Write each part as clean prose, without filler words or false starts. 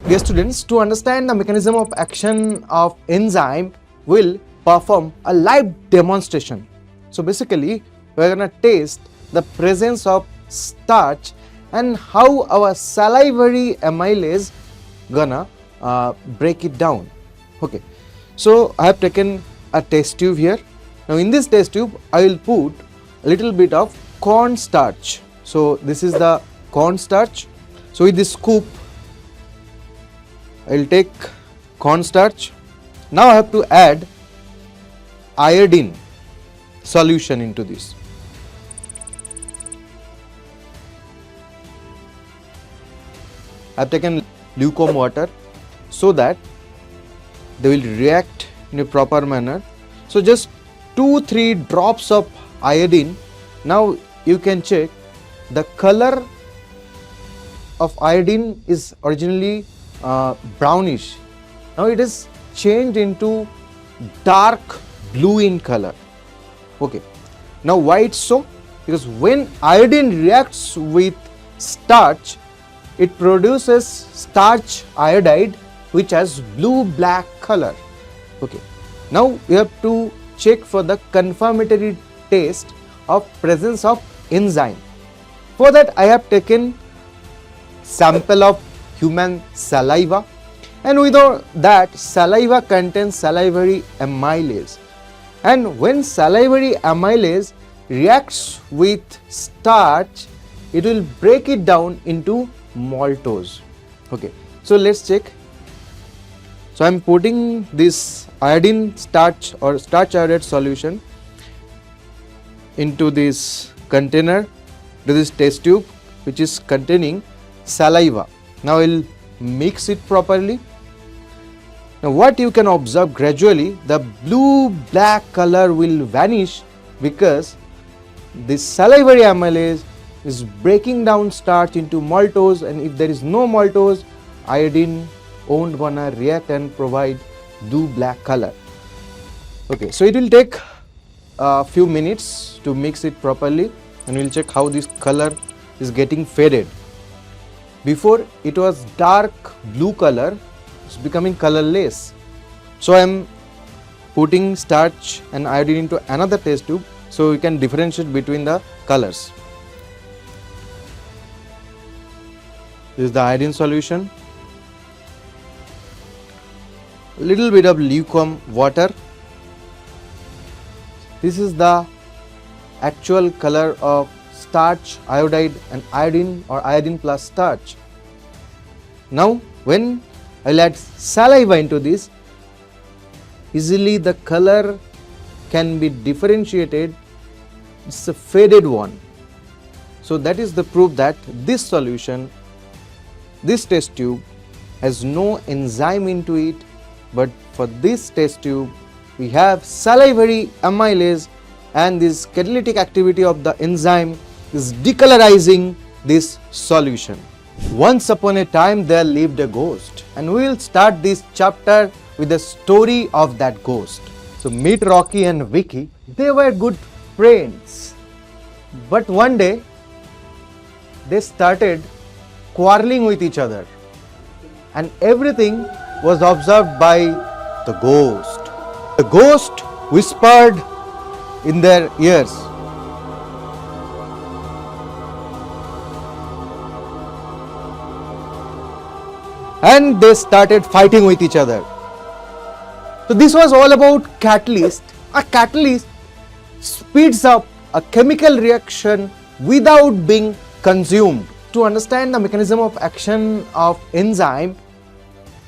Dear students, to understand the mechanism of action of enzyme, will perform a live demonstration. So basically, we are going to test the presence of starch and how our salivary amylase gonna break it down. Okay, so I have taken a test tube here. Now in this test tube, I will put a little bit of corn starch. So this is the corn starch. So with this scoop, I will take corn starch. Now I have to add iodine solution into this. I have taken lukewarm water so that they will react in a proper manner. So just 2-3 drops of iodine. Now you can check the color of iodine is originally brownish. Now it is changed into dark blue in color. Okay. Now why it's so? Because when iodine reacts with starch, it produces starch iodide which has blue black color. Okay. Now we have to check for the confirmatory test of presence of enzyme. For that I have taken sample of human saliva, and without that saliva contains salivary amylase, and when salivary amylase reacts with starch, it will break it down into maltose. Okay, so let's check. So I am putting this iodine starch or starch iodide solution into this container, to this test tube which is containing saliva. Now I will mix it properly. Now what you can observe, gradually the blue black color will vanish because this salivary amylase is breaking down starch into maltose, and if there is no maltose, iodine won't gonna react and provide blue black color. Okay, so it will take a few minutes to mix it properly, and we will check how this color is getting faded. Before it was dark blue color, it's becoming colorless. So I am putting starch and iodine into another test tube so we can differentiate between the colors. This is the iodine solution. Little bit of lukewarm water. This is the actual color of starch, iodide and iodine, or iodine plus starch. Now when I will add saliva into this, easily the color can be differentiated. It's a faded one. So that is the proof that this solution, this test tube has no enzyme into it, but for this test tube we have salivary amylase, and this catalytic activity of the enzyme is decolorizing this solution. Once upon a time there lived a ghost, and we will start this chapter with the story of that ghost. So meet Rocky and Vicky. They were good friends, but one day they started quarreling with each other, and everything was observed by the ghost. The ghost whispered in their ears, and they started fighting with each other. So this was all about catalyst. A catalyst speeds up a chemical reaction without being consumed. To understand the mechanism of action of enzyme,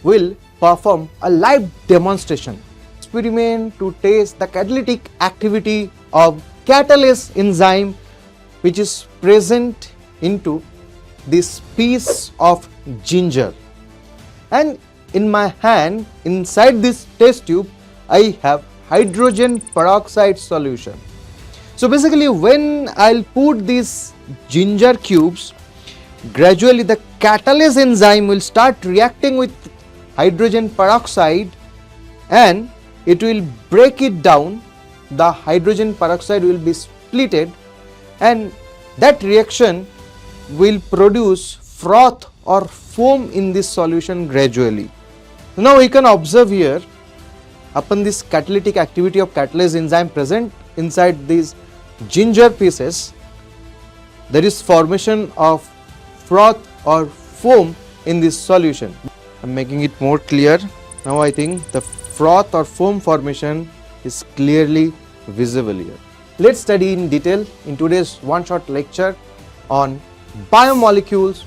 will perform a live demonstration. Experiment to test the catalytic activity of catalyzed enzyme which is present into this piece of ginger. And in my hand, inside this test tube, I have hydrogen peroxide solution. So basically when I'll put these ginger cubes, gradually the catalyzed enzyme will start reacting with hydrogen peroxide, and it will break it down. The hydrogen peroxide will be splitted, and that reaction will produce froth or foam in this solution gradually. Now we can observe here, upon this catalytic activity of catalyzed enzyme present inside these ginger pieces, there is formation of froth or foam in this solution. I am making it more clear. Now I think the froth or foam formation is clearly visible here. Let's study in detail in today's one-shot lecture on biomolecules,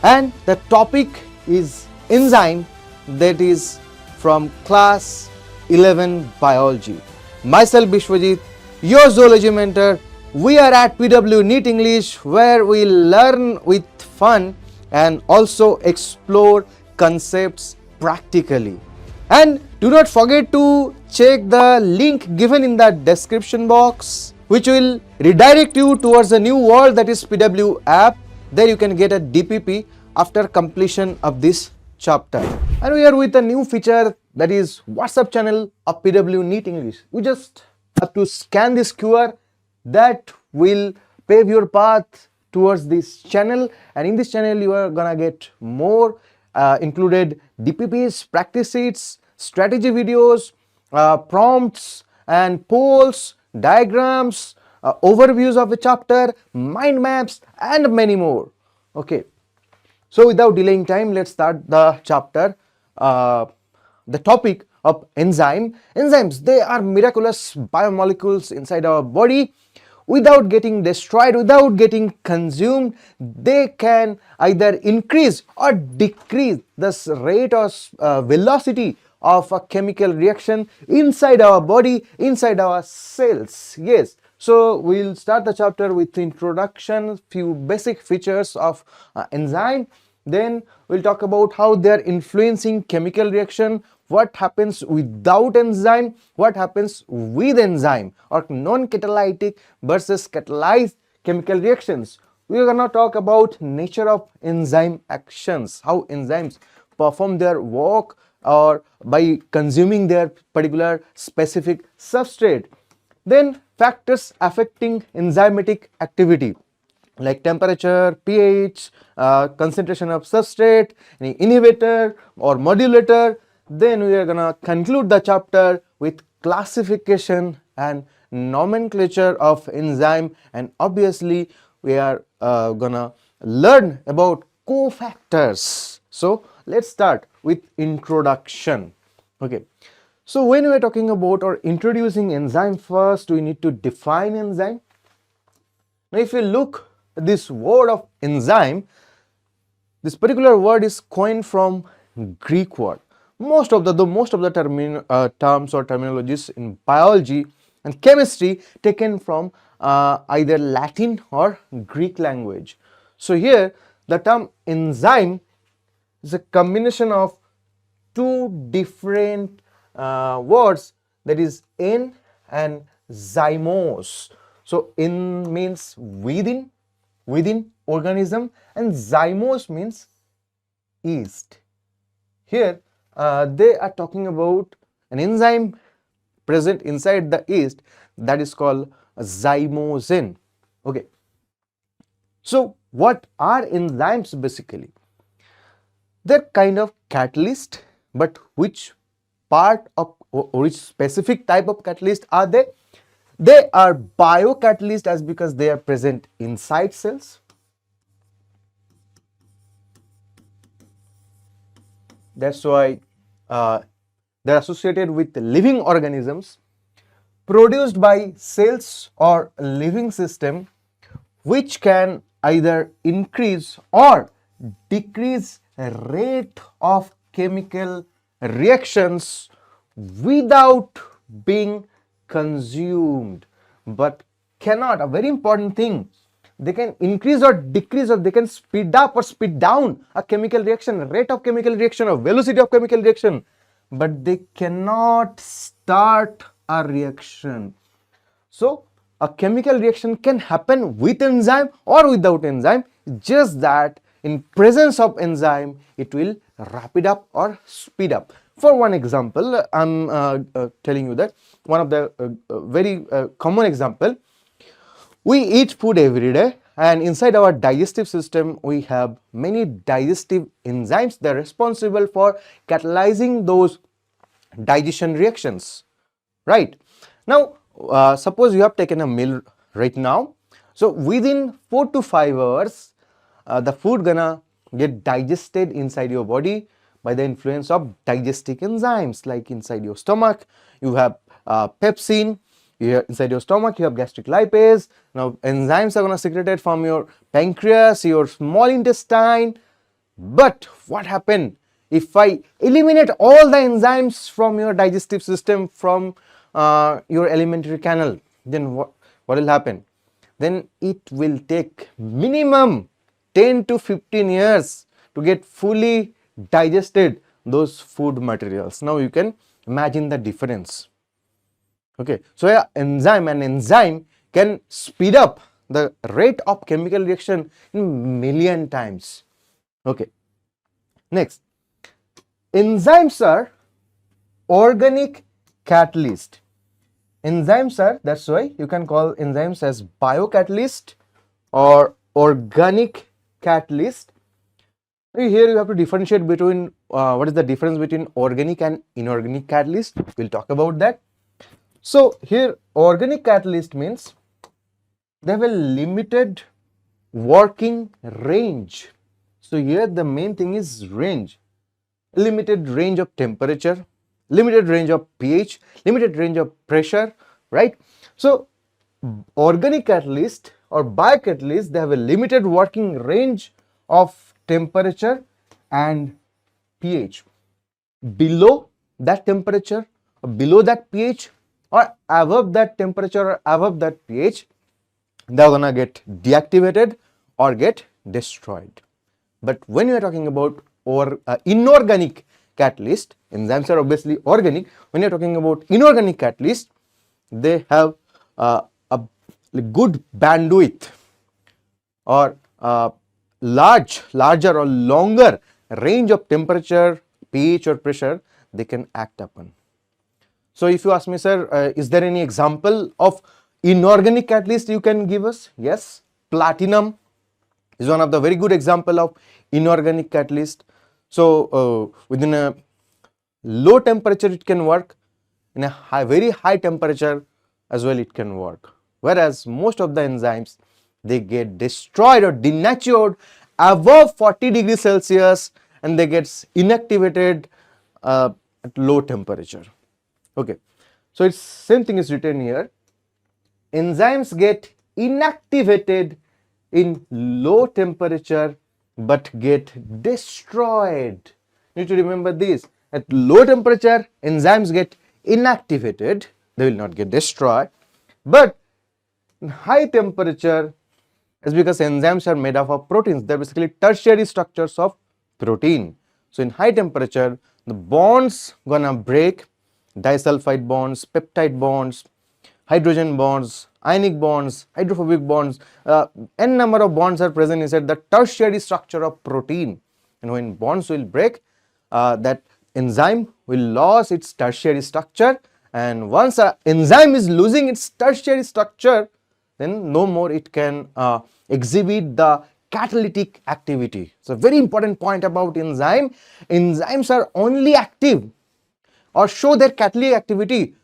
and the topic is enzyme, that is from class 11 biology. Myself Biswajit, your zoology mentor. We are at PW NEET English, where we learn with fun and also explore concepts practically. And do not forget to check the link given in the description box, which will redirect you towards a new world, that is PW app. There you can get a DPP after completion of this chapter. And we are with a new feature, that is WhatsApp channel of PW NEET English. You just have to scan this QR that will pave your path towards this channel, and in this channel you are gonna get more included DPPs, practice sheets, strategy videos, prompts and polls, diagrams, overviews of the chapter, mind maps and many more. Okay, so without delaying time, let's start the chapter. The topic of enzyme. Enzymes, they are miraculous biomolecules inside our body. Without getting destroyed, without getting consumed, they can either increase or decrease the rate or velocity of a chemical reaction inside our body, inside our cells. Yes, so we'll start the chapter with introduction, few basic features of enzyme. Then we'll talk about how they are influencing chemical reaction, what happens without enzyme, what happens with enzyme, or non-catalytic versus catalyzed chemical reactions. We are going to talk about nature of enzyme actions, how enzymes perform their work or by consuming their particular specific substrate. Then factors affecting enzymatic activity, like temperature, pH, concentration of substrate, any inhibitor or modulator. Then we are gonna conclude the chapter with classification and nomenclature of enzyme, and obviously we are gonna learn about cofactors. So let's start with introduction. Okay, so when we are talking about or introducing enzyme, first we need to define enzyme. Now if you look at this word of enzyme, this particular word is coined from Greek word. Most of the terms or terminologies in biology and chemistry taken from either Latin or Greek language. So here the term enzyme is a combination of two different words, that is en and zymos. So en means within organism, and zymos means yeast. Here they are talking about an enzyme present inside the yeast, that is called zymosin. Okay, so what are enzymes basically? They're kind of catalyst, but which part of or which specific type of catalyst are they? They are biocatalyst, as because they are present inside cells. That's why they're associated with living organisms, produced by cells or living system, which can either increase or decrease rate of chemical reactions without being consumed, but cannot, a very important thing, they can increase or decrease, or they can speed up or speed down a chemical reaction, rate of chemical reaction or velocity of chemical reaction, but they cannot start a reaction. So a chemical reaction can happen with enzyme or without enzyme, just that in presence of enzyme it will rapid up or speed up. For one example, I'm telling you that one of the very common example, we eat food every day And inside our digestive system, we have many digestive enzymes that are responsible for catalyzing those digestion reactions, right? Now, suppose you have taken a meal right now. So within 4 to 5 hours, the food gonna get digested inside your body by the influence of digestive enzymes. Like inside your stomach, you have pepsin. Inside your stomach, you have gastric lipase. Now, enzymes are gonna secreted from your pancreas, your small intestine. But what happened if I eliminate all the enzymes from your digestive system, from your alimentary canal? Then what will happen? Then it will take minimum 10 to 15 years to get fully digested those food materials. Now you can imagine the difference. Okay, so yeah, an enzyme can speed up the rate of chemical reaction in million times. Okay, next, enzymes are organic catalyst. Enzymes are, that's why you can call enzymes as biocatalyst or organic catalyst. Here you have to differentiate between what is the difference between organic and inorganic catalyst. We'll talk about that. So here organic catalyst means they have a limited working range. So here the main thing is range, limited range of temperature, limited range of pH, limited range of pressure, right? So organic catalyst or biocatalyst, they have a limited working range of temperature and pH. Below that temperature or below that pH or above that temperature or above that pH, they are gonna get deactivated or get destroyed. But when you are talking about inorganic catalyst, enzymes are obviously organic. When you are talking about inorganic catalyst, they have a good bandwidth or larger or longer range of temperature, pH or pressure they can act upon. So if you ask me, sir, is there any example of inorganic catalyst you can give us? Yes, platinum is one of the very good example of inorganic catalyst. So within a low temperature it can work, in a very high temperature as well it can work. Whereas most of the enzymes, they get destroyed or denatured above 40 degrees Celsius and they get inactivated at low temperature. Okay, so it's same thing is written here. Enzymes get inactivated in low temperature but get destroyed. You need to remember this. At low temperature, enzymes get inactivated, they will not get destroyed. But in high temperature, it's because enzymes are made up of proteins. They're basically tertiary structures of protein. So in high temperature, the bonds gonna break, disulfide bonds, peptide bonds, hydrogen bonds, ionic bonds, hydrophobic bonds, n number of bonds are present inside the tertiary structure of protein. And when bonds will break, that enzyme will lose its tertiary structure, and once an enzyme is losing its tertiary structure, then no more it can exhibit the catalytic activity. So very important point about enzyme. Enzymes are only active or show their catalytic activity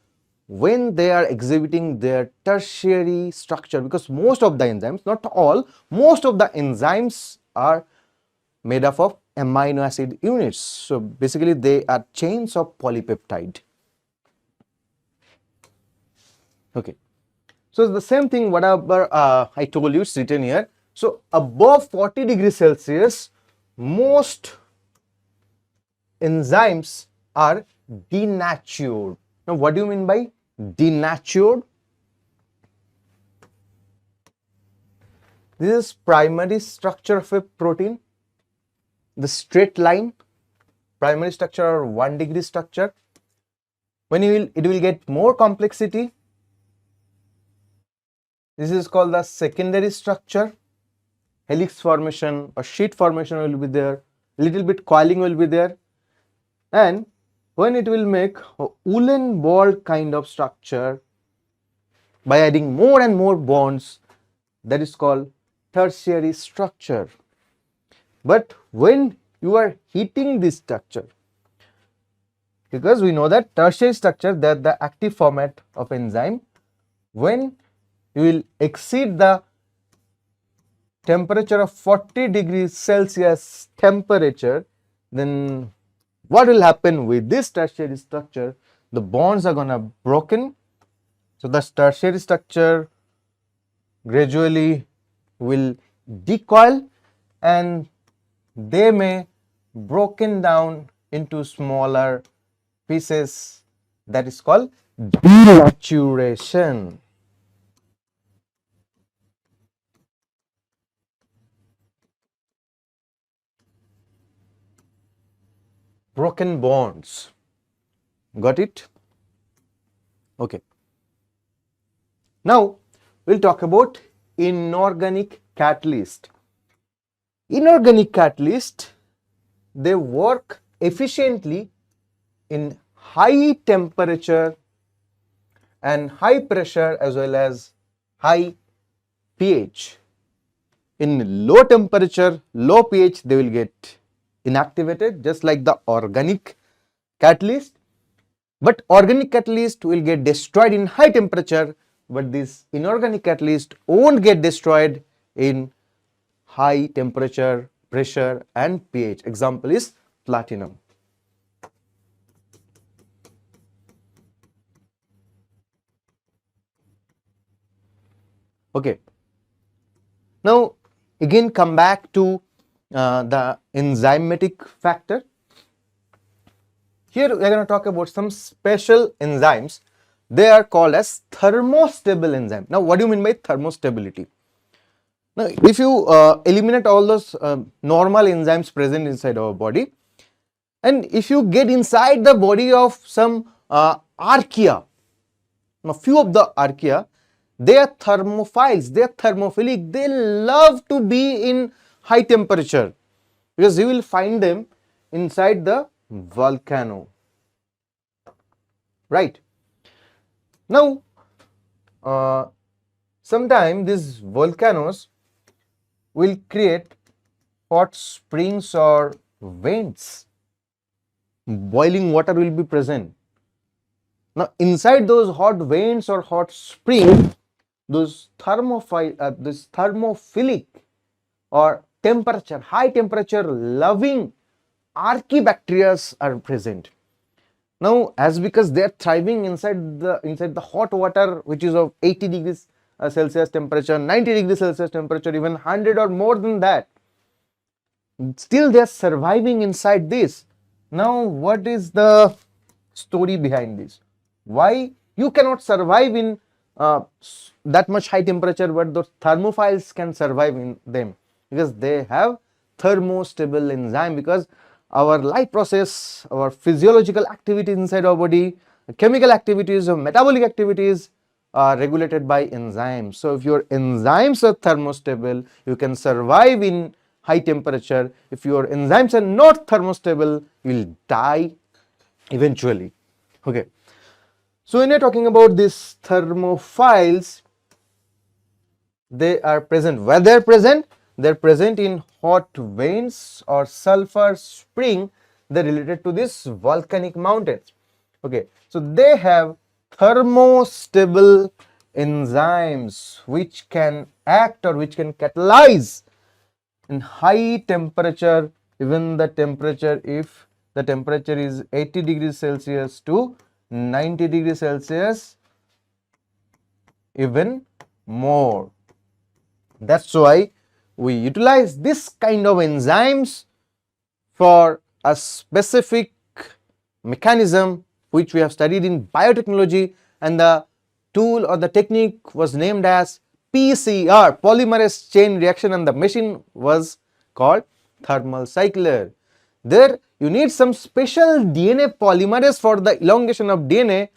when they are exhibiting their tertiary structure, because most of the enzymes, not all, most of the enzymes are made up of amino acid units. So basically they are chains of polypeptide. Okay, so the same thing whatever I told you is written here. So above 40 degrees Celsius, most enzymes are denatured. Now what do you mean by denatured? This is primary structure of a protein, the straight line, primary structure or 1 degree structure. When it will get more complexity, this is called the secondary structure. Helix formation or sheet formation will be there, little bit coiling will be there, and when it will make a woolen ball kind of structure by adding more and more bonds, that is called tertiary structure. But when you are heating this structure, because we know that tertiary structure, that the active format of enzyme, when you will exceed the temperature of 40 degrees Celsius temperature, then what will happen with this tertiary structure? The bonds are gonna broken. So the tertiary structure gradually will decoil and they may broken down into smaller pieces. That is called denaturation. Broken bonds. Got it? Okay. Now we'll talk about inorganic catalyst. Inorganic catalyst, they work efficiently in high temperature and high pressure as well as high pH. In low temperature, low pH, they will get inactivated just like the organic catalyst. But organic catalyst will get destroyed in high temperature, but this inorganic catalyst won't get destroyed in high temperature, pressure and pH. Example is platinum. Okay. Now again come back to the enzymatic factor. Here we are going to talk about some special enzymes. They are called as thermostable enzyme. Now what do you mean by thermostability? Now if you eliminate all those normal enzymes present inside our body, and if you get inside the body of some archaea, now few of the archaea, they are thermophiles, they are thermophilic, they love to be in high temperature because you will find them inside the volcano, right? Now sometimes these volcanoes will create hot springs or vents. Boiling water will be present. Now inside those hot vents or hot springs, those this thermophilic or temperature, high temperature loving archaebacteria are present. Now as because they are thriving inside the hot water which is of 80 degrees Celsius temperature, 90 degrees Celsius temperature, even 100 or more than that, still they are surviving inside this. Now what is the story behind this? Why you cannot survive in that much high temperature, but those thermophiles can survive in them? Because they have thermostable enzyme, because our life process, our physiological activities inside our body, chemical activities or metabolic activities are regulated by enzymes. So if your enzymes are thermostable, you can survive in high temperature. If your enzymes are not thermostable, you will die eventually. Okay. So when you're talking about these thermophiles, they are present. Where they are present? They are present in hot veins or sulfur spring. They are related to this volcanic mountains. Okay. So they have thermostable enzymes which can act or which can catalyze in high temperature, even the temperature, if the temperature is 80 degrees Celsius to 90 degrees Celsius, even more. That's why we utilize this kind of enzymes for a specific mechanism which we have studied in biotechnology, and the tool or the technique was named as PCR, polymerase chain reaction, and the machine was called thermal cycler. There you need some special DNA polymerase for the elongation of DNA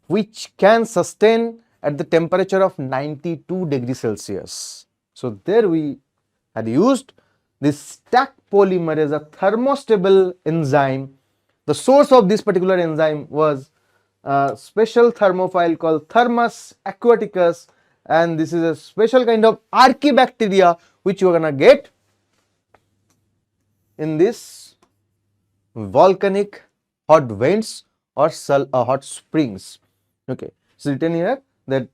which can sustain at the temperature of 92 degrees Celsius. So there we had used this stack polymerase, a thermostable enzyme. The source of this particular enzyme was a special thermophile called Thermus aquaticus, and this is a special kind of archibacteria which you are gonna get in this volcanic hot vents or hot springs. Okay, so written here that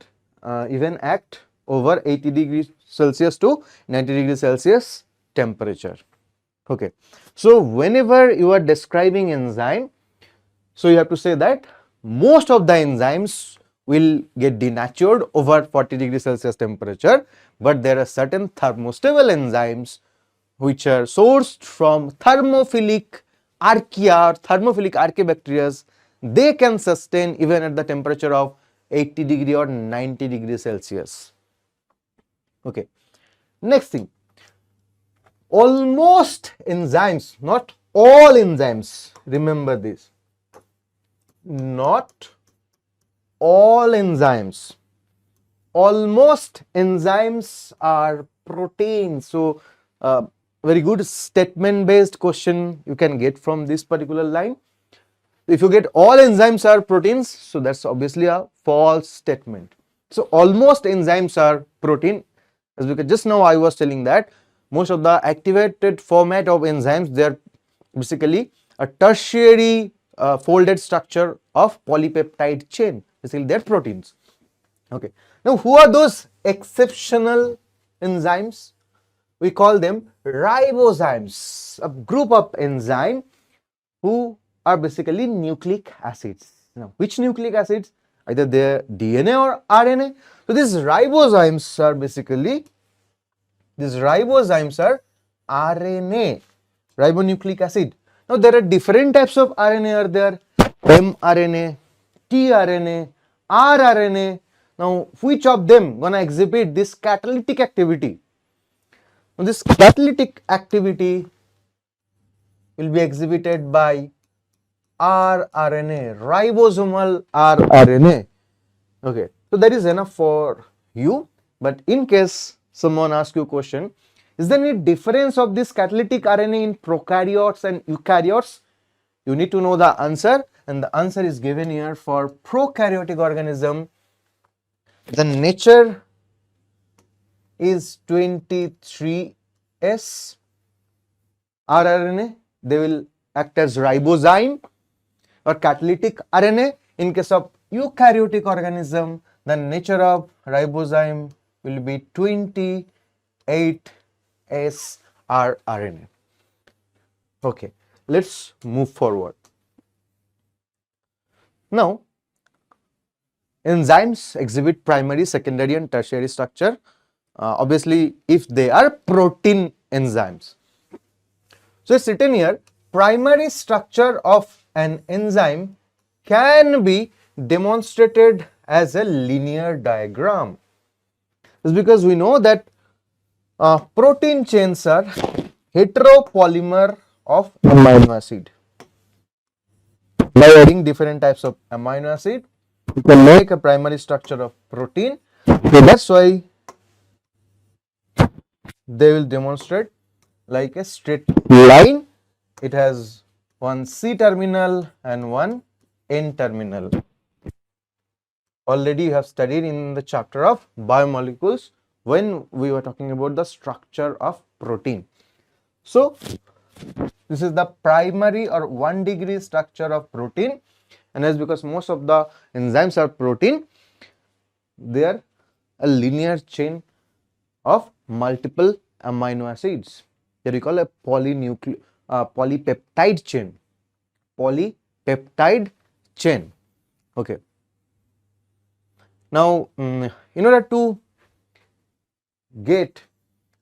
even act over 80 degrees Celsius to 90 degrees Celsius temperature. Okay, so whenever you are describing enzyme, so you have to say that most of the enzymes will get denatured over 40 degrees Celsius temperature, but there are certain thermostable enzymes which are sourced from thermophilic archaea or thermophilic archaebacteria. They can sustain even at the temperature of 80 degree or 90 degrees Celsius. Okay, next thing, almost enzymes, not all enzymes, remember this, not all enzymes, almost enzymes are proteins. So very good statement based question you can get from this particular line. If you get all enzymes are proteins, so that's obviously a false statement. So almost enzymes are protein, as because just now I was telling that most of the activated format of enzymes, they are basically a tertiary folded structure of polypeptide chain, basically they are proteins. Okay, now who are those exceptional enzymes? We call them ribozymes, a group of enzyme who are basically nucleic acids. Now, which nucleic acids? Either their DNA or RNA. So these ribozymes are basically, these ribozymes are RNA, ribonucleic acid. Now there are different types of RNA are there, mRNA, tRNA, rRNA. Now which of them gonna exhibit this catalytic activity? Now this catalytic activity will be exhibited by rRNA, ribosomal rRNA. Okay, so that is enough for you. But in case someone asks you a question, is there any difference of this catalytic RNA in prokaryotes and eukaryotes? You need to know the answer, and the answer is given here for prokaryotic organism. The nature is 23S rRNA. They will act as ribozyme or catalytic RNA. In case of eukaryotic organism, the nature of ribozyme will be 28S rRNA. Okay, let's move forward. Now, enzymes exhibit primary, secondary and tertiary structure. Obviously, if they are protein enzymes. So it's written here, primary structure of an enzyme can be demonstrated as a linear diagram. It's because we know that protein chains are heteropolymer of amino acid. By adding different types of amino acid, you can make a primary structure of protein. So that's why they will demonstrate like a straight line. It has one C terminal and one N terminal. Already you have studied in the chapter of biomolecules when we were talking about the structure of protein. So this is the primary or 1 degree structure of protein, and as because most of the enzymes are protein, they are a linear chain of multiple amino acids. That we call a polypeptide chain. Polypeptide chain. Okay. Now, in order to get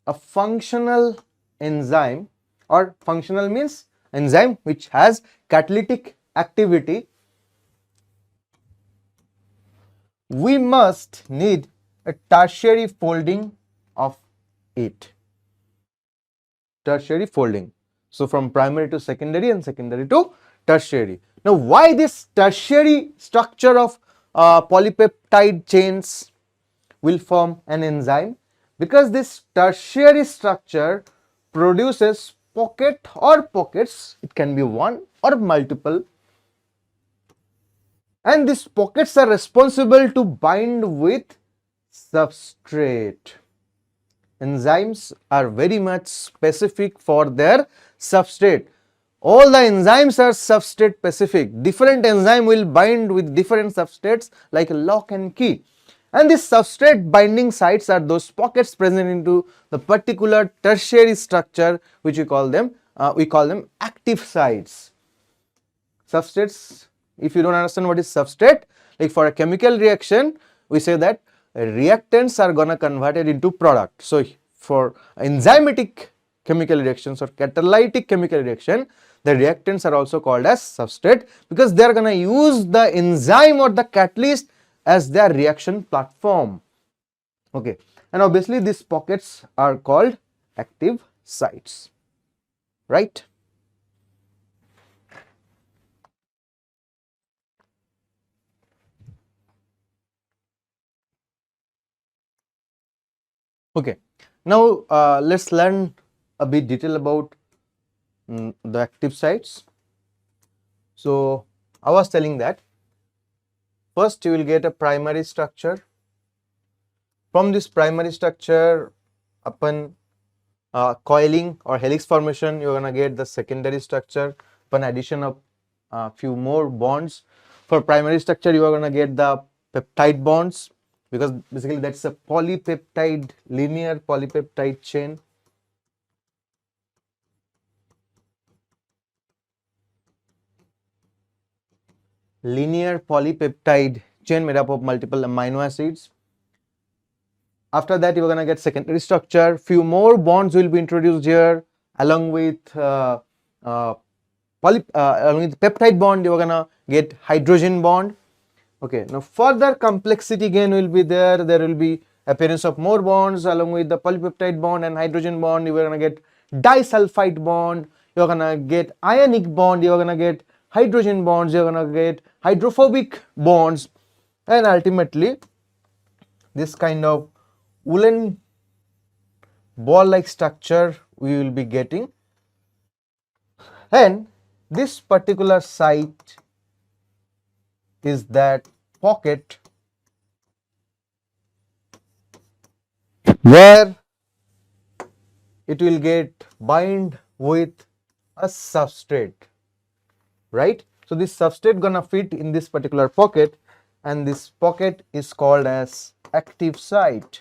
a functional enzyme, or functional means enzyme which has catalytic activity, we must need a tertiary folding of it. Tertiary folding. So from primary to secondary and secondary to tertiary. Now why this tertiary structure of polypeptide chains will form an enzyme? Because this tertiary structure produces pocket or pockets, it can be one or multiple, and these pockets are responsible to bind with substrate. Enzymes are very much specific for their substrate. All the enzymes are substrate specific. Different enzyme will bind with different substrates like lock and key. And these substrate binding sites are those pockets present into the particular tertiary structure, which we call them active sites. Substrates, if you don't understand what is substrate, like for a chemical reaction, we say that reactants are gonna convert it into product. So for enzymatic chemical reactions or catalytic chemical reaction, the reactants are also called as substrate because they are gonna use the enzyme or the catalyst as their reaction platform. Okay, and obviously these pockets are called active sites, right? Okay, now let's learn a bit detail about the active sites. So I was telling that first you will get a primary structure. From this primary structure, upon coiling or helix formation, you are going to get the secondary structure. Upon addition of few more bonds, for primary structure you are going to get the peptide bonds, because basically that's a polypeptide, linear polypeptide chain. Linear polypeptide chain made up of multiple amino acids. After that you are going to get secondary structure. Few more bonds will be introduced here along with peptide bond. You are going to get hydrogen bond. Okay, now further complexity gain will be there. There will be appearance of more bonds along with the polypeptide bond and hydrogen bond. You are going to get disulfide bond. You are going to get ionic bond. You are going to get hydrogen bonds. You are going to get hydrophobic bonds, and ultimately this kind of woolen ball like structure we will be getting. And this particular site is that pocket where it will get bind with a substrate, right? So this substrate gonna fit in this particular pocket, and this pocket is called as active site.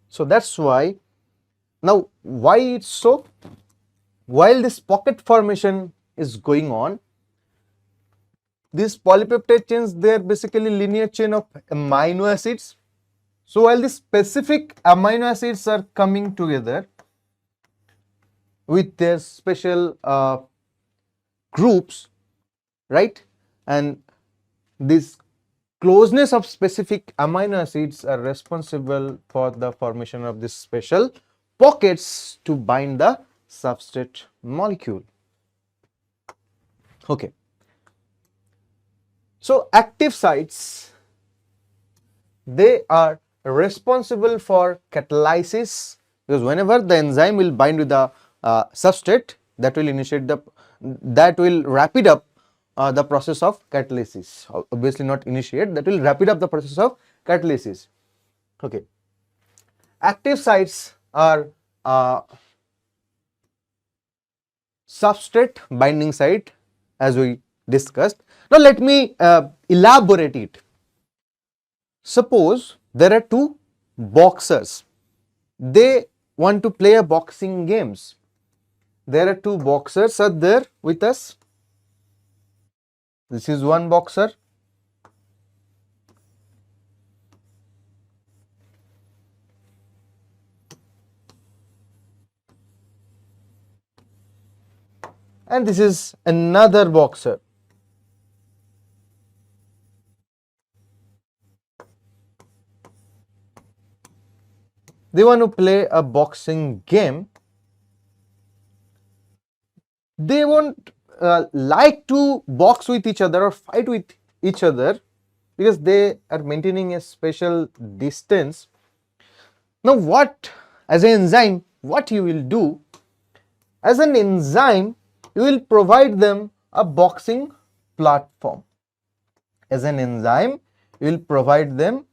So that's why. Now why it's so? While this pocket formation is going on, these polypeptide chains, they are basically linear chain of amino acids. So while the specific amino acids are coming together with their special groups, right, and this closeness of specific amino acids are responsible for the formation of these special pockets to bind the substrate molecule. Okay. So active sites, they are responsible for catalysis, because whenever the enzyme will bind with the substrate, that will initiate that will rapid up the process of catalysis. Obviously not initiate, that will rapid up the process of catalysis. Okay. Active sites are substrate binding site, as we discussed. Now let me elaborate it. Suppose there are two boxers. They want to play a boxing games. There are two boxers are there with us. This is one boxer. And this is another boxer. They want to play a boxing game. They won't like to box with each other or fight with each other because they are maintaining a special distance. Now what, as an enzyme, what you will do? As an enzyme, you will provide them a boxing platform. As an enzyme, will provide them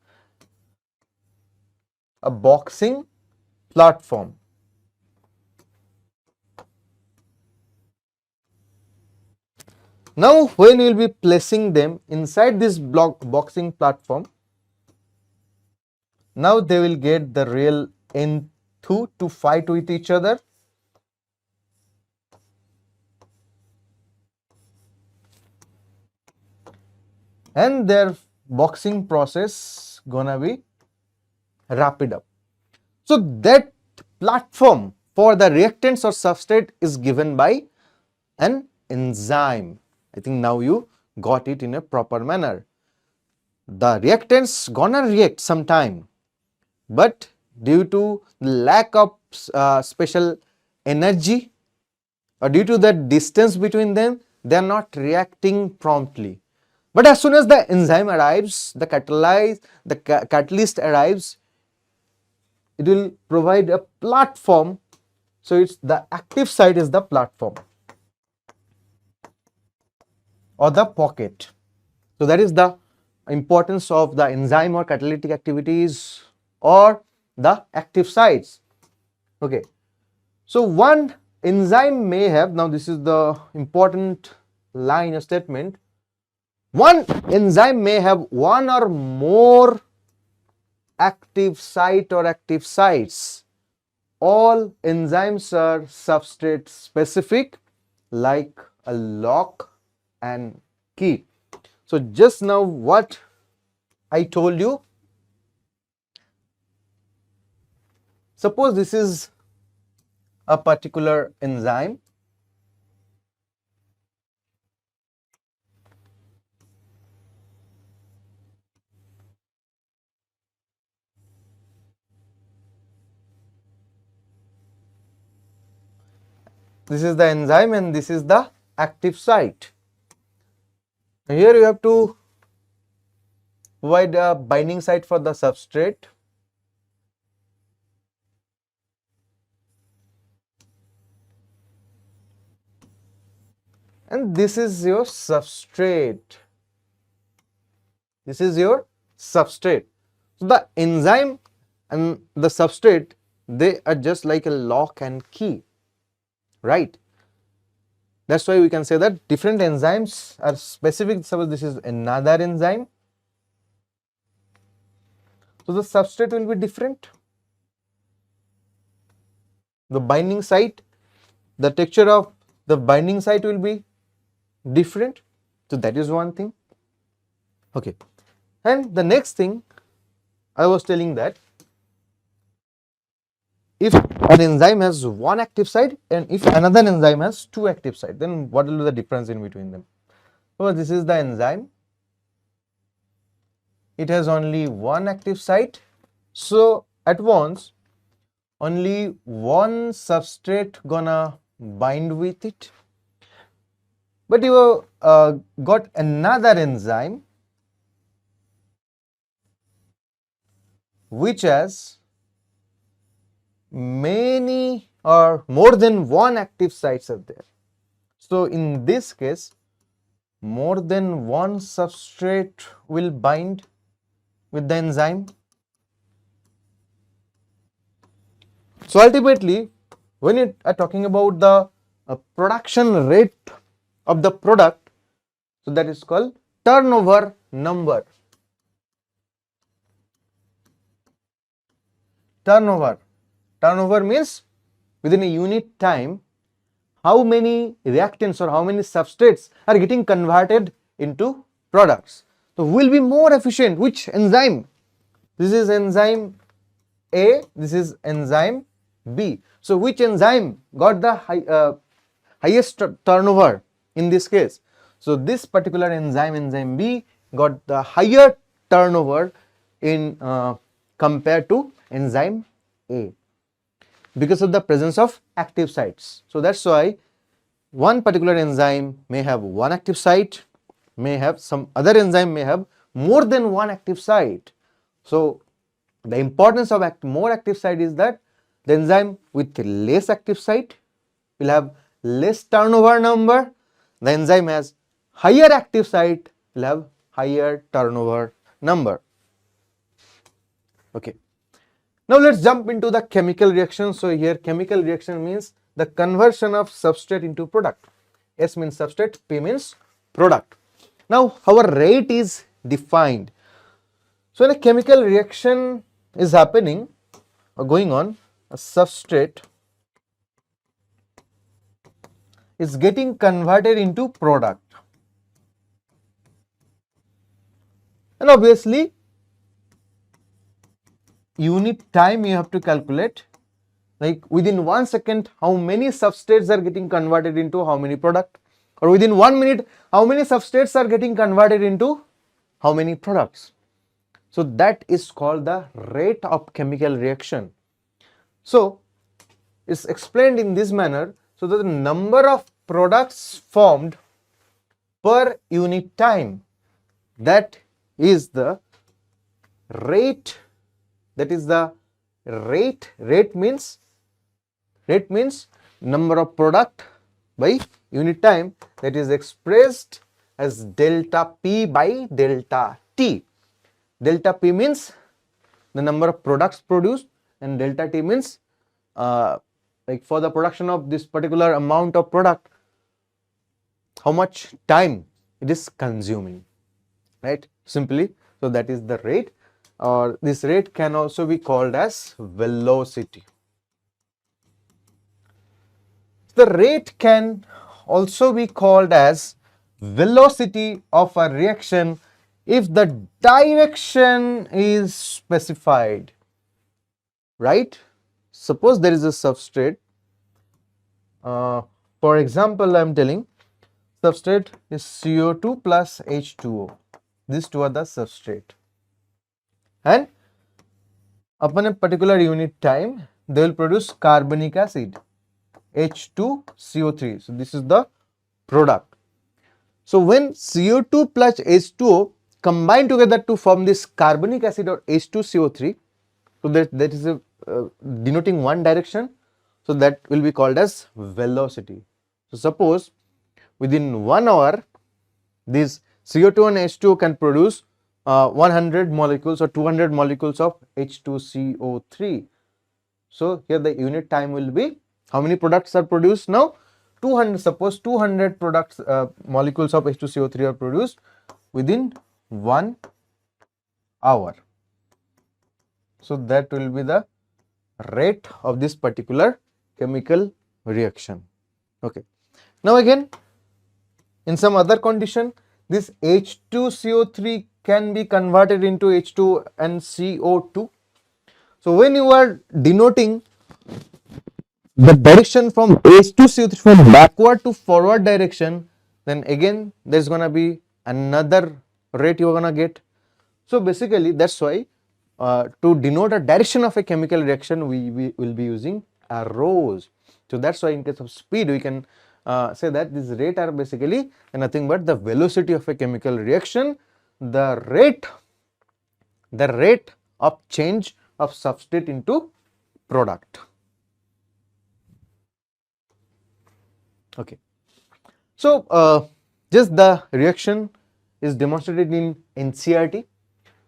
a boxing platform. Now, when you will be placing them inside this boxing platform, now they will get the real N2 to fight with each other. And their boxing process gonna be rapid up. So that platform for the reactants or substrate is given by an enzyme. I think now you got it in a proper manner. The reactants gonna react sometime, but due to lack of special energy or due to the distance between them, they are not reacting promptly. But as soon as the enzyme arrives, the catalyst arrives, it will provide a platform. So it's the active site is the platform or the pocket. So that is the importance of the enzyme or catalytic activities or the active sites. Okay. So one enzyme may have, now this is the important line or statement, one enzyme may have one or more active site or active sites. All enzymes are substrate specific like a lock and key. So just now what I told you, suppose this is a particular enzyme. This is the enzyme and this is the active site. Here you have to provide a binding site for the substrate. And this is your substrate. This is your substrate. So the enzyme and the substrate, they are just like a lock and key, right? That's why we can say that different enzymes are specific. Suppose this is another enzyme. So the substrate will be different. The binding site, the texture of the binding site will be different. So that is one thing. Okay. And the next thing I was telling that if an enzyme has one active site and if another enzyme has two active sites, then what will be the difference in between them? So this is the enzyme. It has only one active site. So at once only one substrate gonna bind with it. But you got another enzyme which has many or more than one active sites are there. So in this case, more than one substrate will bind with the enzyme. So ultimately, when you are talking about the production rate of the product, so that is called turnover number. Turnover means within a unit time, how many reactants or how many substrates are getting converted into products. So will be more efficient. Which enzyme? This is enzyme A, this is enzyme B. So which enzyme got the highest turnover in this case? So this particular enzyme, enzyme B, got the higher turnover in compared to enzyme A because of the presence of active sites. So that's why one particular enzyme may have one active site, may have some other enzyme may have more than one active site. So the importance of more active site is that the enzyme with less active site will have less turnover number. The enzyme has higher active site will have higher turnover number. Okay. Now let's jump into the chemical reaction. So here chemical reaction means the conversion of substrate into product. S means substrate, P means product. Now our rate is defined. So when a chemical reaction is happening or going on, a substrate is getting converted into product. And obviously unit time you have to calculate, like within 1 second how many substrates are getting converted into how many product, or within 1 minute how many substrates are getting converted into how many products. So that is called the rate of chemical reaction. So it's explained in this manner, so that the number of products formed per unit time, that is the rate, that is the rate. Rate means number of product by unit time, that is expressed as delta P by delta T. Delta P means the number of products produced, and delta T means like for the production of this particular amount of product, how much time it is consuming, right? Simply, so that is the rate, or this rate can also be called as velocity. The rate can also be called as velocity of a reaction if the direction is specified, right? Suppose there is a substrate, for example I am telling substrate is CO2 plus H2O, these two are the substrate, and upon a particular unit time they will produce carbonic acid H2CO3. So this is the product. So when CO2 plus H2O combine together to form this carbonic acid or H2CO3, so that is a denoting one direction, so that will be called as velocity. So suppose within 1 hour this CO2 and H2O can produce 100 molecules or 200 molecules of H2CO3. So here the unit time will be, how many products are produced now? 200. Suppose 200 products molecules of H2CO3 are produced within 1 hour. So that will be the rate of this particular chemical reaction. Okay. Now again, in some other condition, this H2CO3 can be converted into H2 and CO2. So when you are denoting the direction from H2CO3 from backward to forward direction, then again there is gonna be another rate you are gonna get. So basically that's why to denote a direction of a chemical reaction we will be using arrows. So that's why in case of speed we can say that these rate are basically nothing but the velocity of a chemical reaction, the rate of change of substrate into product. Okay. So just the reaction is demonstrated in NCERT.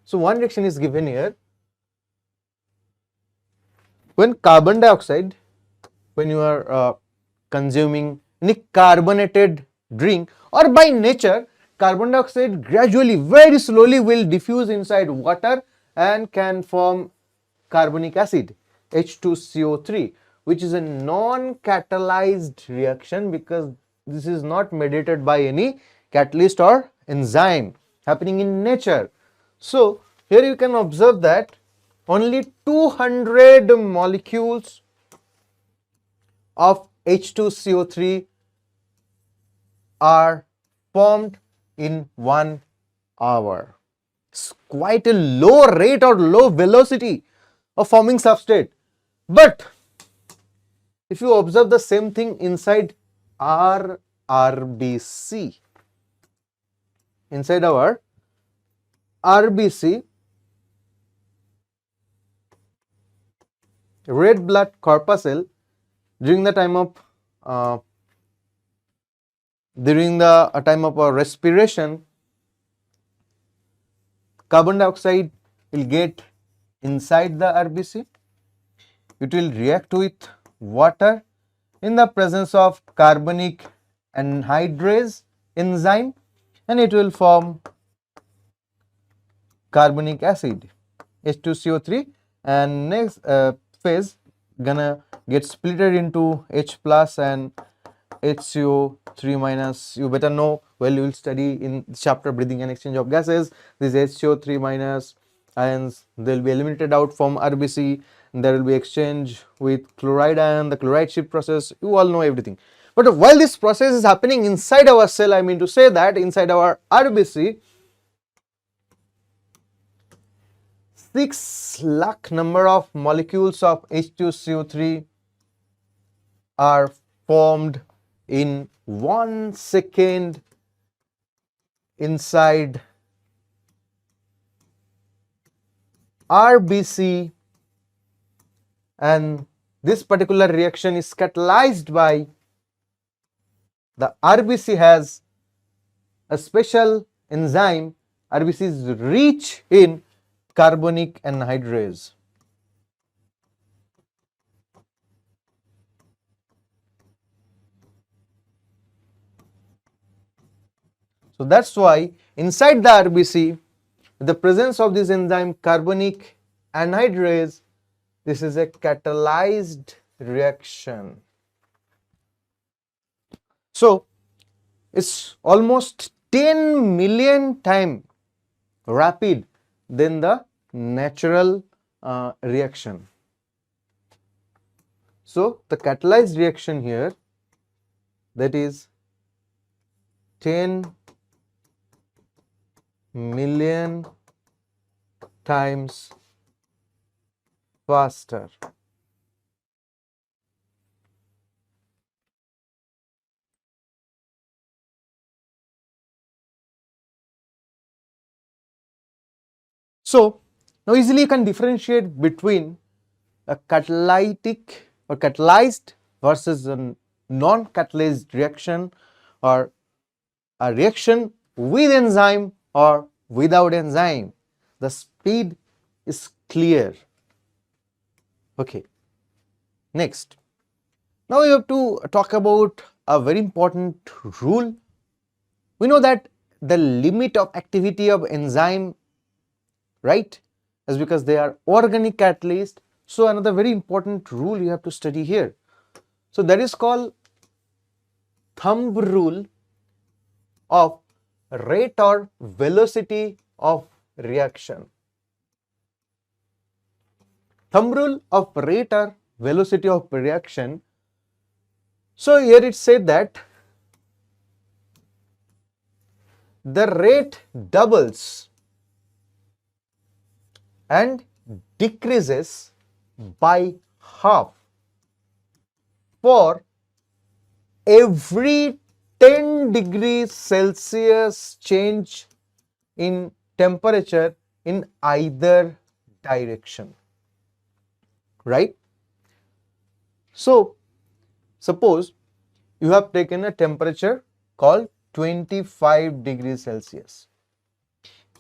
So one reaction is given here. When carbon dioxide, when you are consuming any carbonated drink, or by nature carbon dioxide gradually, very slowly will diffuse inside water and can form carbonic acid H2CO3, which is a non-catalyzed reaction, because this is not mediated by any catalyst or enzyme happening in nature. So here you can observe that only 200 molecules of H2CO3 are formed in 1 hour. It's quite a low rate or low velocity of forming substrate. But if you observe the same thing inside our RBC, inside our RBC, red blood corpuscle, during the time of respiration, carbon dioxide will get inside the RBC. It will react with water in the presence of carbonic anhydrase enzyme, and it will form carbonic acid H2CO3, and next phase gonna get splitted into H plus and HCO3 minus. You better know, well, you will study in chapter breathing and exchange of gases. These HCO3 minus ions, they will be eliminated out from RBC. There will be exchange with chloride ion, the chloride shift process. You all know everything. But while this process is happening inside our cell, I mean to say that inside our RBC, 6 lakh number of molecules of H2CO3 are formed in 1 second inside RBC, and this particular reaction is catalyzed by the RBC has a special enzyme. RBC is rich in carbonic anhydrase. So that's why inside the RBC, the presence of this enzyme carbonic anhydrase, this is a catalyzed reaction. So it's almost 10 million times rapid than the natural reaction. So the catalyzed reaction here, that is 10 million times faster. So now easily you can differentiate between a catalytic or catalyzed versus a non-catalyzed reaction, or a reaction with enzyme or without enzyme. The speed is clear. Okay. Next, now we have to talk about a very important rule. We know that the limit of activity of enzyme, right, is because they are organic catalyst. So another very important rule you have to study here. So that is called thumb rule of rate or velocity of reaction. Thumb rule of rate or velocity of reaction. So here it said that the rate doubles and decreases by half for every 10 degrees Celsius change in temperature in either direction, right? So suppose you have taken a temperature called 25 degrees Celsius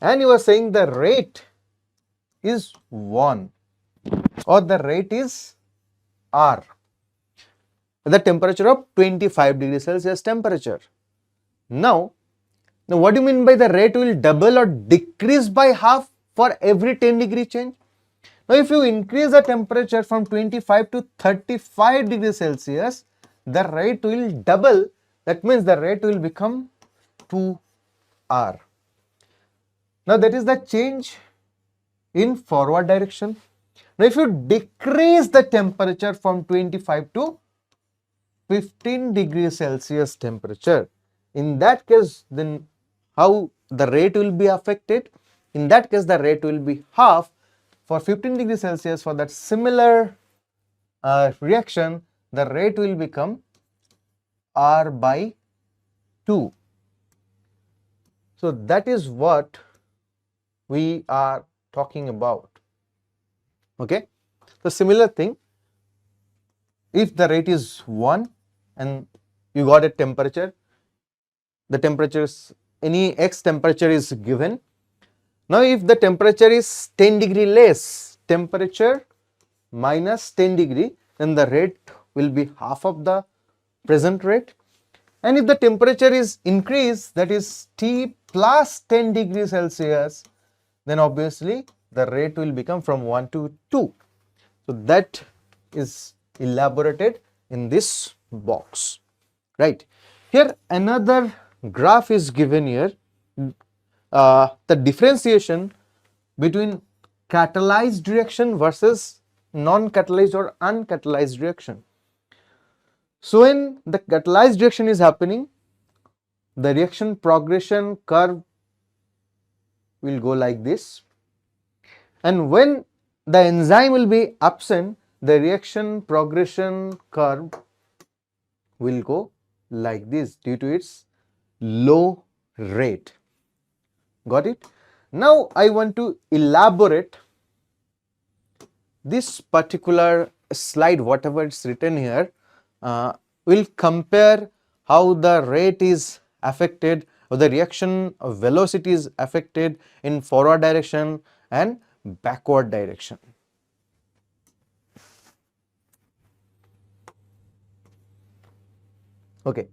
and you are saying the rate is 1 or the rate is R, the temperature of 25 degrees Celsius temperature. Now what do you mean by the rate will double or decrease by half for every 10 degree change? Now if you increase the temperature from 25 to 35 degrees Celsius, the rate will double. That means the rate will become 2R. Now that is the change in forward direction. Now if you decrease the temperature from 25 to 15 degrees Celsius temperature, in that case then how the rate will be affected? In that case the rate will be half. For 15 degrees Celsius, for that similar reaction, the rate will become R by 2. So that is what we are talking about. Okay. The similar thing, if the rate is 1 and you got a temperature, the temperature is, any X temperature is given. Now if the temperature is 10 degree less, temperature minus 10 degree, then the rate will be half of the present rate. And if the temperature is increased, that is T plus 10 degrees Celsius, then obviously the rate will become from 1 to 2. So that is elaborated in this box, right? Here another graph is given here, the differentiation between catalyzed reaction versus non-catalyzed or uncatalyzed reaction. So when the catalyzed reaction is happening, the reaction progression curve will go like this, and when the enzyme will be absent, the reaction progression curve will go like this due to its low rate. Got it? Now I want to elaborate this particular slide, whatever it's written here, will compare how the rate is affected or the reaction velocity is affected in forward direction and backward direction. Okay.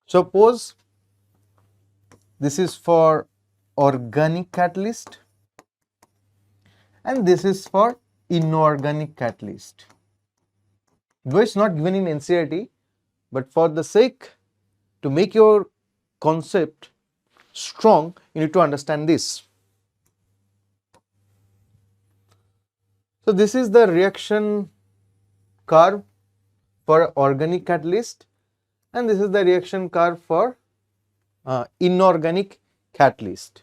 Suppose this is for organic catalyst and this is for inorganic catalyst. Though it's not given in NCERT, but for the sake to make your concept strong, you need to understand this. So this is the reaction curve for organic catalyst and this is the reaction curve for inorganic catalyst.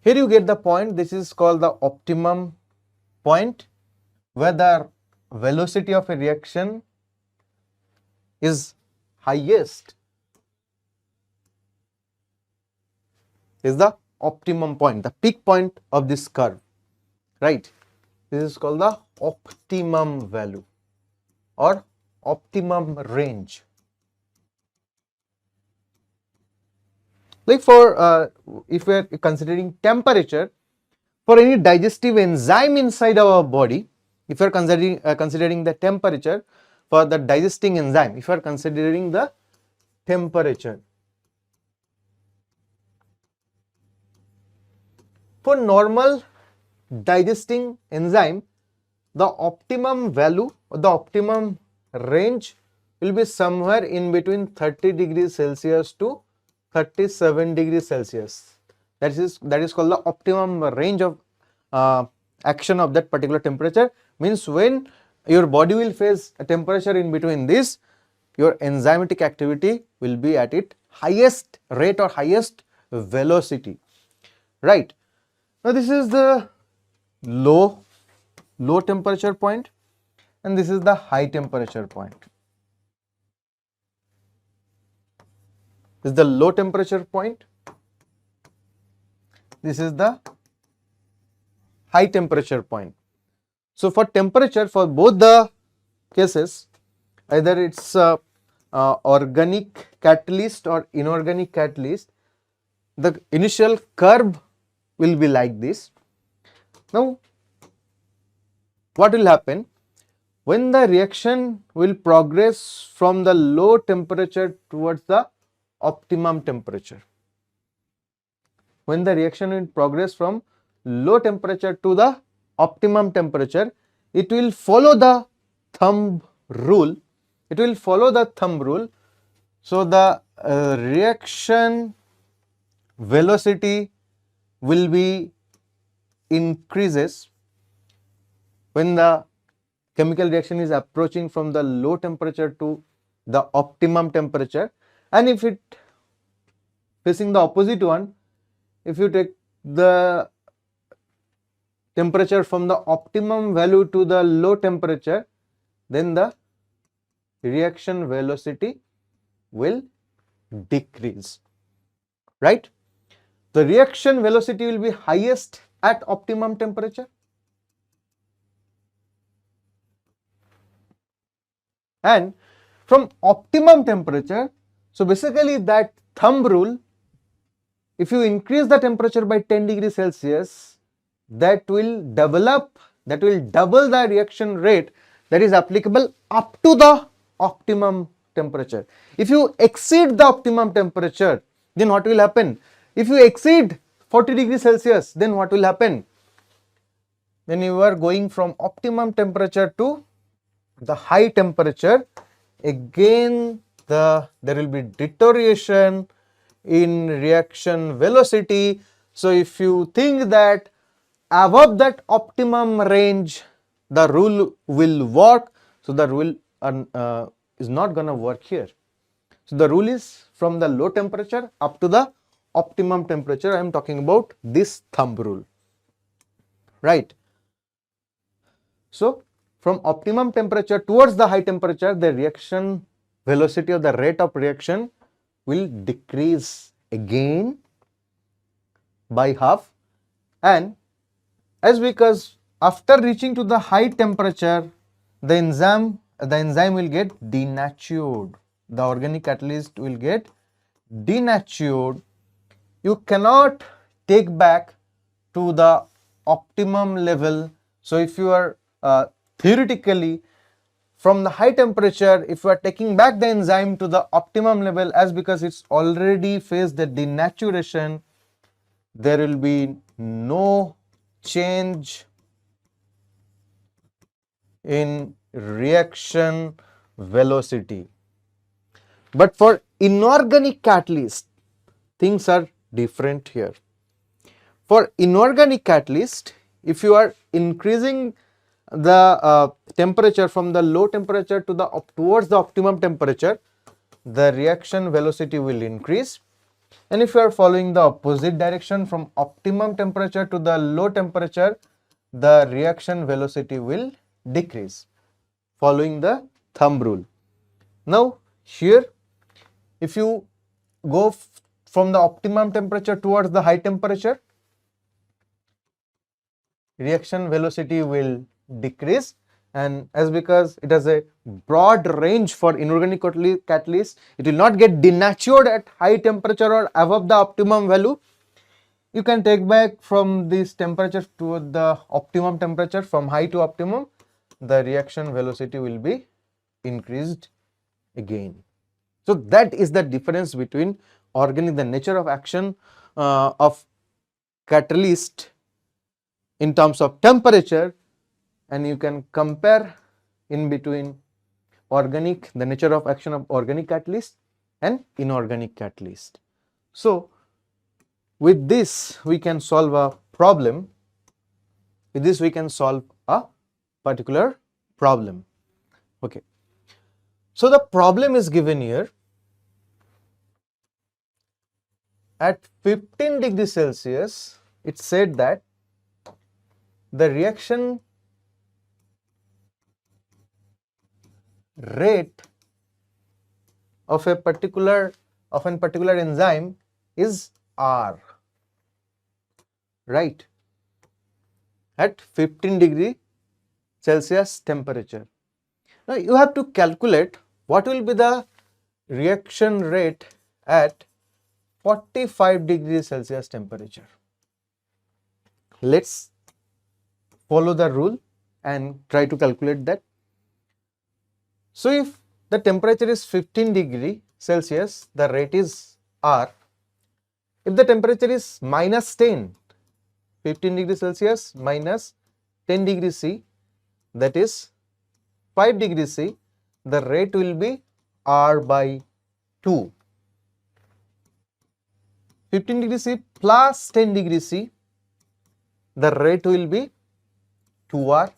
Here you get the point. This is called the optimum point where the velocity of a reaction is highest, is the optimum point, the peak point of this curve, right? This is called the optimum value or optimum range. Like for if we are considering temperature for any digestive enzyme inside our body, if you are considering the temperature for the digesting enzyme, if you are considering the temperature, for normal digesting enzyme, the optimum value or the optimum range will be somewhere in between 30 degrees Celsius to 37 degrees Celsius. That is called the optimum range of action of that particular temperature. Means when your body will face a temperature in between this, your enzymatic activity will be at its highest rate or highest velocity, right? Now this is the low temperature point and this is the high temperature point. This is the low temperature point, this is the high temperature point. So for temperature, for both the cases, either it's organic catalyst or inorganic catalyst, the initial curve will be like this. Now what will happen when the reaction will progress from the low temperature towards the optimum temperature? When the reaction will progress from low temperature to the optimum temperature, it will follow the thumb rule. It will follow the thumb rule. So the reaction velocity will be increases when the chemical reaction is approaching from the low temperature to the optimum temperature, and if it facing the opposite one, if you take the temperature from the optimum value to the low temperature, then the reaction velocity will decrease, right? The reaction velocity will be highest at optimum temperature, and from optimum temperature, so basically that thumb rule, if you increase the temperature by 10 degrees Celsius, that will double the reaction rate that is applicable up to the optimum temperature. If you exceed the optimum temperature, then what will happen? If you exceed 40 degrees Celsius, then what will happen? When you are going from optimum temperature to the high temperature, again there will be deterioration in reaction velocity. So if you think that above that optimum range the rule will work, so the rule is not going to work here. So the rule is from the low temperature up to the optimum temperature. I am talking about this thumb rule, right? So from optimum temperature towards the high temperature, the reaction velocity or the rate of reaction will decrease again by half, and as because after reaching to the high temperature, the enzyme will get denatured, the organic catalyst will get denatured. You cannot take back to the optimum level. So if you are theoretically from the high temperature, if you are taking back the enzyme to the optimum level, as because it's already faced the denaturation, there will be no change in reaction velocity. But for inorganic catalyst, things are different here. For inorganic catalyst, if you are increasing the temperature from the low temperature to the towards the optimum temperature, the reaction velocity will increase, and if you are following the opposite direction from optimum temperature to the low temperature, the reaction velocity will decrease, following the thumb rule. Now here, if you go from the optimum temperature towards the high temperature, reaction velocity will decrease, and as because it has a broad range for inorganic catalyst, it will not get denatured at high temperature or above the optimum value. You can take back from this temperature to the optimum temperature, from high to optimum, the reaction velocity will be increased again. So that is the difference between organic, the nature of action of catalyst in terms of temperature, and you can compare in between organic, the nature of action of organic catalyst and inorganic catalyst. So with this we can solve a problem. With this we can solve a particular problem. Okay. So the problem is given here. At 15 degrees Celsius, it said that the reaction rate of a particular enzyme is R, right, at 15 degree Celsius temperature. Now you have to calculate what will be the reaction rate at 45 degrees Celsius temperature. Let's follow the rule and try to calculate that. So if the temperature is 15 degree Celsius, the rate is R. If the temperature is minus 10, 15 degrees Celsius minus 10 degrees C, that is 5 degrees C, the rate will be R by 2. 15 degrees C plus 10 degrees C, the rate will be 2R.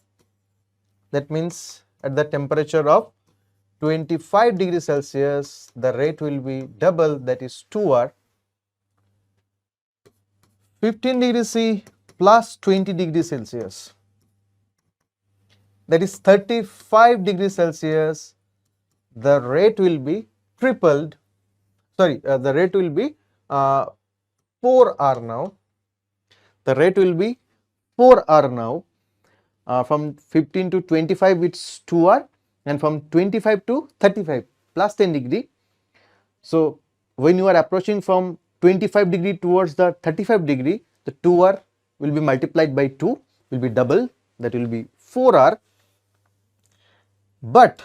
That means at the temperature of 25 degrees Celsius, the rate will be double, that is 2R. 15 degrees C plus 20 degrees Celsius, that is 35 degrees Celsius, the rate will be tripled. Sorry, the rate will be 4R now. The rate will be 4R now. From 15 to 25 it's 2R, and from 25 to 35 plus 10 degree. So when you are approaching from 25 degree towards the 35 degree, the 2R will be multiplied by 2, will be double, that will be 4R. But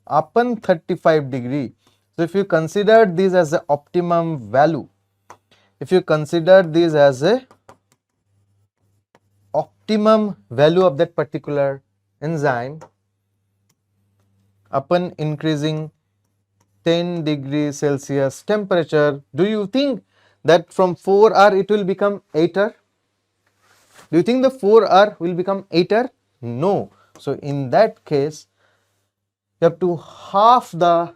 upon 35 degree, so if you consider this as the optimum value, if you consider this as a optimum value of that particular enzyme, upon increasing 10 degrees Celsius temperature, do you think that from 4R it will become 8R? Do you think the 4R will become 8R? No. So in that case, you have to half the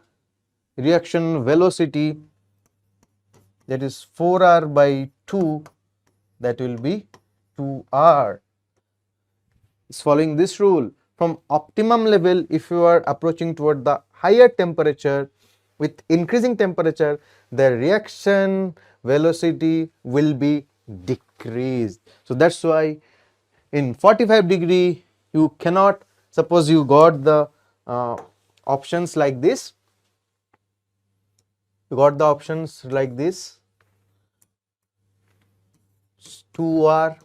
reaction velocity, that is 4R by 2, that will be 2R. It's following this rule. From optimum level, if you are approaching toward the higher temperature, with increasing temperature, the reaction velocity will be decreased. So that's why in 45 degree you cannot, suppose you got the options like this, you got the options like this, 2R,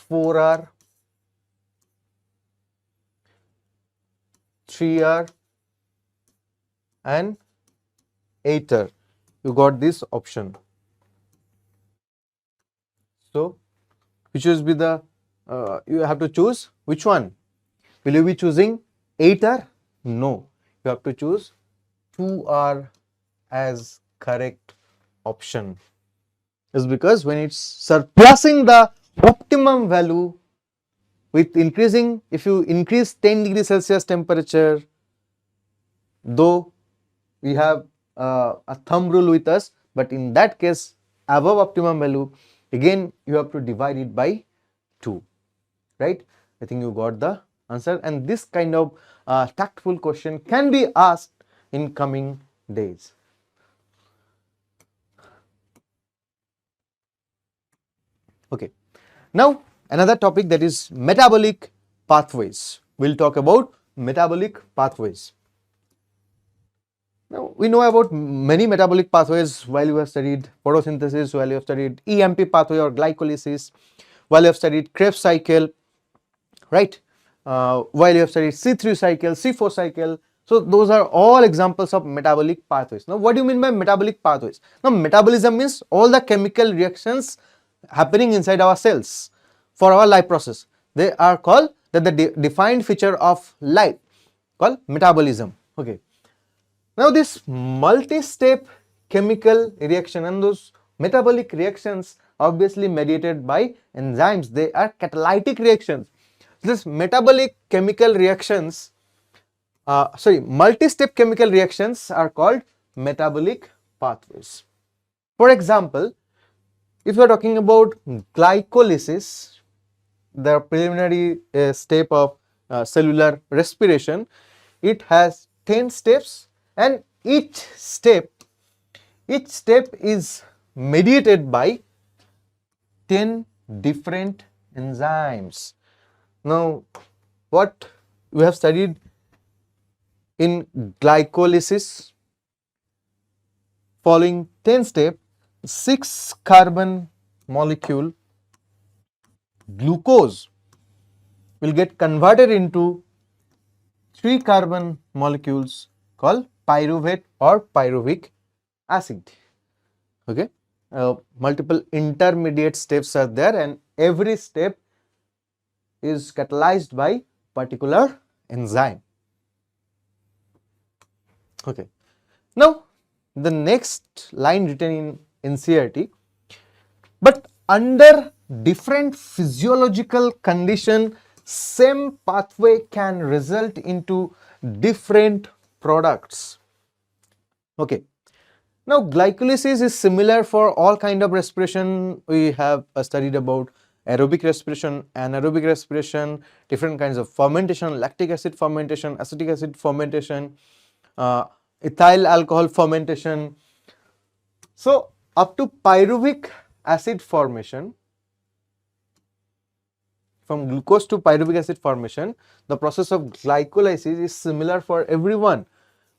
4R, 3R and 8R. You got this option. So which is be the you have to choose which one. Will you be choosing 8R? No, you have to choose 2R as correct option. Is because when it's surpassing the optimum value, with increasing, if you increase 10 degrees Celsius temperature, though we have a thumb rule with us, but in that case above optimum value, again you have to divide it by 2, right? I think you got the answer, and this kind of tactful question can be asked in coming days. Okay, now another topic, that is metabolic pathways. We'll talk about metabolic pathways. Now we know about many metabolic pathways while you have studied photosynthesis, while you have studied EMP pathway or glycolysis, while you have studied Krebs cycle, right? While you have studied C3 cycle, C4 cycle. So those are all examples of metabolic pathways. Now what do you mean by metabolic pathways? Now metabolism means all the chemical reactions happening inside our cells for our life process. They are called the defined feature of life, called metabolism. Okay. Now this multi-step chemical reaction, and those metabolic reactions obviously mediated by enzymes, they are catalytic reactions. This metabolic chemical reactions, multi-step chemical reactions are called metabolic pathways. For example, if you are talking about glycolysis, the preliminary step of cellular respiration, it has 10 steps, and each step is mediated by 10 different enzymes. Now what we have studied in glycolysis, following 10 step, 6 carbon molecule glucose will get converted into 3 carbon molecules called pyruvate or pyruvic acid. Okay, multiple intermediate steps are there, and every step is catalyzed by particular enzyme. Okay, now the next line written in NCERT, but under different physiological condition, same pathway can result into different products. Okay. Now, glycolysis is similar for all kind of respiration. We have studied about aerobic respiration, anaerobic respiration, different kinds of fermentation, lactic acid fermentation, acetic acid fermentation, ethyl alcohol fermentation. So, up to pyruvic acid formation, from glucose to pyruvic acid formation, the process of glycolysis is similar for everyone,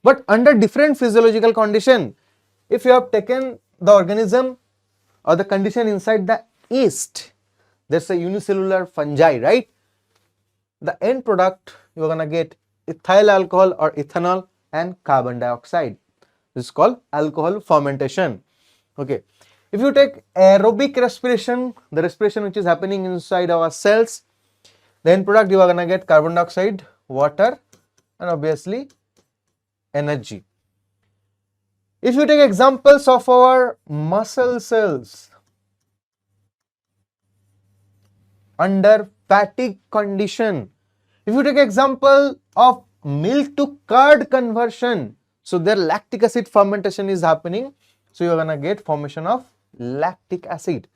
but under different physiological condition. If you have taken the organism or the condition inside the yeast, there's a unicellular fungi, right? The end product, you're gonna get ethyl alcohol or ethanol and carbon dioxide. This is called alcohol fermentation. Okay. If you take aerobic respiration, the respiration which is happening inside our cells, the end product you are gonna get carbon dioxide, water, and obviously energy. If you take examples of our muscle cells under fatigue condition, if you take example of milk to curd conversion, so their lactic acid fermentation is happening, so you are gonna get formation of lactic acid.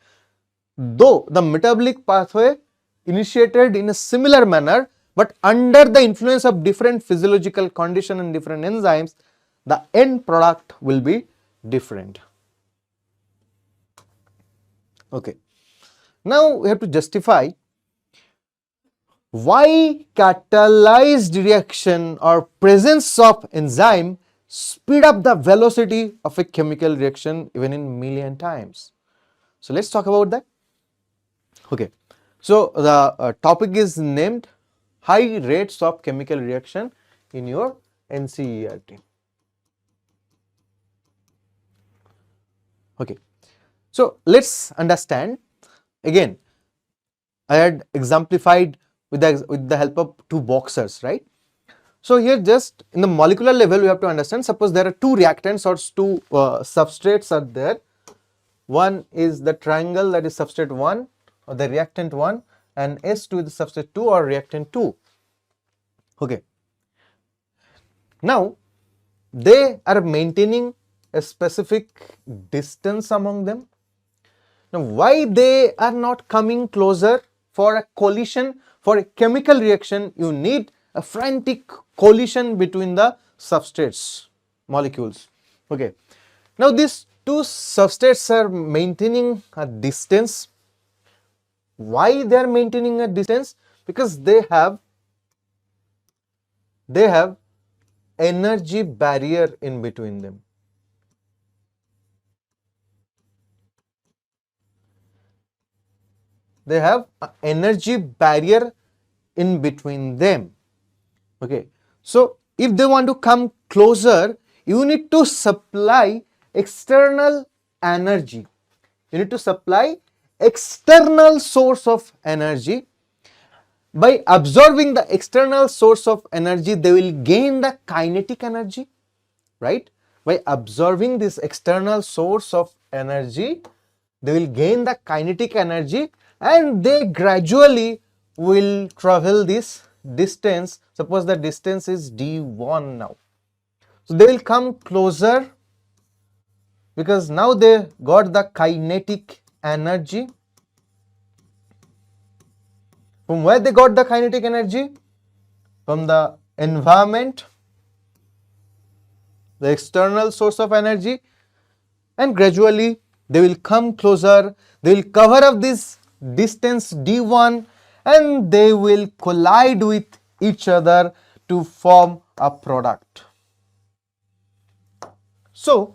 Though the metabolic pathway initiated in a similar manner, but under the influence of different physiological condition and different enzymes, the end product will be different. Okay. Now we have to justify why catalyzed reaction or presence of enzyme speed up the velocity of a chemical reaction even in million times. So let's talk about that. Okay. So the topic is named high rates of chemical reaction in your NCERT. Okay. So let's understand again. I had exemplified with the help of two boxers, right? So here just in the molecular level we have to understand, suppose there are two reactants or two substrates are there. One is the triangle, that is substrate 1 or the reactant 1, and S2 is the substrate 2 or reactant 2. Okay. Now they are maintaining a specific distance among them. Now why they are not coming closer? For a collision, for a chemical reaction, you need a frantic collision between the substrates molecules. Okay. Now these two substrates are maintaining a distance. Why they are maintaining a distance? Because they have energy barrier in between them. They have an energy barrier in between them. Okay. So if they want to come closer, you need to supply external energy. You need to supply external source of energy. By absorbing the external source of energy, they will gain the kinetic energy, right? By absorbing this external source of energy, they will gain the kinetic energy and they gradually will travel this distance. Suppose the distance is d1 now. So they will come closer because now they got the kinetic energy. From where they got the kinetic energy? From the environment, the external source of energy, and gradually they will come closer, they will cover up this distance d1 and they will collide with each other to form a product. So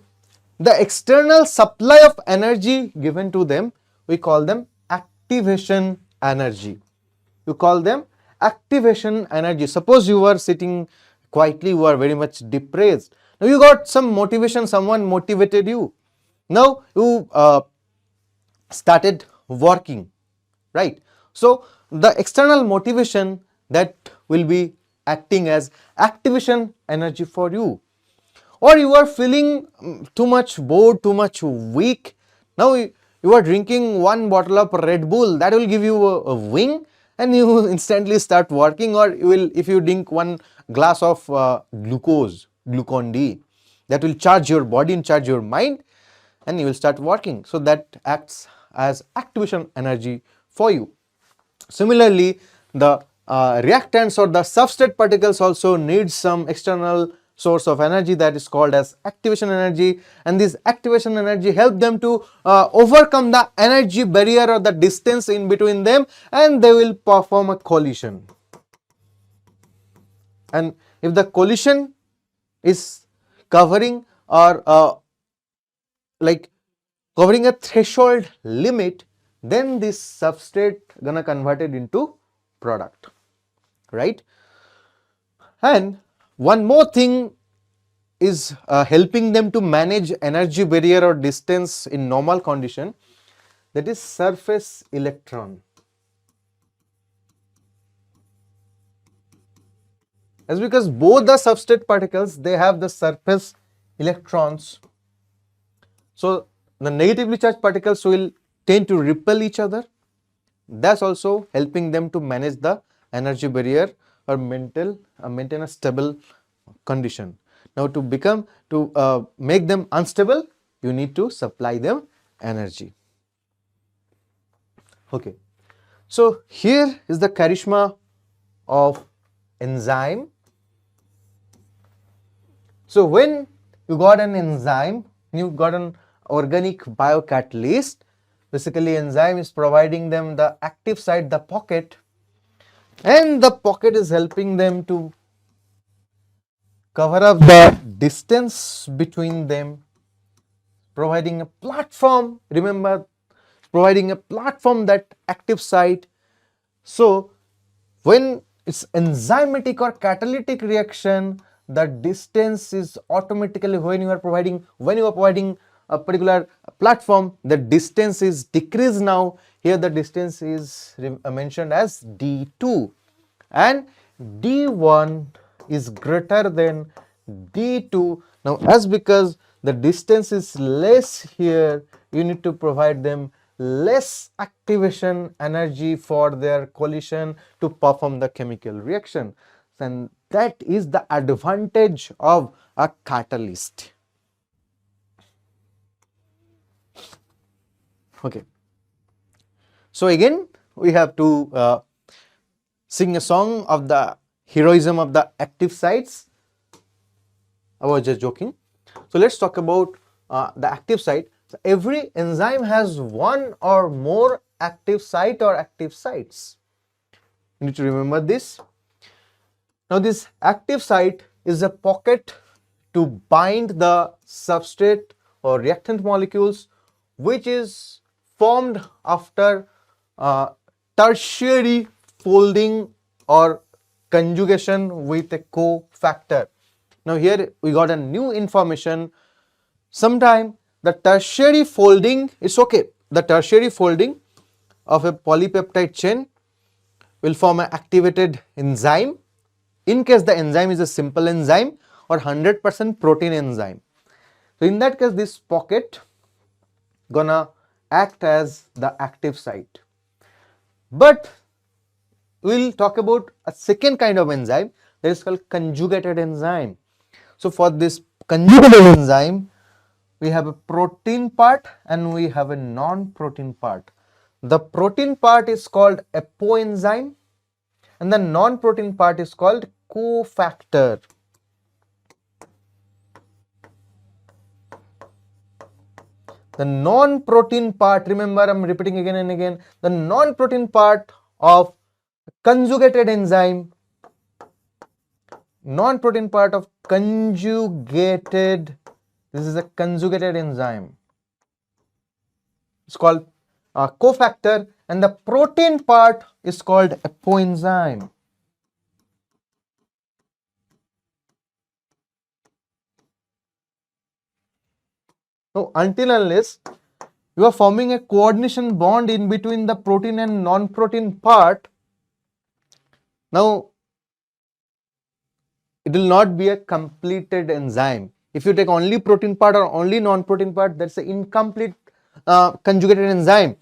the external supply of energy given to them, we call them activation energy. You call them activation energy. Suppose you were sitting quietly, you are very much depressed. Now you got some motivation, someone motivated you. Now you started working, right? So the external motivation that will be acting as activation energy for you. or you are feeling too much bored, too much weak. Now you are drinking one bottle of Red Bull, that will give you a wing and you instantly start working, or you will, if you drink one glass of glucon D, that will charge your body and charge your mind and you will start working. So that acts as activation energy for you. Similarly, the reactants or the substrate particles also need some external source of energy, that is called as activation energy, and this activation energy help them to overcome the energy barrier or the distance in between them, and they will perform a collision. And if the collision is covering or like covering a threshold limit, then this substrate gonna convert it into product, right? And one more thing is helping them to manage energy barrier or distance in normal condition, that is surface electron. That's because both the substrate particles, they have the surface electrons, so the negatively charged particles will tend to repel each other. That's also helping them to manage the energy barrier or maintain a stable condition. Now to make them unstable, you need to supply them energy. Okay, so here is the charisma of enzyme. So when you got an enzyme, you got an organic biocatalyst. Basically, enzyme is providing them the active site, the pocket, and the pocket is helping them to cover up the distance between them, providing a platform. Remember, providing a platform, that active site. So when it's enzymatic or catalytic reaction, the distance is automatically, when you are providing a particular platform, the distance is decreased. Now here the distance is mentioned as D2 and D1 is greater than D2. Now as because the distance is less here, you need to provide them less activation energy for their collision to perform the chemical reaction, and that is the advantage of a catalyst. Okay, so again we have to sing a song of the heroism of the active sites. I was just joking. So let's talk about the active site. So every enzyme has one or more active site or active sites. You need to remember this. Now this active site is a pocket to bind the substrate or reactant molecules, which is formed after tertiary folding or conjugation with a cofactor. Now here we got a new information. Sometime the tertiary folding is okay. The tertiary folding of a polypeptide chain will form an activated enzyme in case the enzyme is a simple enzyme or 100% protein enzyme. So in that case, this pocket gonna act as the active site. But we'll talk about a second kind of enzyme that is called conjugated enzyme. So for this conjugated enzyme, we have a protein part and we have a non-protein part. The protein part is called Apoenzyme and the non-protein part is called cofactor. The non-protein part, remember I'm repeating again and again, the non-protein part of conjugated enzyme, non-protein part of conjugated, this is a conjugated enzyme, it's called cofactor, and the protein part is called Apoenzyme. So until unless you are forming a coordination bond in between the protein and non-protein part, now it will not be a completed enzyme. If you take only protein part or only non-protein part, that's an incomplete conjugated enzyme.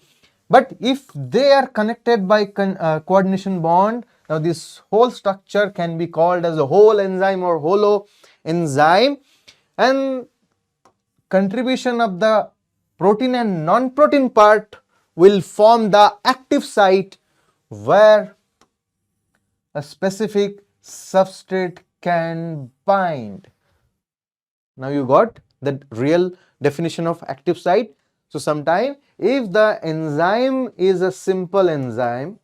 But if they are connected by coordination bond, now this whole structure can be called as a whole enzyme or holoenzyme, and contribution of the protein and non-protein part will form the active site where a specific substrate can bind. Now you got the real definition of active site. So sometime if the enzyme is a simple enzyme,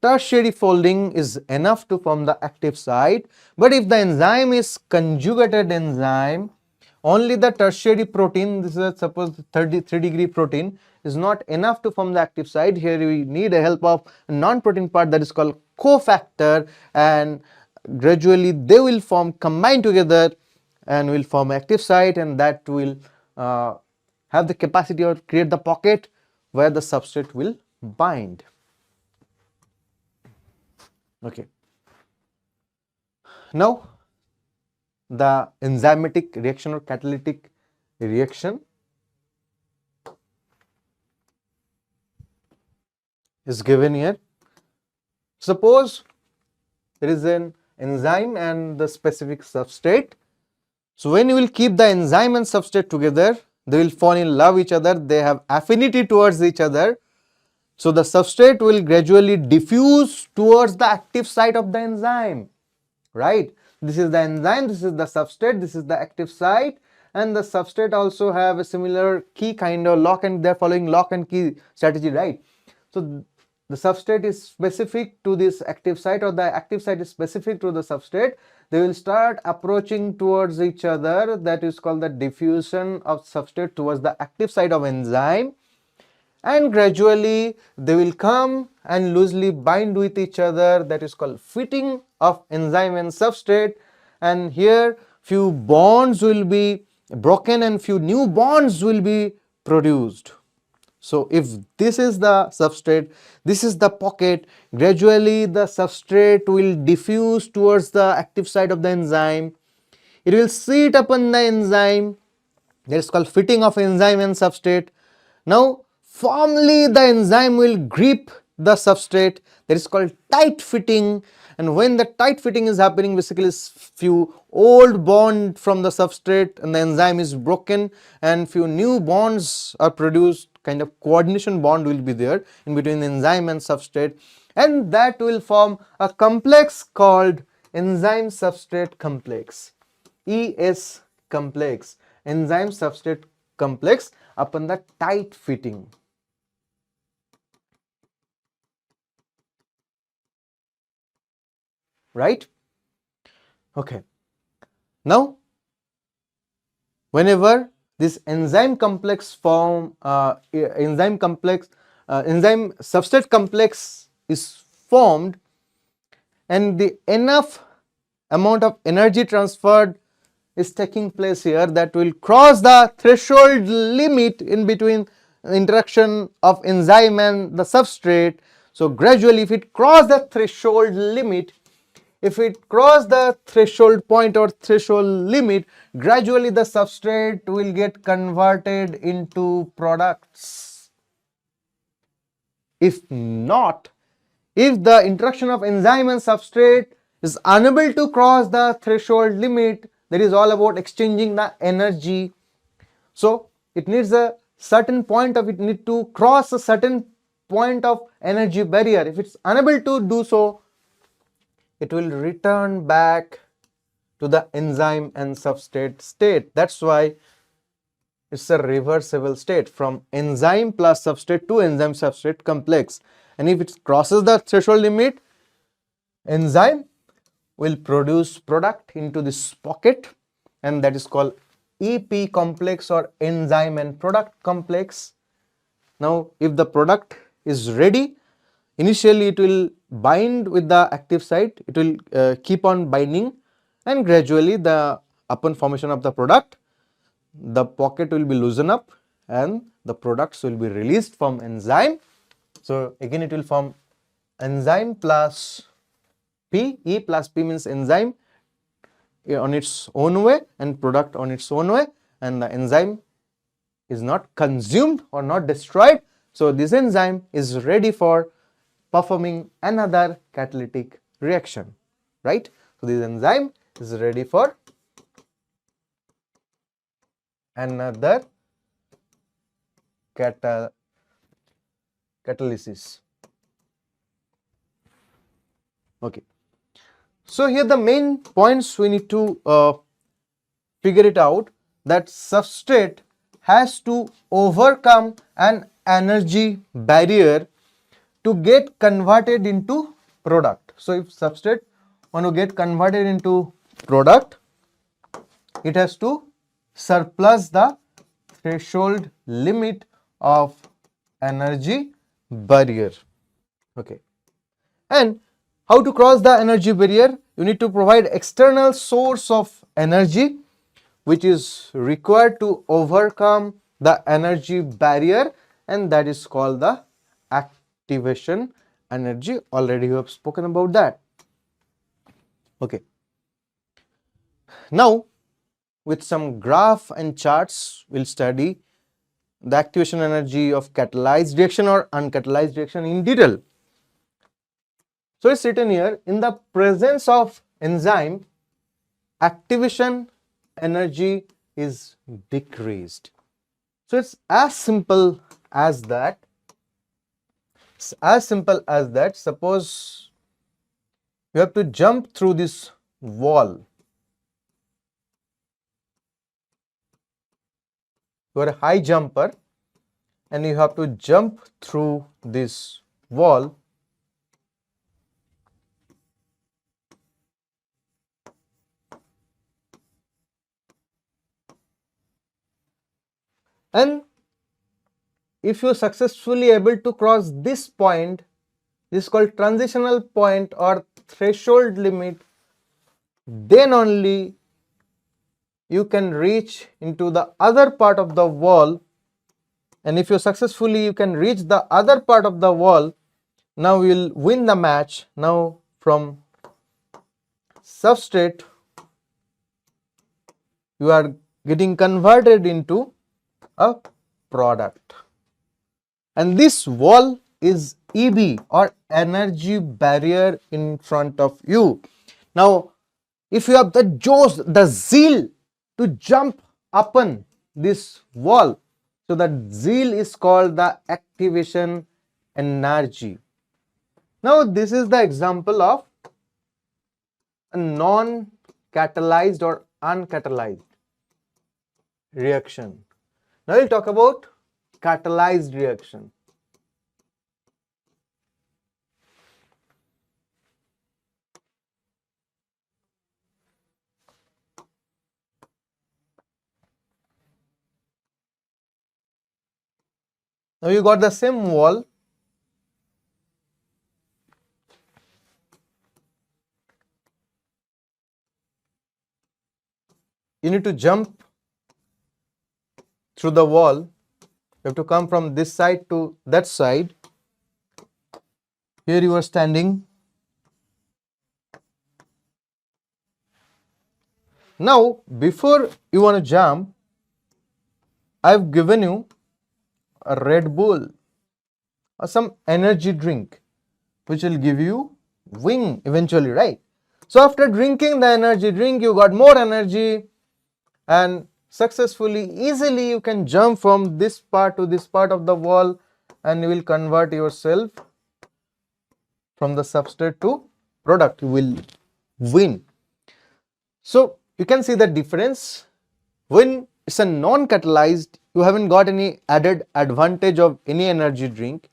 tertiary folding is enough to form the active site. But if the enzyme is conjugated enzyme, only the tertiary protein, this is a suppose 33-degree protein, is not enough to form the active site. Here we need a help of a non-protein part that is called cofactor, and gradually they will combine together and will form active site, and that will have the capacity or create the pocket where the substrate will bind. Okay. Now the enzymatic reaction or catalytic reaction is given here. Suppose there is an enzyme and the specific substrate. So when you will keep the enzyme and substrate together, they will fall in love with each other, they have affinity towards each other. So the substrate will gradually diffuse towards the active site of the enzyme, right? This is the enzyme, this is the substrate, this is the active site, and the substrate also have a similar key kind of lock, and they are following lock and key strategy, right? So the substrate is specific to this active site, or the active site is specific to the substrate. They will start approaching towards each other. That is called the diffusion of substrate towards the active site of enzyme, and gradually they will come and loosely bind with each other. That is called fitting of enzyme and substrate, and here few bonds will be broken and few new bonds will be produced. So if this is the substrate, this is the pocket, gradually the substrate will diffuse towards the active site of the enzyme. It will sit upon the enzyme. That is called fitting of enzyme and substrate. Now firmly the enzyme will grip the substrate. That is called tight fitting. And when the tight fitting is happening, basically few old bond from the substrate and the enzyme is broken, and few new bonds are produced. Kind of coordination bond will be there in between enzyme and substrate, and that will form a complex called enzyme substrate complex, ES complex, enzyme substrate complex, upon the tight fitting. Right? Okay. Now whenever this enzyme complex enzyme substrate complex is formed, and the enough amount of energy transferred is taking place here that will cross the threshold limit in between interaction of enzyme and the substrate. So gradually if it crosses the threshold limit, if it crosses the threshold point or threshold limit, gradually the substrate will get converted into products. If not, if the interaction of enzyme and substrate is unable to cross the threshold limit, that is all about exchanging the energy. So it needs a certain point of, it need to cross a certain point of energy barrier. If it's unable to do so, it will return back to the enzyme and substrate state. That's why it's a reversible state from enzyme plus substrate to enzyme substrate complex. And if it crosses the threshold limit, enzyme will produce product into this pocket, and that is called EP complex or enzyme and product complex. Now if the product is ready, initially it will bind with the active site, it will keep on binding, and gradually upon formation of the product, the pocket will be loosened up and the products will be released from enzyme. So again it will form enzyme plus P. E plus P means enzyme on its own way and product on its own way, and the enzyme is not consumed or not destroyed. So this enzyme is ready for performing another catalytic reaction, right? So this enzyme is ready for another catalysis. Okay. So here the main points we need to figure it out, that substrate has to overcome an energy barrier to get converted into product. So if substrate want to get converted into product, it has to surplus the threshold limit of energy barrier. Okay. And how to cross the energy barrier? You need to provide external source of energy which is required to overcome the energy barrier, and that is called the activation energy. Already we have spoken about that. Okay. Now with some graph and charts, we'll study the activation energy of catalyzed reaction or uncatalyzed reaction in detail. So it's written here, in the presence of enzyme, activation energy is decreased. So it's as simple as that. It's as simple as that. Suppose you have to jump through this wall. You are a high jumper and you have to jump through this wall. And if you are successfully able to cross this point, this is called transitional point or threshold limit, then only you can reach into the other part of the wall. And if you successfully you can reach the other part of the wall, now we will win the match. Now from substrate you are getting converted into a product, and this wall is EB or energy barrier in front of you. Now if you have the josh, the zeal to jump upon this wall, so that zeal is called the activation energy. Now this is the example of a non-catalyzed or uncatalyzed reaction. Now we'll talk about catalyzed reaction. Now you got the same wall. You need to jump through the wall. You have to come from this side to that side. Here you are standing. Now before you want to jump, I have given you a Red Bull or some energy drink which will give you wing eventually, right? So after drinking the energy drink, you got more energy and successfully, easily you can jump from this part to this part of the wall, and you will convert yourself from the substrate to product. You will win. So you can see the difference. When it's a non-catalyzed, you haven't got any added advantage of any energy drink.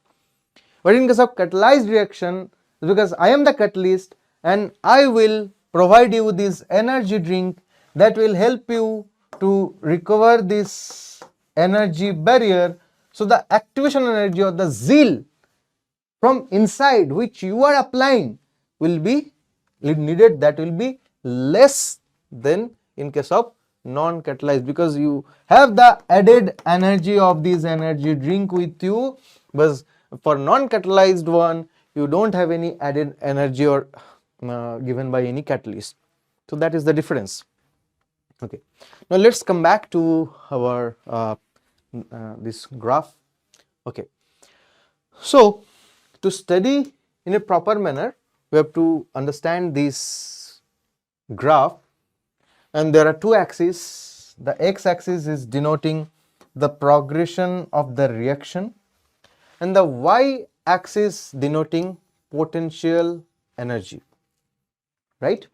But in case of catalyzed reaction, because I am the catalyst and I will provide you this energy drink that will help you to recover this energy barrier. So the activation energy or the zeal from inside which you are applying will be needed, that will be less than in case of non-catalyzed, because you have the added energy of this energy drink with you. But for non-catalyzed one, you don't have any added energy or given by any catalyst. So that is the difference. Okay. Now let's come back to our this graph. Okay. So to study in a proper manner, we have to understand this graph, and there are two axes. The x-axis is denoting the progression of the reaction, and the y-axis denoting potential energy, right?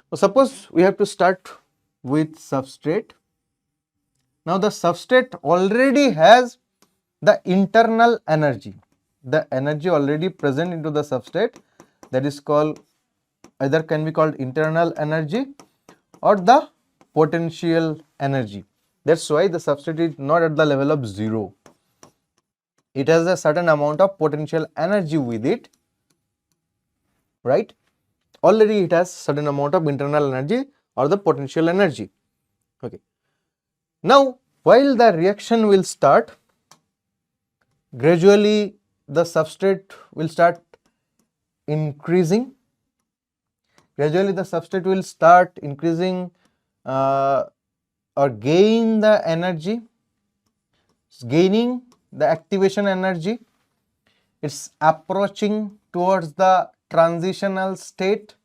So suppose we have to start with substrate. Now the substrate already has the internal energy, the energy already present into the substrate, that is called, either can be called internal energy or the potential energy. That's why the substrate is not at the level of 0. It has a certain amount of potential energy with it, right? Already it has certain amount of internal energy or the potential energy. Okay. Now, while the reaction will start, gradually the substrate will start increasing. Gradually the substrate will start increasing or gain the energy, gaining the activation energy. It's approaching towards the transitional state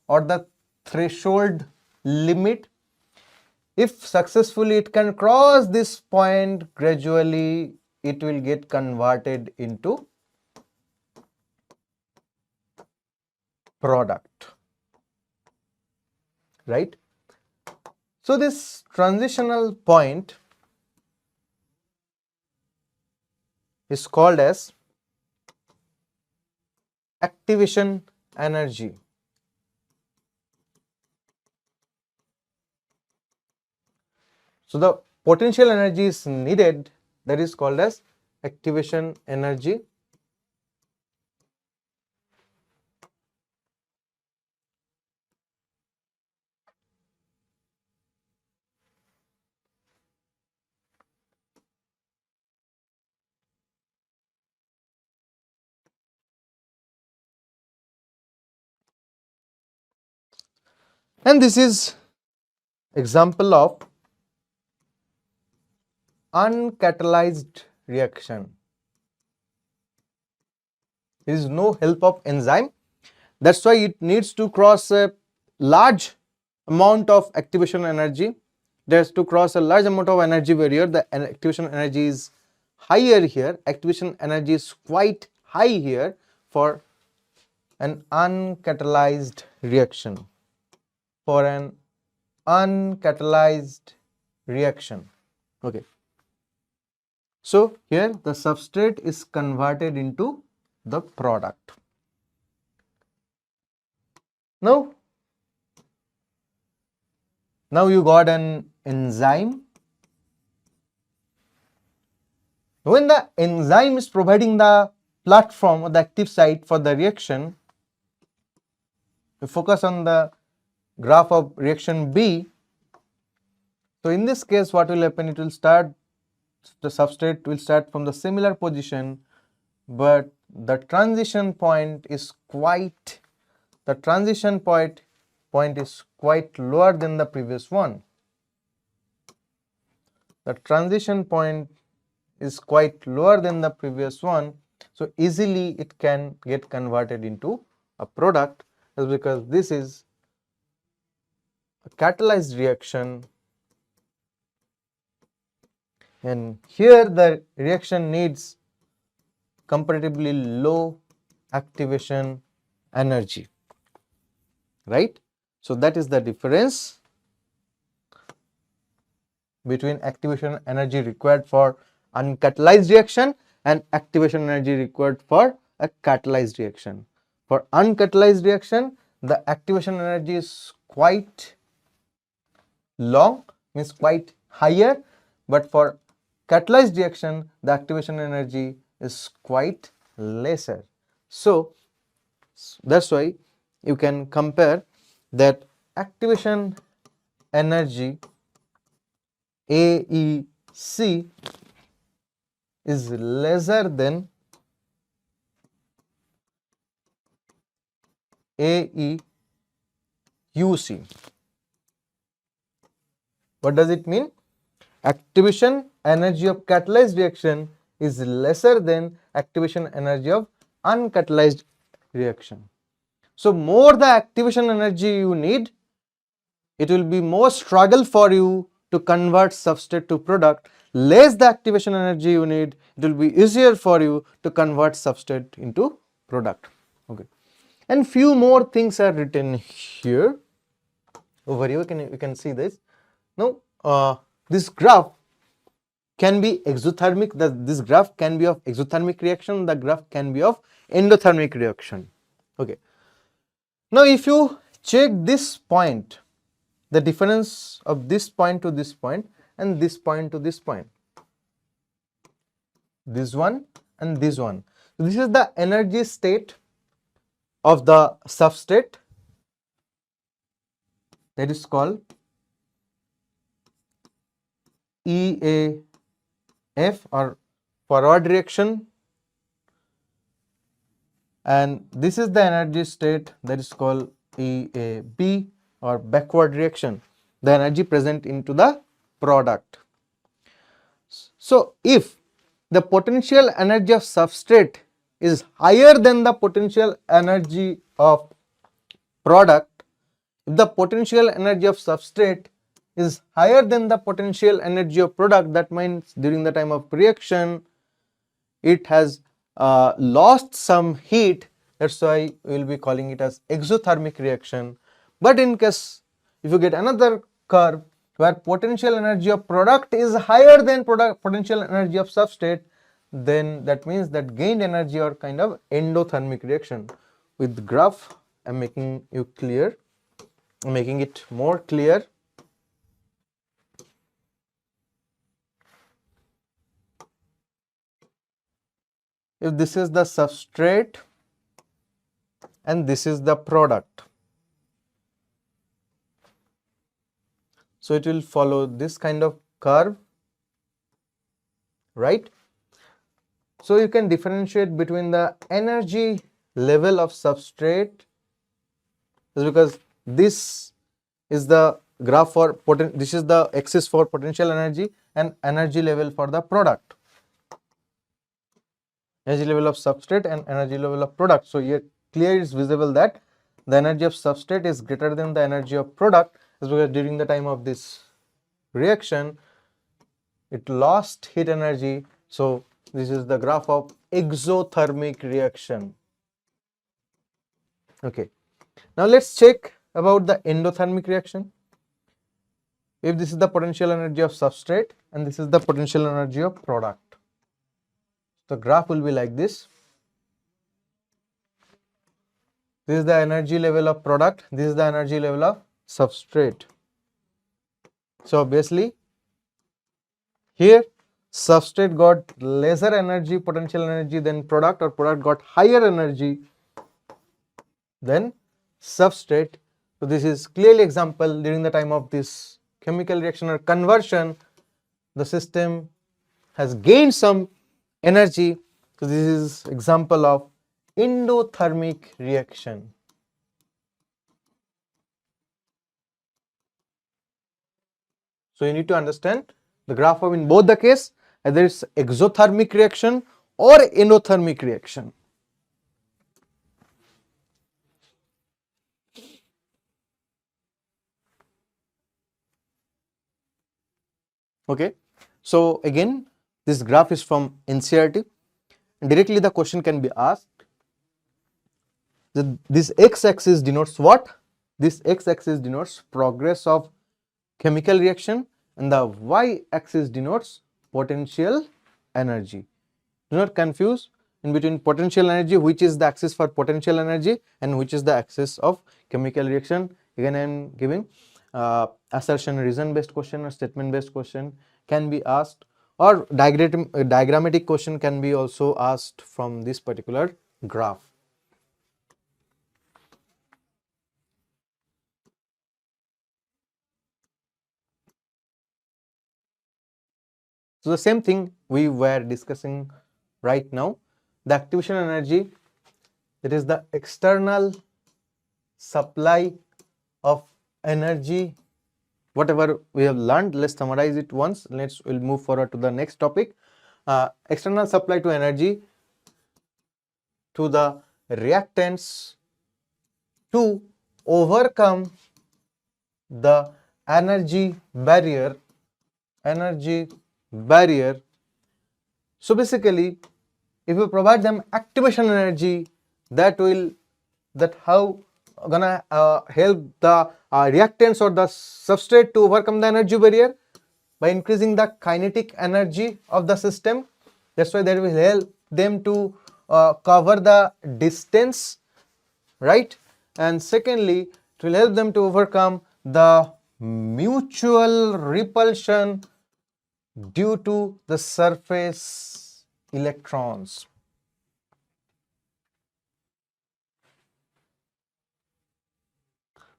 or the threshold limit. If successfully it can cross this point, gradually it will get converted into product, right? So this transitional point is called as activation energy. So the potential energy is needed, that is called as activation energy. And this is example of uncatalyzed reaction. There is no help of enzyme. That's why it needs to cross a large amount of activation energy. There's to cross a large amount of energy barrier. The activation energy is higher here. Activation energy is quite high here for an uncatalyzed reaction. For an uncatalyzed reaction. Okay. So here the substrate is converted into the product. Now you got an enzyme. When the enzyme is providing the platform or the active site for the reaction, we focus on the graph of reaction B. So in this case, what will happen? It will start, the substrate will start from the similar position, but the transition point is quite lower than the previous one. The transition point is quite lower than the previous one, so easily it can get converted into a product, is because this is a catalyzed reaction, and here the reaction needs comparatively low activation energy, right? So that is the difference between activation energy required for uncatalyzed reaction and activation energy required for a catalyzed reaction. For uncatalyzed reaction, the activation energy is quite long, means quite higher, but for catalyzed reaction, the activation energy is quite lesser. So that's why you can compare that activation energy AEC is lesser than AEC. UC. What does it mean? Activation energy of catalyzed reaction is lesser than activation energy of uncatalyzed reaction. So more the activation energy you need, it will be more struggle for you to convert substrate to product. Less the activation energy you need, it will be easier for you to convert substrate into product. Okay, and few more things are written here. Over here you can see this. Now this graph can be exothermic. This graph can be of exothermic reaction. The graph can be of endothermic reaction. Okay. Now if you check this point, the difference of this point to this point and this point to this point, this one and this one. So this is the energy state of the substrate, that is called EAF or forward reaction, and this is the energy state that is called EAB or backward reaction, the energy present into the product. So if the potential energy of substrate is higher than the potential energy of product, if the potential energy of substrate is higher than the potential energy of product, that means during the time of reaction it has lost some heat. That's why we will be calling it as exothermic reaction. But in case if you get another curve where potential energy of product is higher than potential energy of substrate, then that means that gained energy or kind of endothermic reaction. With graph I am making you clear, making it more clear. If this is the substrate and this is the product, so it will follow this kind of curve, right? So you can differentiate between the energy level of substrate, because this is the graph for this is the axis for potential energy and energy level for the product, energy level of substrate and energy level of product. So here clear is visible that the energy of substrate is greater than the energy of product, is because during the time of this reaction it lost heat energy. So this is the graph of exothermic reaction. Okay, now let's check about the endothermic reaction. If this is the potential energy of substrate and this is the potential energy of product, the graph will be like this. This is the energy level of product, this is the energy level of substrate. So obviously here substrate got lesser energy, potential energy than product, or product got higher energy than substrate. So this is clearly example during the time of this chemical reaction or conversion, the system has gained some energy. So this is example of endothermic reaction. So you need to understand the graph of in both the case, either it's exothermic reaction or endothermic reaction. Okay, so again this graph is from NCERT. Directly the question can be asked that this x-axis denotes what? This x-axis denotes progress of chemical reaction and the y-axis denotes potential energy. Do not confuse in between potential energy, which is the axis for potential energy and which is the axis of chemical reaction. Again I am giving assertion reason based question or statement based question can be asked, or diagrammatic question can be also asked from this particular graph. So the same thing we were discussing right now, the activation energy, that is the external supply of energy. Whatever we have learned, let's summarize it once. We'll move forward to the next topic. External supply to energy to the reactants to overcome the energy barrier. So basically, if you provide them activation energy, that how gonna help the reactants or the substrate to overcome the energy barrier by increasing the kinetic energy of the system. That's why that will help them to cover the distance, right? And secondly, it will help them to overcome the mutual repulsion due to the surface electrons.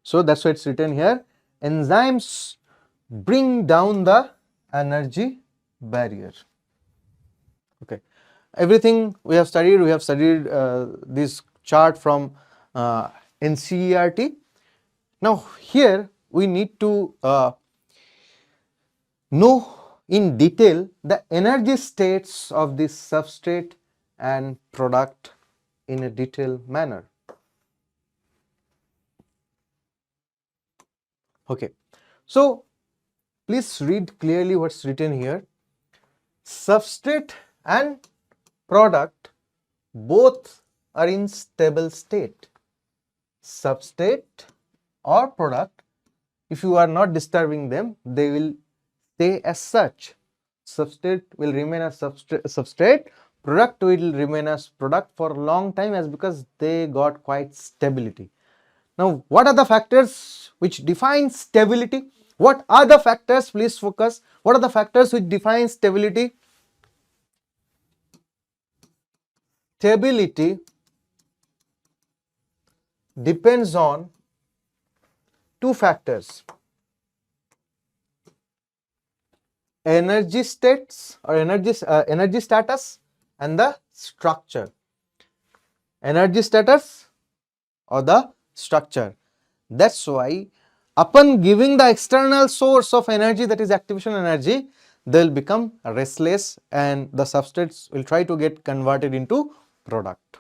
So that's why it's written here. Enzymes bring down the energy barrier. Okay, everything we have studied. We have studied this chart from NCERT. Now here we need to know in detail the energy states of this substrate and product in a detailed manner. Okay, so please read clearly what's written here. Substrate and product both are in stable state. Substrate or product, if you are not disturbing them, they will stay as such. Substrate will remain as substrate, product will remain as product for a long time, as because they got quite stability. Now, what are the factors which define stability? What are the factors? Please focus. What are the factors which define stability? Stability depends on two factors: energy states or energy status and the structure. Energy status or the structure. That's why upon giving the external source of energy, that is activation energy, they will become restless and the substrates will try to get converted into product.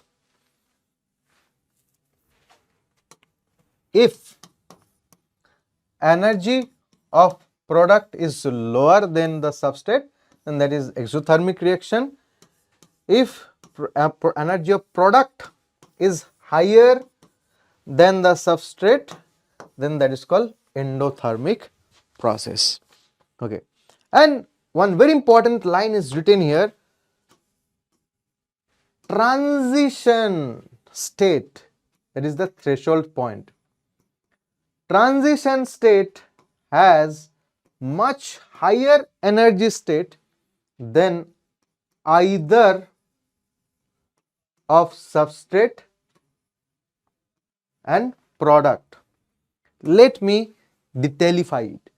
If energy of product is lower than the substrate, then that is exothermic reaction. If energy of product is higher than the substrate, then that is called endothermic process. Okay, and one very important line is written here: transition state, that is the threshold point. Transition state has much higher energy state than either of substrate and product. Let me detailify it.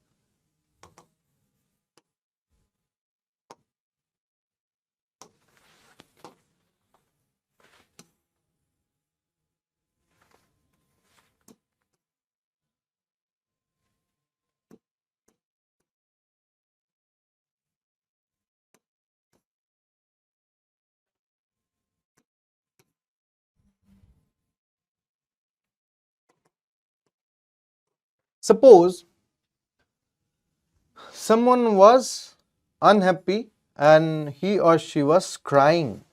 Suppose someone was unhappy and he or she was crying.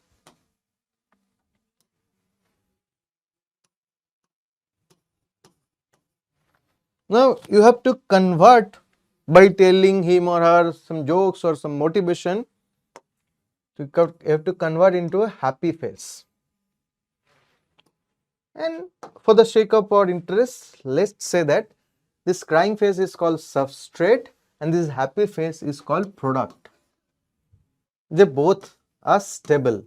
Now you have to convert by telling him or her some jokes or some motivation. You have to convert into a happy face. And for the sake of our interest, let's say that this crying face is called substrate and this happy face is called product. They both are stable.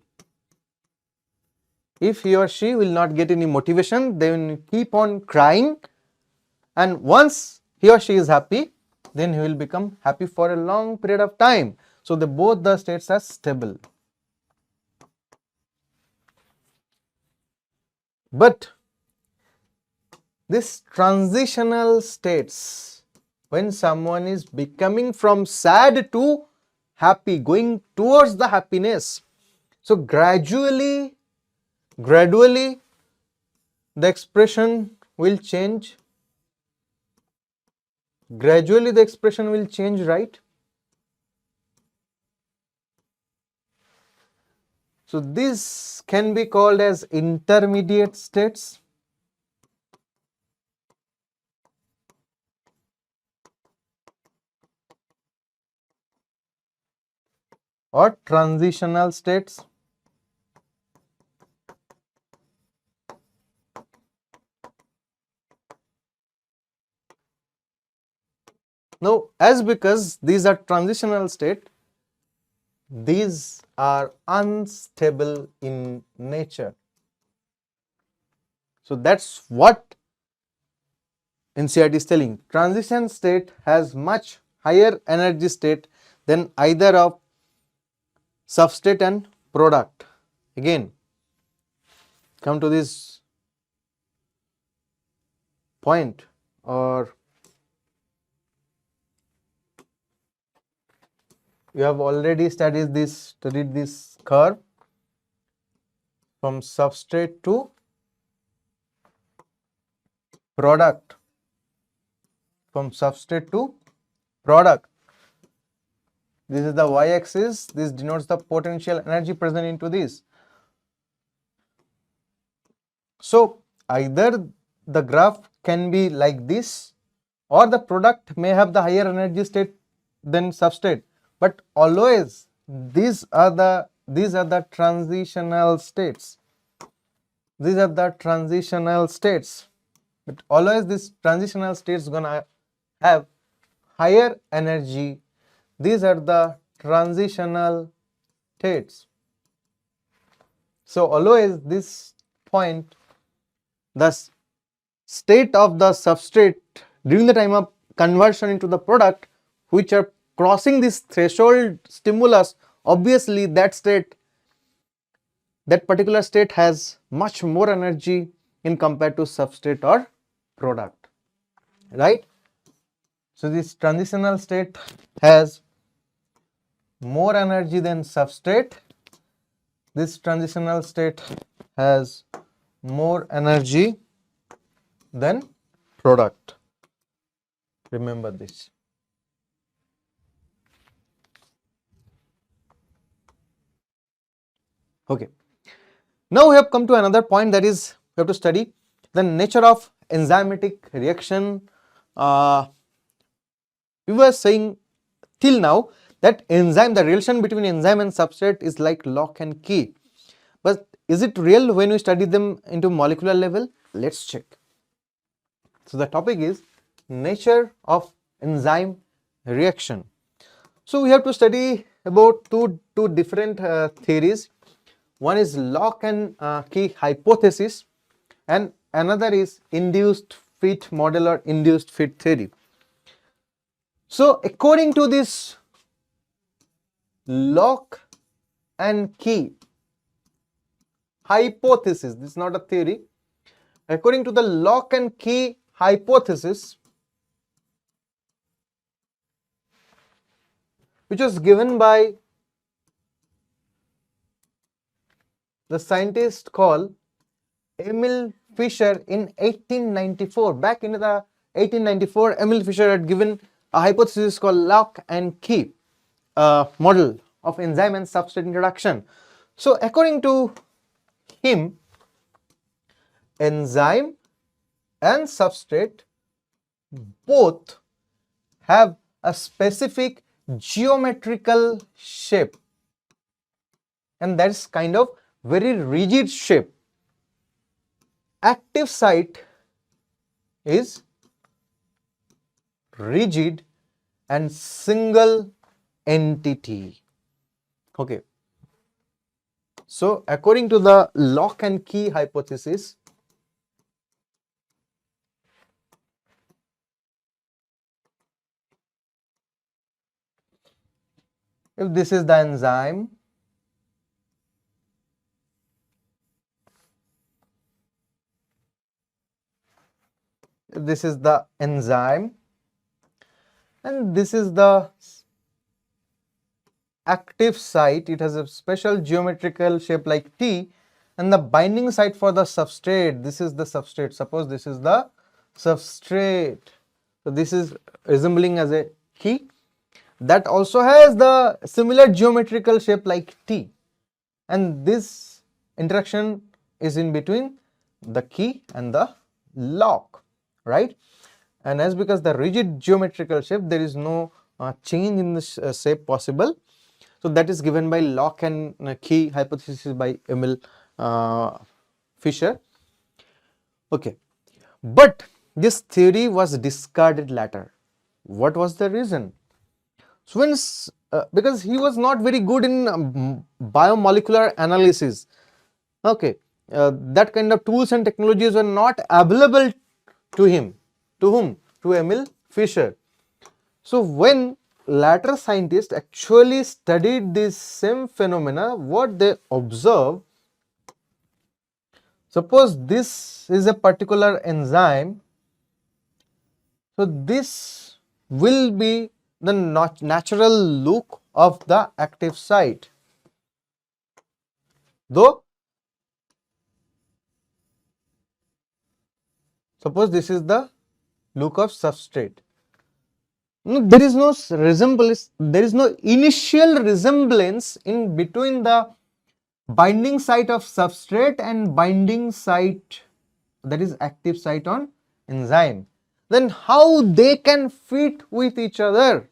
If he or she will not get any motivation, they will keep on crying, and once he or she is happy, then he will become happy for a long period of time. So both the states are stable. But this transitional states, when someone is becoming from sad to happy, going towards the happiness. So gradually the expression will change. Gradually the expression will change, right? So this can be called as intermediate states. Or transitional states. Now, as because these are transitional state, these are unstable in nature. So that's what NCERT is telling. Transition state has much higher energy state than either of substrate and product. Again, come to this point, or you have already studied this curve from substrate to product, from substrate to product. This is the y-axis. This denotes the potential energy present into this. So either the graph can be like this, or the product may have the higher energy state than substrate. But always these are the transitional states. These are the transitional states. But always this transitional states gonna have higher energy. These are the transitional states. So always this point, the state of the substrate during the time of conversion into the product, which are crossing this threshold stimulus, obviously that particular state has much more energy in compared to substrate or product, right? So this transitional state has more energy than substrate. This transitional state has more energy than product. Remember this. Okay. Now we have come to another point, that is we have to study the nature of enzymatic reaction. We were saying till now that the relation between enzyme and substrate is like lock and key. But is it real when we study them into molecular level? Let's check. So the topic is nature of enzyme reaction. So we have to study about two different theories. One is lock and key hypothesis, and another is induced fit model or induced fit theory. So according to this lock and key hypothesis, this is not a theory, according to the lock and key hypothesis, which was given by the scientist called Emil Fischer in 1894. Back in the 1894, Emil Fischer had given a hypothesis called lock and key model of enzyme and substrate interaction. So according to him, enzyme and substrate both have a specific geometrical shape, and that is kind of very rigid shape. Active site is rigid and single entity. Okay. So according to the lock and key hypothesis, if this is the enzyme, this is the enzyme, and this is the active site. It has a special geometrical shape like T, and the binding site for the substrate, this is the substrate. Suppose this is the substrate. So this is resembling as a key that also has the similar geometrical shape like T, and this interaction is in between the key and the lock, right? And as because the rigid geometrical shape, there is no change in the shape possible. So that is given by lock and key hypothesis by Emil Fischer. Okay, but this theory was discarded later. What was the reason? So when because he was not very good in biomolecular analysis. Okay, that kind of tools and technologies were not available to him. To whom? To Emil Fischer. So when later scientists actually studied this same phenomena, what they observe, suppose this is a particular enzyme, so this will be the natural look of the active site, though suppose this is the look of substrate. No, there is no resemblance, there is no initial resemblance in between the binding site of substrate and binding site, that is active site on enzyme. Then how they can fit with each other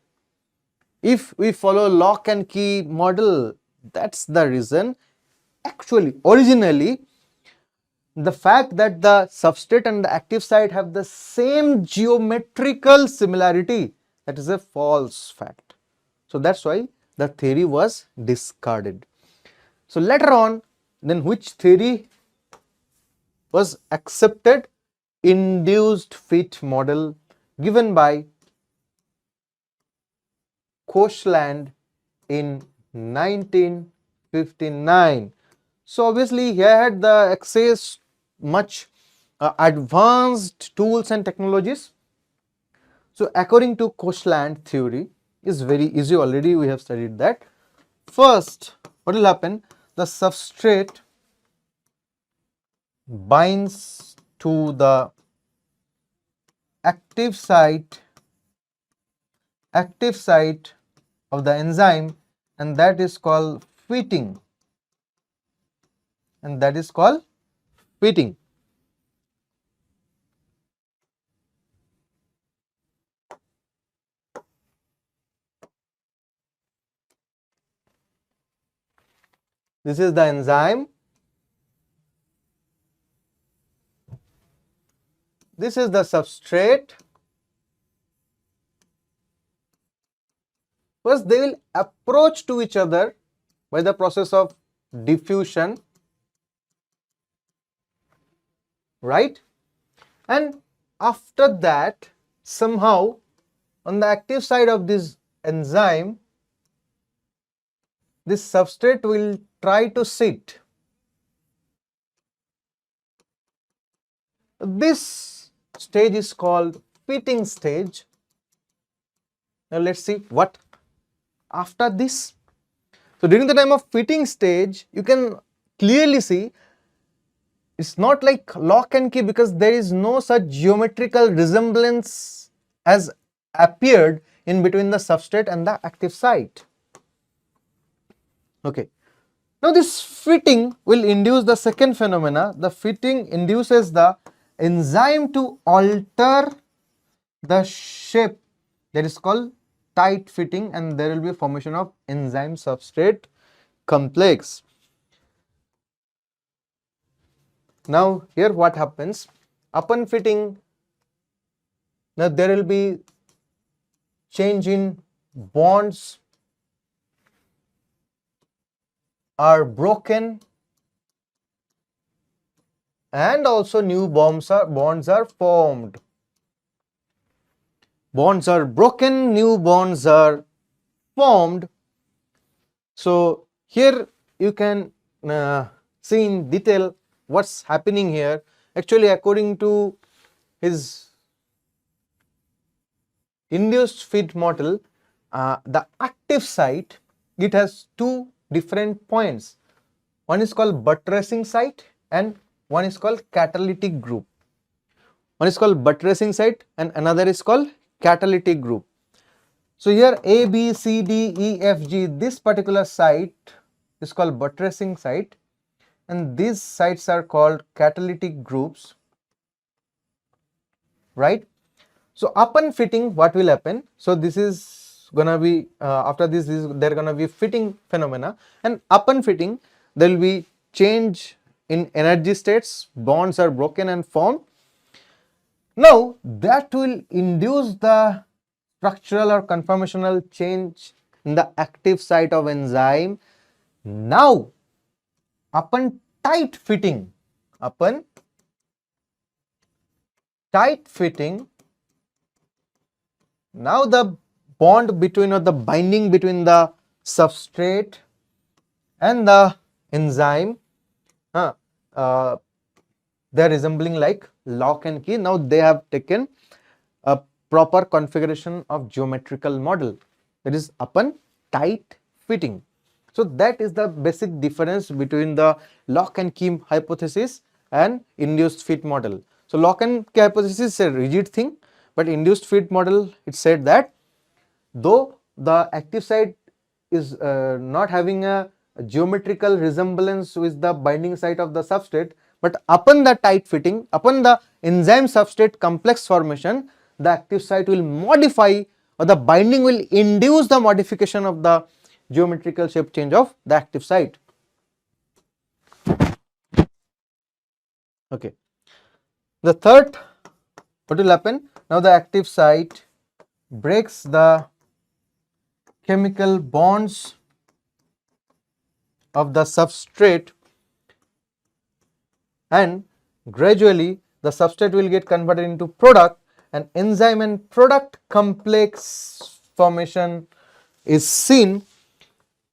if we follow lock and key model? That's the reason. Actually, originally, the fact that the substrate and the active site have the same geometrical similarity, that is a false fact. So that's why the theory was discarded. So later on, then which theory was accepted? Induced fit model given by Koshland in 1959. So obviously he had the access much advanced tools and technologies. So according to Koshland theory is very easy, already we have studied that. First, what will happen? The substrate binds to the active site of the enzyme, and that is called fitting, This is the enzyme, this is the substrate. First, they will approach to each other by the process of diffusion, right? And after that, somehow on the active side of this enzyme, this substrate will try to sit. This stage is called fitting stage. Now let's see what after this. So during the time of fitting stage, you can clearly see it's not like lock and key, because there is no such geometrical resemblance as appeared in between the substrate and the active site. Okay. Now this fitting will induce the second phenomena. The fitting induces the enzyme to alter the shape, that is called tight fitting, and there will be a formation of enzyme substrate complex. Now here what happens? Upon fitting, now there will be change in bonds are broken, and also new bonds are formed. Bonds are broken, new bonds are formed. So here you can see in detail what's happening here. Actually, according to his induced feed model, the active site, it has two different points. One is called buttressing site and one is called catalytic group. One is called buttressing site and another is called catalytic group. So here A, B, C, D, E, F, G, this particular site is called buttressing site and these sites are called catalytic groups, right? So upon fitting, what will happen? So this is gonna be after this there gonna be fitting phenomena, and upon fitting there will be change in energy states, bonds are broken and formed. Now that will induce the structural or conformational change in the active site of enzyme. Now upon tight fitting, now the bond between or the binding between the substrate and the enzyme, they are resembling like lock and key. Now they have taken a proper configuration of geometrical model, that is upon tight fitting. So that is the basic difference between the lock and key hypothesis and induced fit model. So lock and key hypothesis is a rigid thing, but induced fit model, it said that though the active site is not having a geometrical resemblance with the binding site of the substrate, but upon the tight fitting, upon the enzyme substrate complex formation, the active site will modify, or the binding will induce the modification of the geometrical shape change of the active site. Okay. The third, what will happen? Now the active site breaks the chemical bonds of the substrate and gradually the substrate will get converted into product, and enzyme and product complex formation is seen.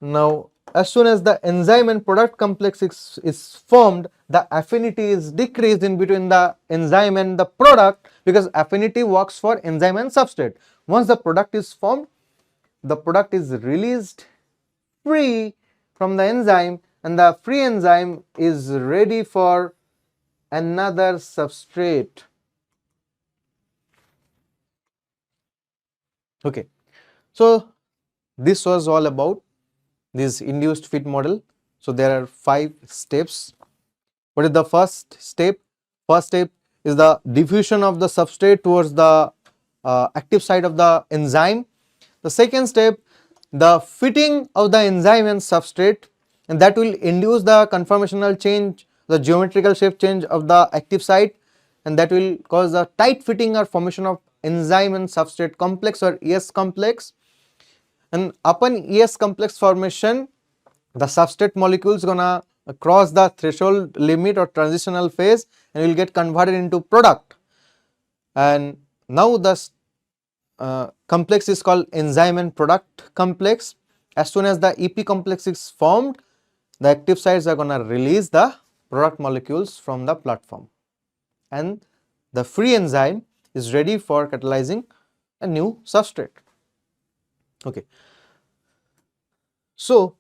Now as soon as the enzyme and product complex is formed, the affinity is decreased in between the enzyme and the product, because affinity works for enzyme and substrate. Once the product is formed, the product is released free from the enzyme, and the free enzyme is ready for another substrate. Okay, so this was all about this induced fit model. So there are 5 steps. What is the first step? First step is the diffusion of the substrate towards the active site of the enzyme. The second step, the fitting of the enzyme and substrate, and that will induce the conformational change, the geometrical shape change of the active site, and that will cause the tight fitting or formation of enzyme and substrate complex or ES complex. And upon ES complex formation, the substrate molecule is gonna cross the threshold limit or transitional phase and will get converted into product. And now the complex is called enzyme and product complex. As soon as the EP complex is formed, the active sites are gonna release the product molecules from the platform, and the free enzyme is ready for catalyzing a new substrate. Okay. So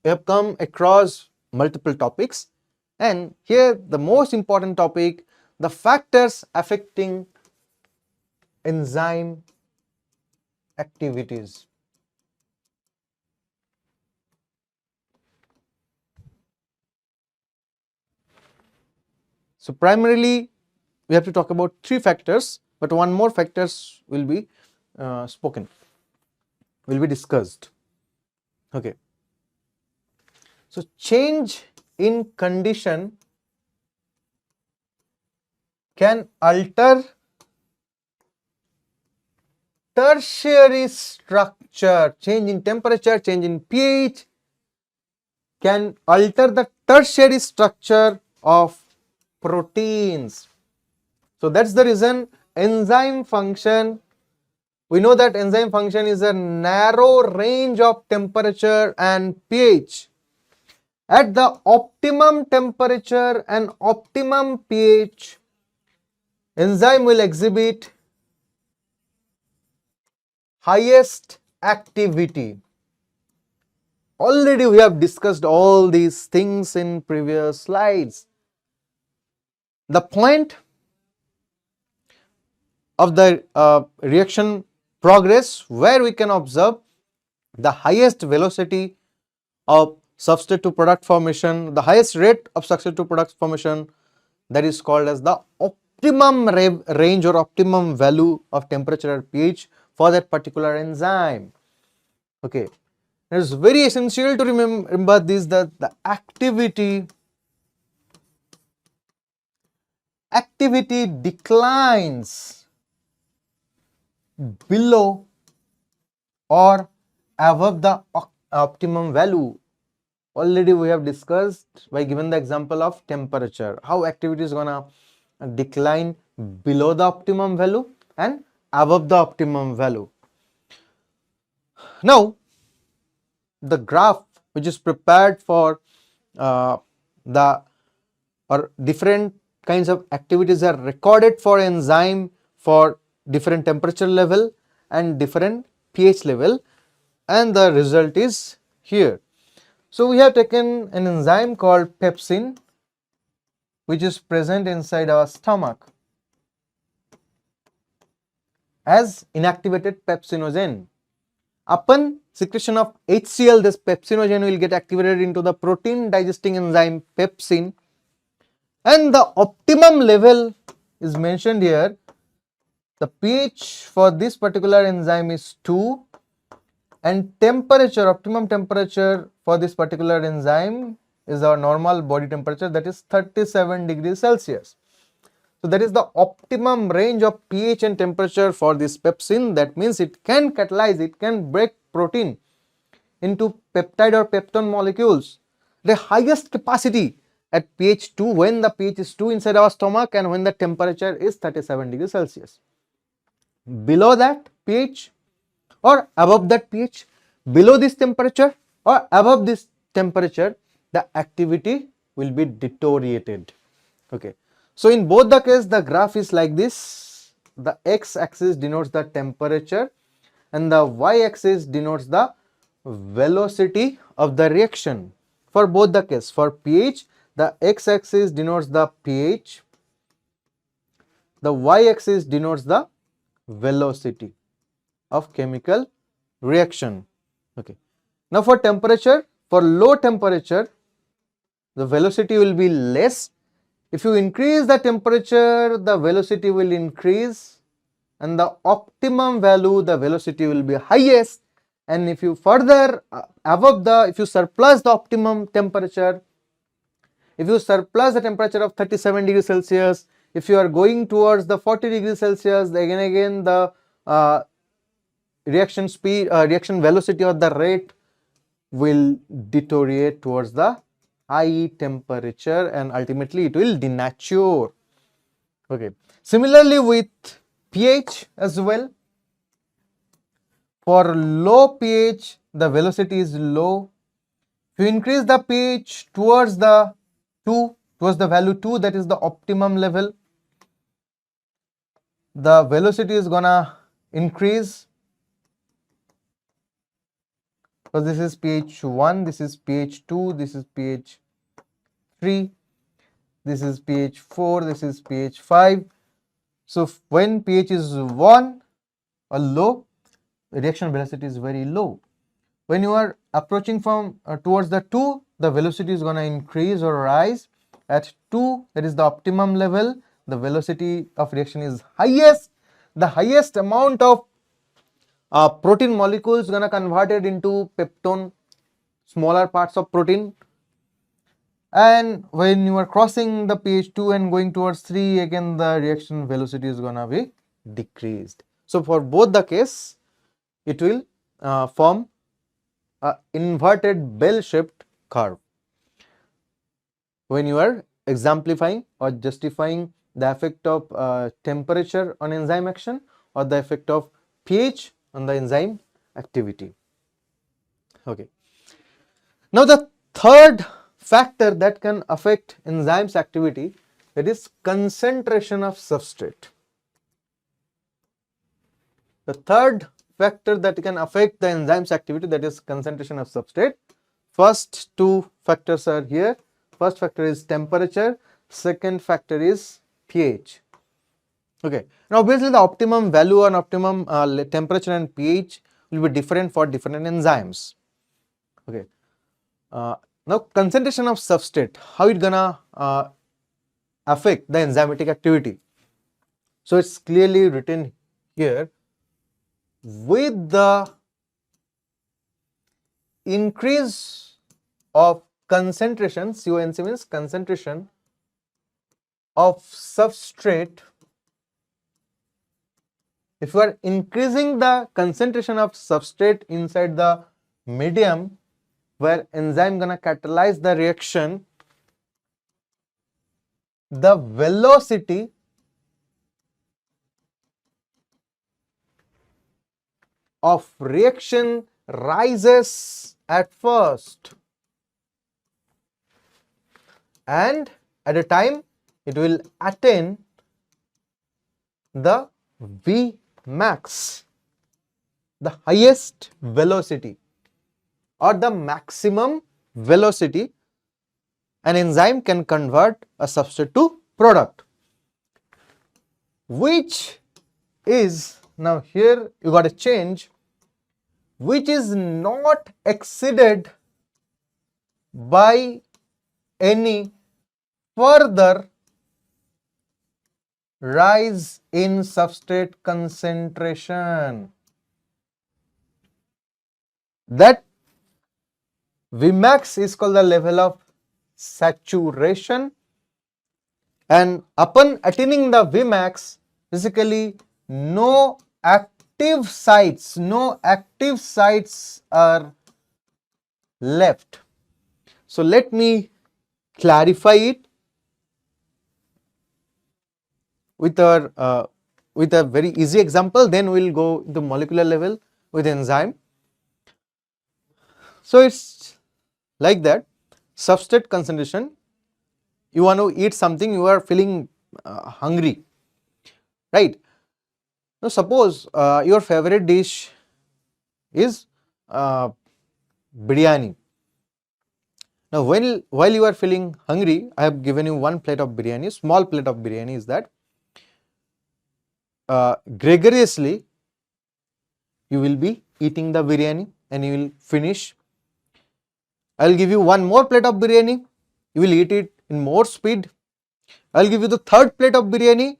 we have come across multiple topics, and here the most important topic, the factors affecting enzyme activities. So primarily we have to talk about 3 factors, but one more factors will be discussed. Okay. So change in condition can alter tertiary structure. Change in temperature, change in pH can alter the tertiary structure of proteins. So that's the reason enzyme function, we know that enzyme function is a narrow range of temperature and pH. At the optimum temperature and optimum pH, enzyme will exhibit highest activity. Already we have discussed all these things in previous slides. The point of the reaction progress where we can observe the highest velocity of substrate to product formation, the highest rate of substrate to product formation, that is called as the optimum range or optimum value of temperature or pH for that particular enzyme. Okay, it is very essential to remember this, that the activity declines below or above the optimum value. Already we have discussed by given the example of temperature, how activity is gonna decline below the optimum value and above the optimum value. Now, the graph which is prepared for the or different kinds of activities are recorded for enzyme for different temperature level and different pH level, and the result is here. So we have taken an enzyme called pepsin, which is present inside our stomach as inactivated pepsinogen. Upon secretion of HCl, this pepsinogen will get activated into the protein digesting enzyme pepsin, and the optimum level is mentioned here. The pH for this particular enzyme is 2, and temperature, optimum temperature for this particular enzyme is our normal body temperature, that is 37 degrees Celsius. So that is the optimum range of pH and temperature for this pepsin. That means it can catalyze, it can break protein into peptide or peptone molecules. The highest capacity at pH 2, when the pH is 2 inside our stomach and when the temperature is 37 degrees Celsius. Below that pH or above that pH, below this temperature or above this temperature, the activity will be deteriorated. Okay. So in both the case, the graph is like this. The x-axis denotes the temperature and the y-axis denotes the velocity of the reaction. For both the case, for pH, the x-axis denotes the pH, the y-axis denotes the velocity of chemical reaction. Okay. Now for temperature, for low temperature, the velocity will be less. If you increase the temperature, the velocity will increase, and the optimum value, the velocity will be highest. And if you further if you surplus the optimum temperature, if you surplus the temperature of 37 degrees Celsius, if you are going towards the 40 degrees Celsius, again the reaction speed, reaction velocity or the rate will deteriorate towards the high temperature, and ultimately it will denature. Okay. Similarly with pH as well. For low pH, the velocity is low. If you increase the pH towards the value 2, that is the optimum level, the velocity is gonna increase, because this is pH 1, this is pH 2, this is pH 3, this is pH 4, this is pH 5. So when pH is 1 or low, reaction velocity is very low. When you are approaching from towards the 2, the velocity is going to increase or rise. At 2, that is the optimum level, the velocity of reaction is highest. The highest amount of protein molecules gonna converted into peptone, smaller parts of protein. And when you are crossing the pH 2 and going towards 3, again the reaction velocity is gonna be decreased. So for both the case, it will form a inverted bell-shaped curve when you are exemplifying or justifying the effect of temperature on enzyme action or the effect of pH on the enzyme activity. Okay. Now the third factor that can affect enzymes activity, that is concentration of substrate. The third factor that can affect the enzyme's activity, that is concentration of substrate. First two factors are here. First factor is temperature, second factor is pH. Okay. Now obviously the optimum value and optimum temperature and pH will be different for different enzymes. Okay. Now concentration of substrate, how it gonna affect the enzymatic activity? So it's clearly written here, with the increase of concentration, CONC means concentration of substrate. If you are increasing the concentration of substrate inside the medium where enzyme gonna catalyze the reaction, the velocity of reaction rises at first, and at a time it will attain the V max, the highest velocity or the maximum velocity an enzyme can convert a substrate to product, which is, now here you got to change, which is not exceeded by any further rise in substrate concentration. That Vmax is called the level of saturation, and upon attaining the Vmax, basically no active sites are left. So let me clarify it with a very easy example, then we will go to molecular level with enzyme. So it's like that, substrate concentration, you want to eat something, you are feeling hungry, right? Now suppose your favorite dish is biryani. Now while you are feeling hungry, I have given you one plate of biryani, small plate of biryani is that. Gregariously you will be eating the biryani and you will finish. I will give you one more plate of biryani, you will eat it in more speed. I will give you the third plate of biryani.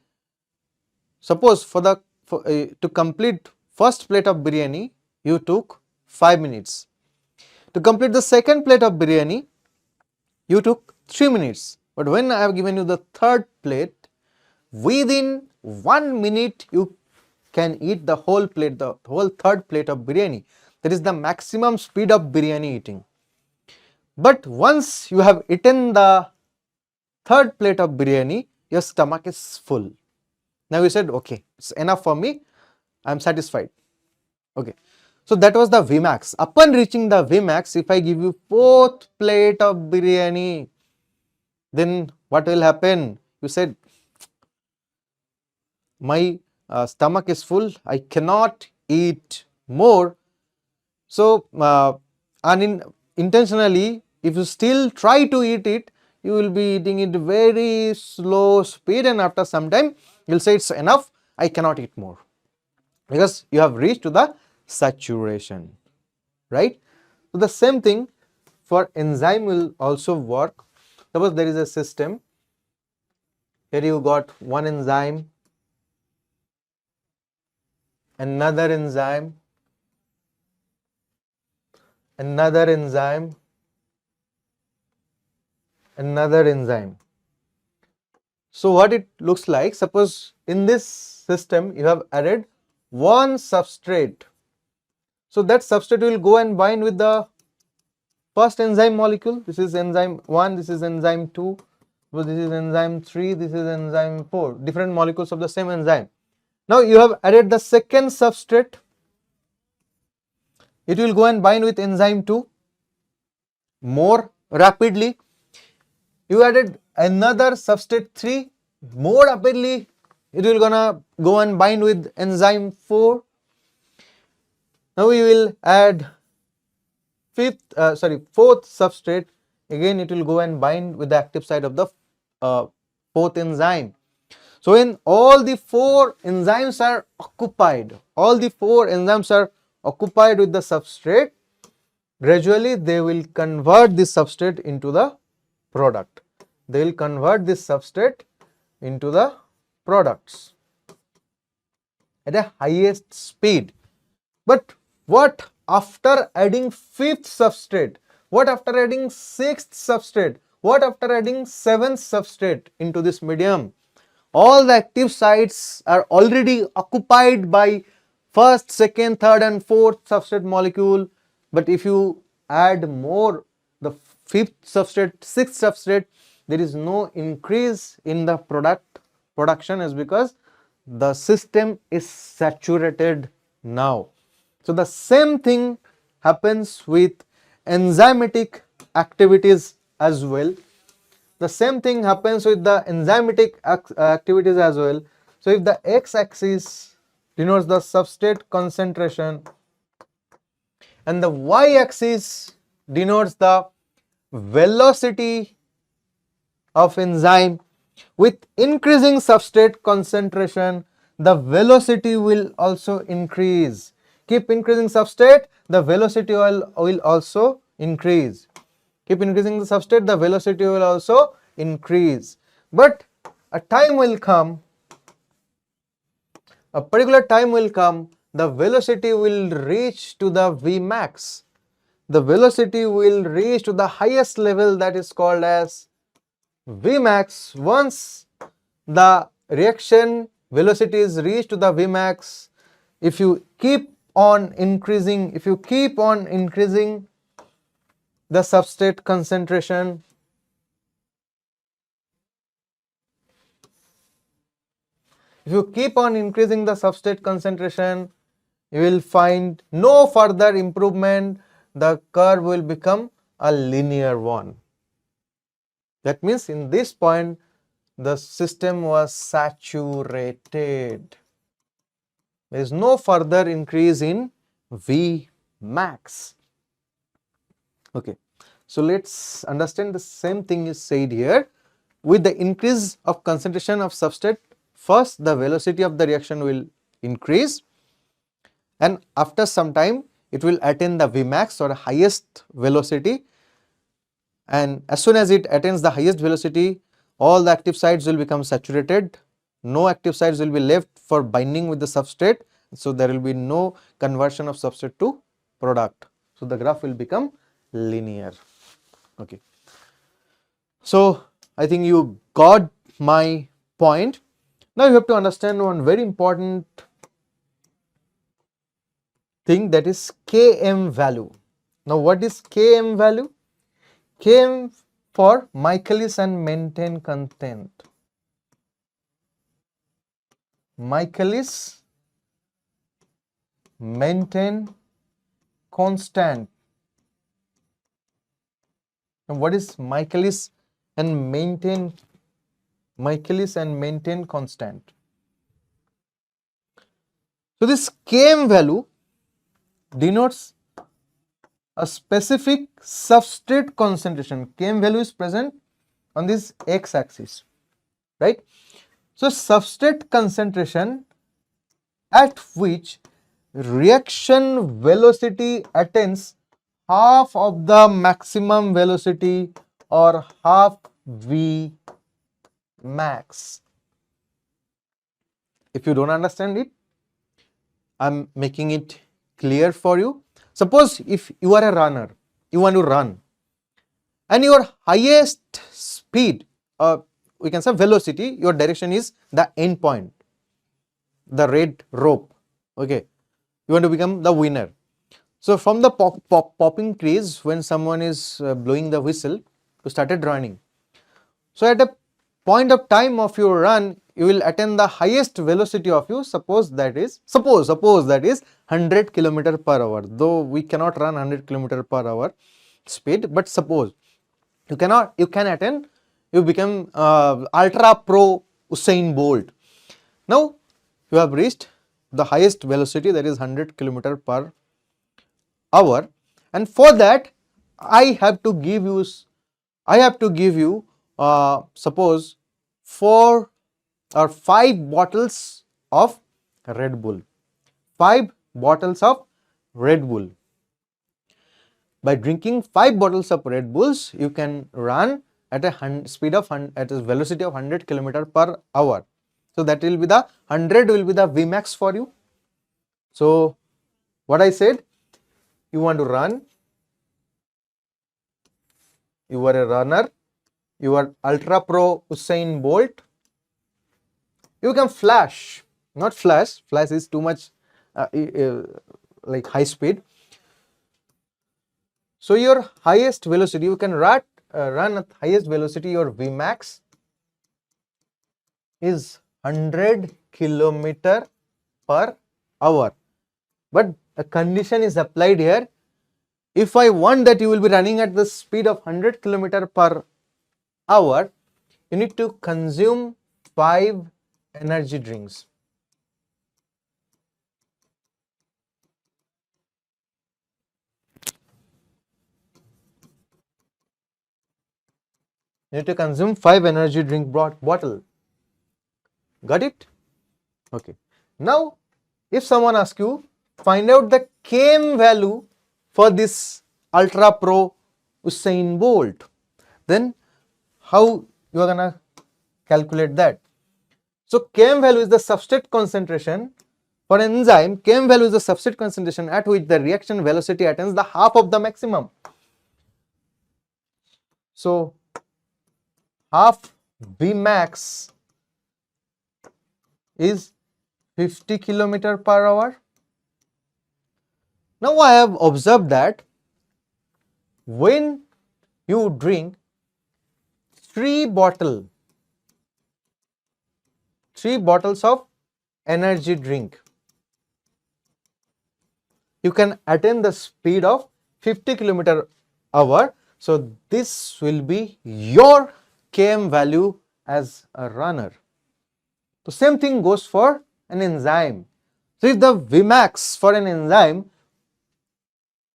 Suppose to complete first plate of biryani you took 5 minutes. To complete the second plate of biryani you took 3 minutes. But when I have given you the third plate, within 1 minute you can eat the whole plate, the whole third plate of biryani. That is the maximum speed of biryani eating. But once you have eaten the third plate of biryani, your stomach is full. Now you said, okay, it's enough for me, I am satisfied. Okay, so that was the Vmax. Upon reaching the Vmax, if I give you fourth plate of biryani, then what will happen? You said, my stomach is full, I cannot eat more. So unintentionally, if you still try to eat it, you will be eating it very slow speed, and after some time you will say it's enough, I cannot eat more, because you have reached to the saturation, right? So the same thing for enzyme will also work. Suppose there is a system, here you got one enzyme, another enzyme, another enzyme, another enzyme. So what it looks like, suppose in this system you have added one substrate. So that substrate will go and bind with the first enzyme molecule. This is enzyme 1, this is enzyme 2, this is enzyme 3, this is enzyme 4, different molecules of the same enzyme. Now you have added the second substrate, it will go and bind with enzyme 2 more rapidly. You added another substrate 3, more rapidly it will gonna go and bind with enzyme 4. Now we will add fourth substrate. Again it will go and bind with the active site of the fourth enzyme. So when all the four enzymes are occupied, with the substrate, gradually they will convert this substrate into the product. They will convert this substrate into the products at a highest speed. But what after adding fifth substrate? What after adding sixth substrate? What after adding seventh substrate into this medium? All the active sites are already occupied by first, second, third and fourth substrate molecule. But if you add more, the fifth substrate, sixth substrate, there is no increase in the production, is because the system is saturated now. So the same thing happens with enzymatic activities as well. The same thing happens with the enzymatic activities as well. So if the x-axis denotes the substrate concentration and the y-axis denotes the velocity of enzyme, with increasing substrate concentration, the velocity will also increase. Keep increasing substrate, the velocity will also increase. Keep increasing the substrate, the velocity will also increase. But a time will come, a particular time will come, the velocity will reach to the Vmax. The velocity will reach to the highest level, that is called as Vmax. Once the reaction velocity is reached to the Vmax, if you keep on increasing the substrate concentration, you will find no further improvement. The curve will become a linear one. That means in this point the system was saturated. There is no further increase in Vmax. Okay, so let's understand the same thing is said here. With the increase of concentration of substrate, first the velocity of the reaction will increase, and after some time it will attain the Vmax or highest velocity, and as soon as it attains the highest velocity, all the active sites will become saturated. No active sites will be left for binding with the substrate, so there will be no conversion of substrate to product. So the graph will become linear. Okay, so I think you got my point. Now you have to understand one very important thing, that is Km value. Now what is Km value? Km for Michaelis and Menten constant. Michaelis Menten constant. Now what is Michaelis and Menten constant? So this Km value denotes a specific substrate concentration. Km value is present on this x-axis, right? So substrate concentration at which reaction velocity attains half of the maximum velocity or half V max. If you don't understand it, I am making it clear for you. Suppose if you are a runner, you want to run, and your highest speed, we can say velocity, your direction is the end point, the red rope. Okay, you want to become the winner. So from the popping trees, when someone is blowing the whistle, you started running. So at a point of time of your run, you will attain the highest velocity of you. Suppose that is 100 km per hour. Though we cannot run 100 km per hour speed, but suppose you can become ultra pro Usain Bolt. Now you have reached the highest velocity, that is 100 km per hour, and for that I have to give you suppose 4 or 5 bottles of Red Bull. 5 bottles of Red Bull. By drinking 5 bottles of Red Bulls, you can run at a speed of at a velocity of 100 km per hour. So that will be the 100 will be the Vmax for you. So what I said, you want to run, you are a runner, you are ultra pro Usain Bolt, you can flash, not flash, flash is too much like high speed. So your highest velocity, you can run at highest velocity, your Vmax is 100 km per hour. But a condition is applied here. If I want that you will be running at the speed of 100 km per hour, you need to consume 5 energy drinks. You need to consume 5 energy drink bottle. Got it? Okay. Now, if someone asks you, find out the km value for this ultra pro Usain Bolt, then how you are gonna calculate that? So km value is the substrate concentration. For enzyme, km value is the substrate concentration at which the reaction velocity attains the half of the maximum. So half Vmax is 50 km per hour. Now I have observed that when you drink 3 bottles of energy drink, you can attain the speed of 50 km hour. So this will be your km value as a runner. So same thing goes for an enzyme. So if the Vmax for an enzyme,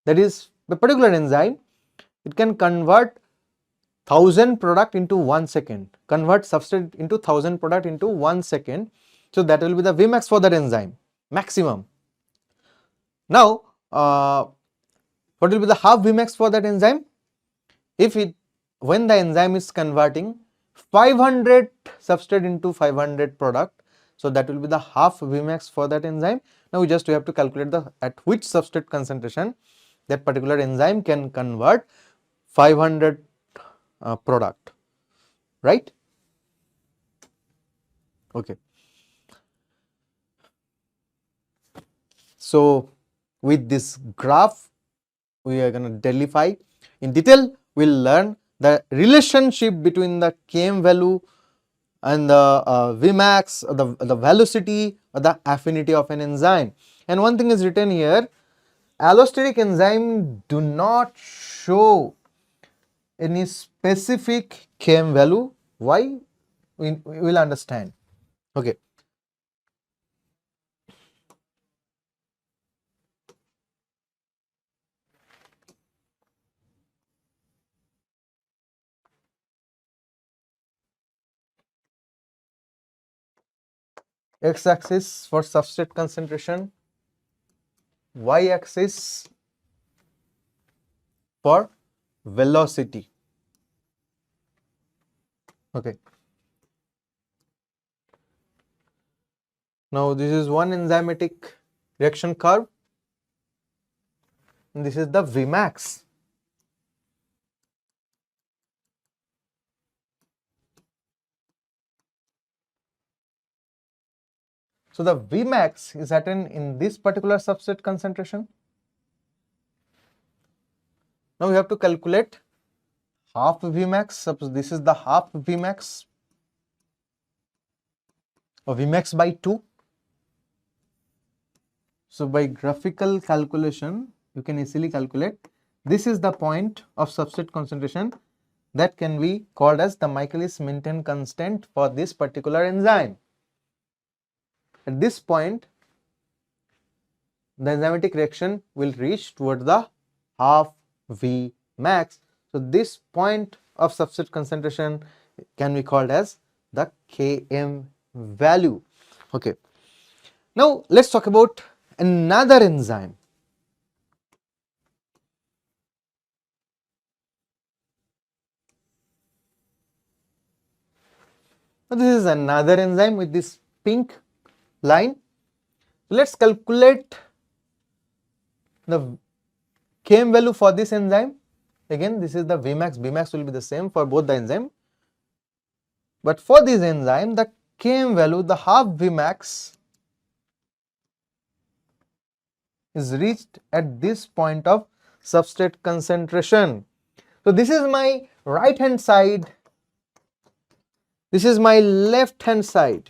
that is the particular enzyme, it can convert 1000 product into 1 second, convert substrate into 1000 product into 1 second. So that will be the Vmax for that enzyme, maximum. Now, what will be the half Vmax for that enzyme? When the enzyme is converting 500 substrate into 500 product, so that will be the half Vmax for that enzyme. Now we have to calculate at which substrate concentration that particular enzyme can convert 500 product, right? Okay. So with this graph, we are going to delify in detail. We'll learn the relationship between the km value and the Vmax, the velocity or the affinity of an enzyme. And one thing is written here, allosteric enzyme do not show any specific km value. Why? We will understand. Okay. X-axis for substrate concentration, y-axis for velocity. Okay. Now this is one enzymatic reaction curve, and this is the Vmax. So the Vmax is attained in this particular substrate concentration. Now we have to calculate half Vmax. Suppose this is the half Vmax, or Vmax by 2. So by graphical calculation, you can easily calculate. This is the point of substrate concentration that can be called as the Michaelis-Menten constant for this particular enzyme. At this point, the enzymatic reaction will reach towards the half V max. So this point of substrate concentration can be called as the Km value. Okay. Now let's talk about another enzyme. Now this is another enzyme with this pink line. Let's calculate the Km value for this enzyme. Again, this is the Vmax, Bmax will be the same for both the enzyme. But for this enzyme, the Km value, the half Vmax, is reached at this point of substrate concentration. So this is my right hand side, this is my left hand side.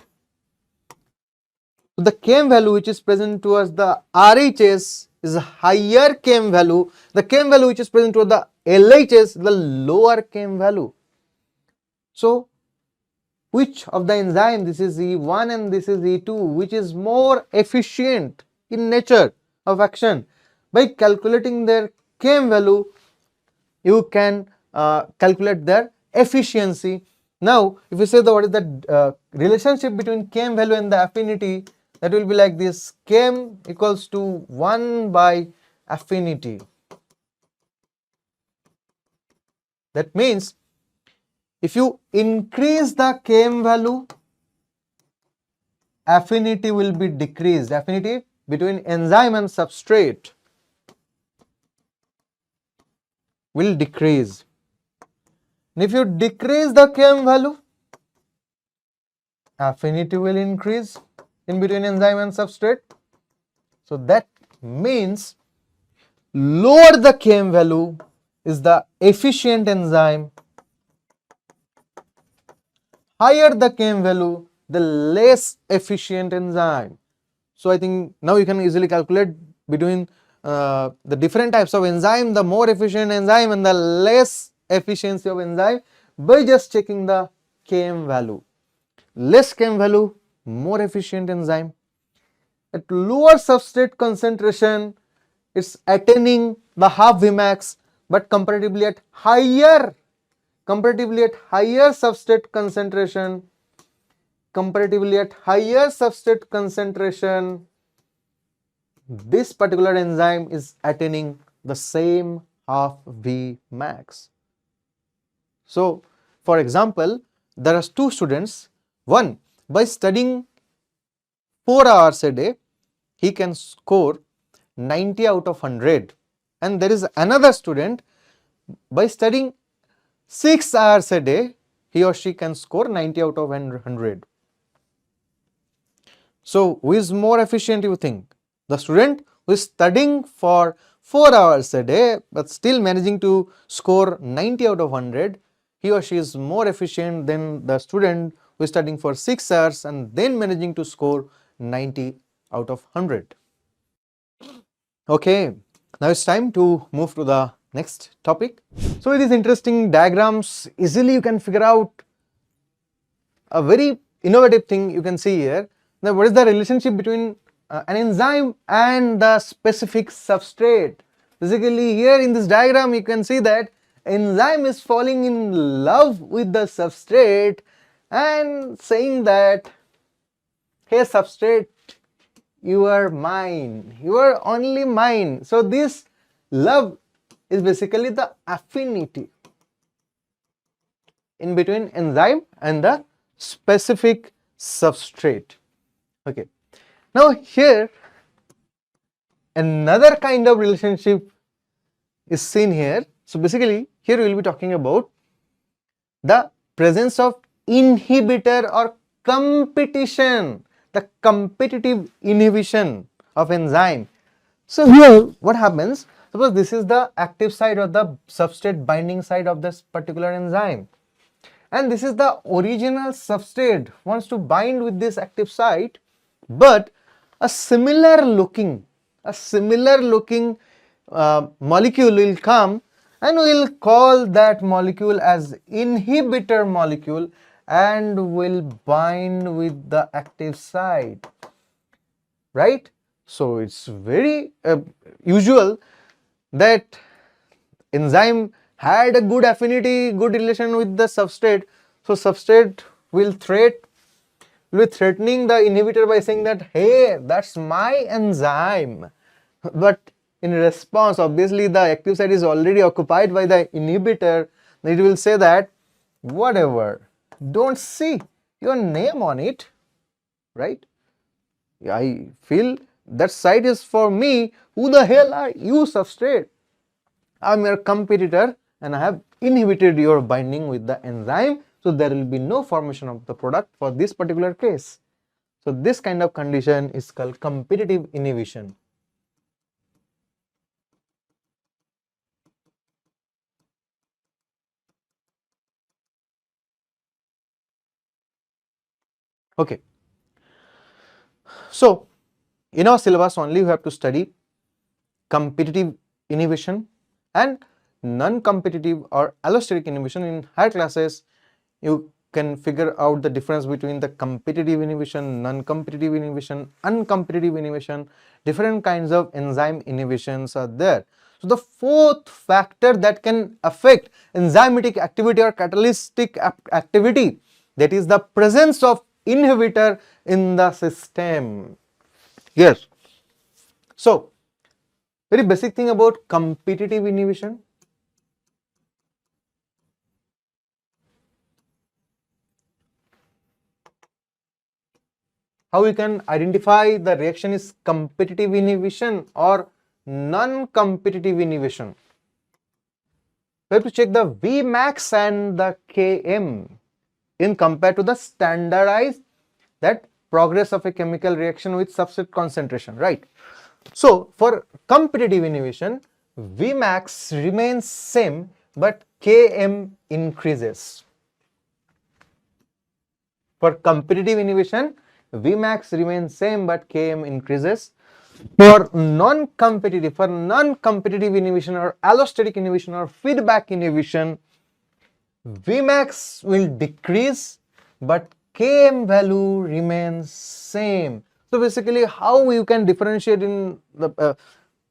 So the Km value which is present towards the RHS is a higher Km value, the Km value which is present towards the LHS, the lower Km value. So which of the enzyme, this is E1 and this is E2, which is more efficient in nature of action? By calculating their Km value, you can calculate their efficiency. Now, if you say what is the relationship between Km value and the affinity, that will be like this: Km equals to 1 by affinity. That means if you increase the Km value, affinity will be decreased. Affinity between enzyme and substrate will decrease. And if you decrease the Km value, affinity will increase in between enzyme and substrate. So that means lower the Km value is the efficient enzyme, higher the Km value, the less efficient enzyme. So I think now you can easily calculate between the different types of enzyme, the more efficient enzyme and the less efficiency of enzyme, by just checking the Km value. Less Km value, more efficient enzyme. At lower substrate concentration, it's attaining the half Vmax, but comparatively at higher substrate concentration, this particular enzyme is attaining the same half Vmax. So, for example, there are two students. One, by studying 4 hours a day, he can score 90 out of 100. And there is another student, by studying 6 hours a day, he or she can score 90 out of 100. So, who is more efficient, you think? The student who is studying for 4 hours a day but still managing to score 90 out of 100, he or she is more efficient than the student who is studying for 6 hours and then managing to score 90 out of 100. Okay, now it's time to move to the next topic. So with these interesting diagrams, easily you can figure out a very innovative thing you can see here. Now what is the relationship between an enzyme and the specific substrate? Basically here in this diagram you can see that enzyme is falling in love with the substrate and saying that, hey substrate, you are mine, you are only mine. So this love is basically the affinity in between enzyme and the specific substrate. Okay. Now here another kind of relationship is seen here. So basically here we will be talking about the presence of inhibitor or competition, the competitive inhibition of enzyme. So here what happens, suppose this is the active site or the substrate binding site of this particular enzyme, and this is the original substrate wants to bind with this active site, but a similar looking molecule will come and we will call that molecule as inhibitor molecule and will bind with the active site, right? So it's very usual that enzyme had a good affinity, good relation with the substrate. So substrate will be threatening the inhibitor by saying that, hey, that's my enzyme. But in response, obviously the active site is already occupied by the inhibitor. It will say that whatever, don't see your name on it, right? I feel that site is for me. Who the hell are you, substrate? I'm your competitor and I have inhibited your binding with the enzyme. So there will be no formation of the product for this particular case. So this kind of condition is called competitive inhibition. Okay. So in our syllabus only we have to study competitive inhibition and non-competitive or allosteric inhibition. In higher classes you can figure out the difference between the competitive inhibition, non-competitive inhibition, uncompetitive inhibition. Different kinds of enzyme inhibitions are there. So the fourth factor that can affect enzymatic activity or catalytic activity, that is the presence of inhibitor in the system. Yes. So very basic thing about competitive inhibition. How we can identify the reaction is competitive inhibition or non-competitive inhibition. We have to check the Vmax and the Km in compared to the standardized that progress of a chemical reaction with substrate concentration, right? So for competitive inhibition, Vmax remains same but Km increases. For competitive inhibition, Vmax remains same but Km increases. For non-competitive inhibition or allosteric inhibition or feedback inhibition, Vmax will decrease but Km value remains same. So basically how you can differentiate in the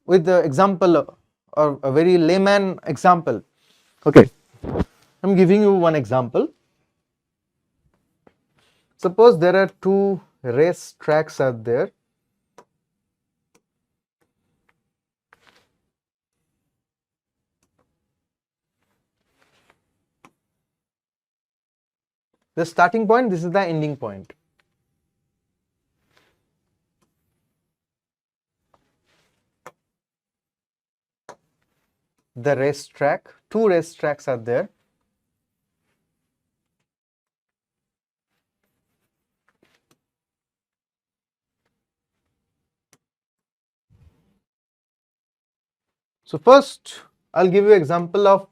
with the example or a very layman example. Okay, I'm giving you one example. Suppose there are two race tracks out there. The starting point, this is the ending point. The race track, two race tracks are there. So first I'll give you example of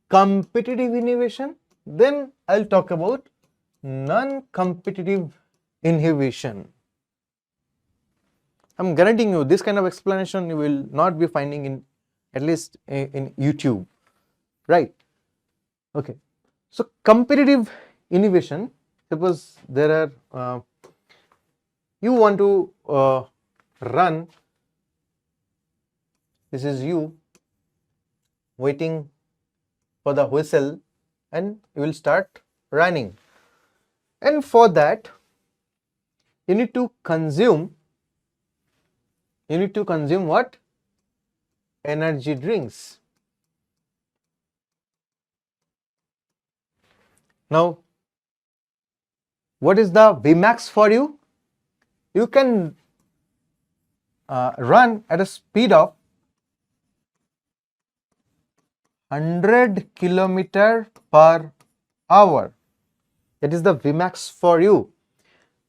competitive inhibition, then I'll talk about non-competitive inhibition. I'm guaranteeing you this kind of explanation you will not be finding in at least in YouTube, right? Okay, so competitive inhibition, suppose there are you want to run, this is you waiting for the whistle and you will start running, and for that you need to consume what? Energy drinks. Now what is the Vmax for you? You can run at a speed of 100 kilometer per hour. That is the Vmax for you.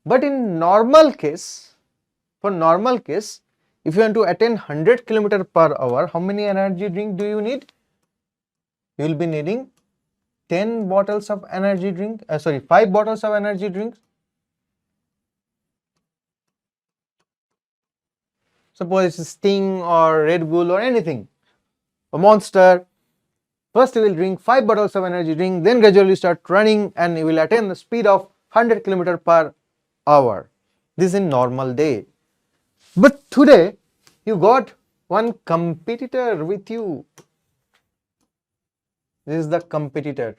But in normal case, for normal case, if you want to attain 100 kilometer per hour, how many energy drink do you need? You will be needing 10 bottles of energy drink, 5 bottles of energy drink. Suppose it's Sting or Red Bull or anything, a Monster. First you will drink 5 bottles of energy drink, then gradually start running and you will attain the speed of 100 km per hour. This is in normal day. But today you got one competitor with you. This is the competitor.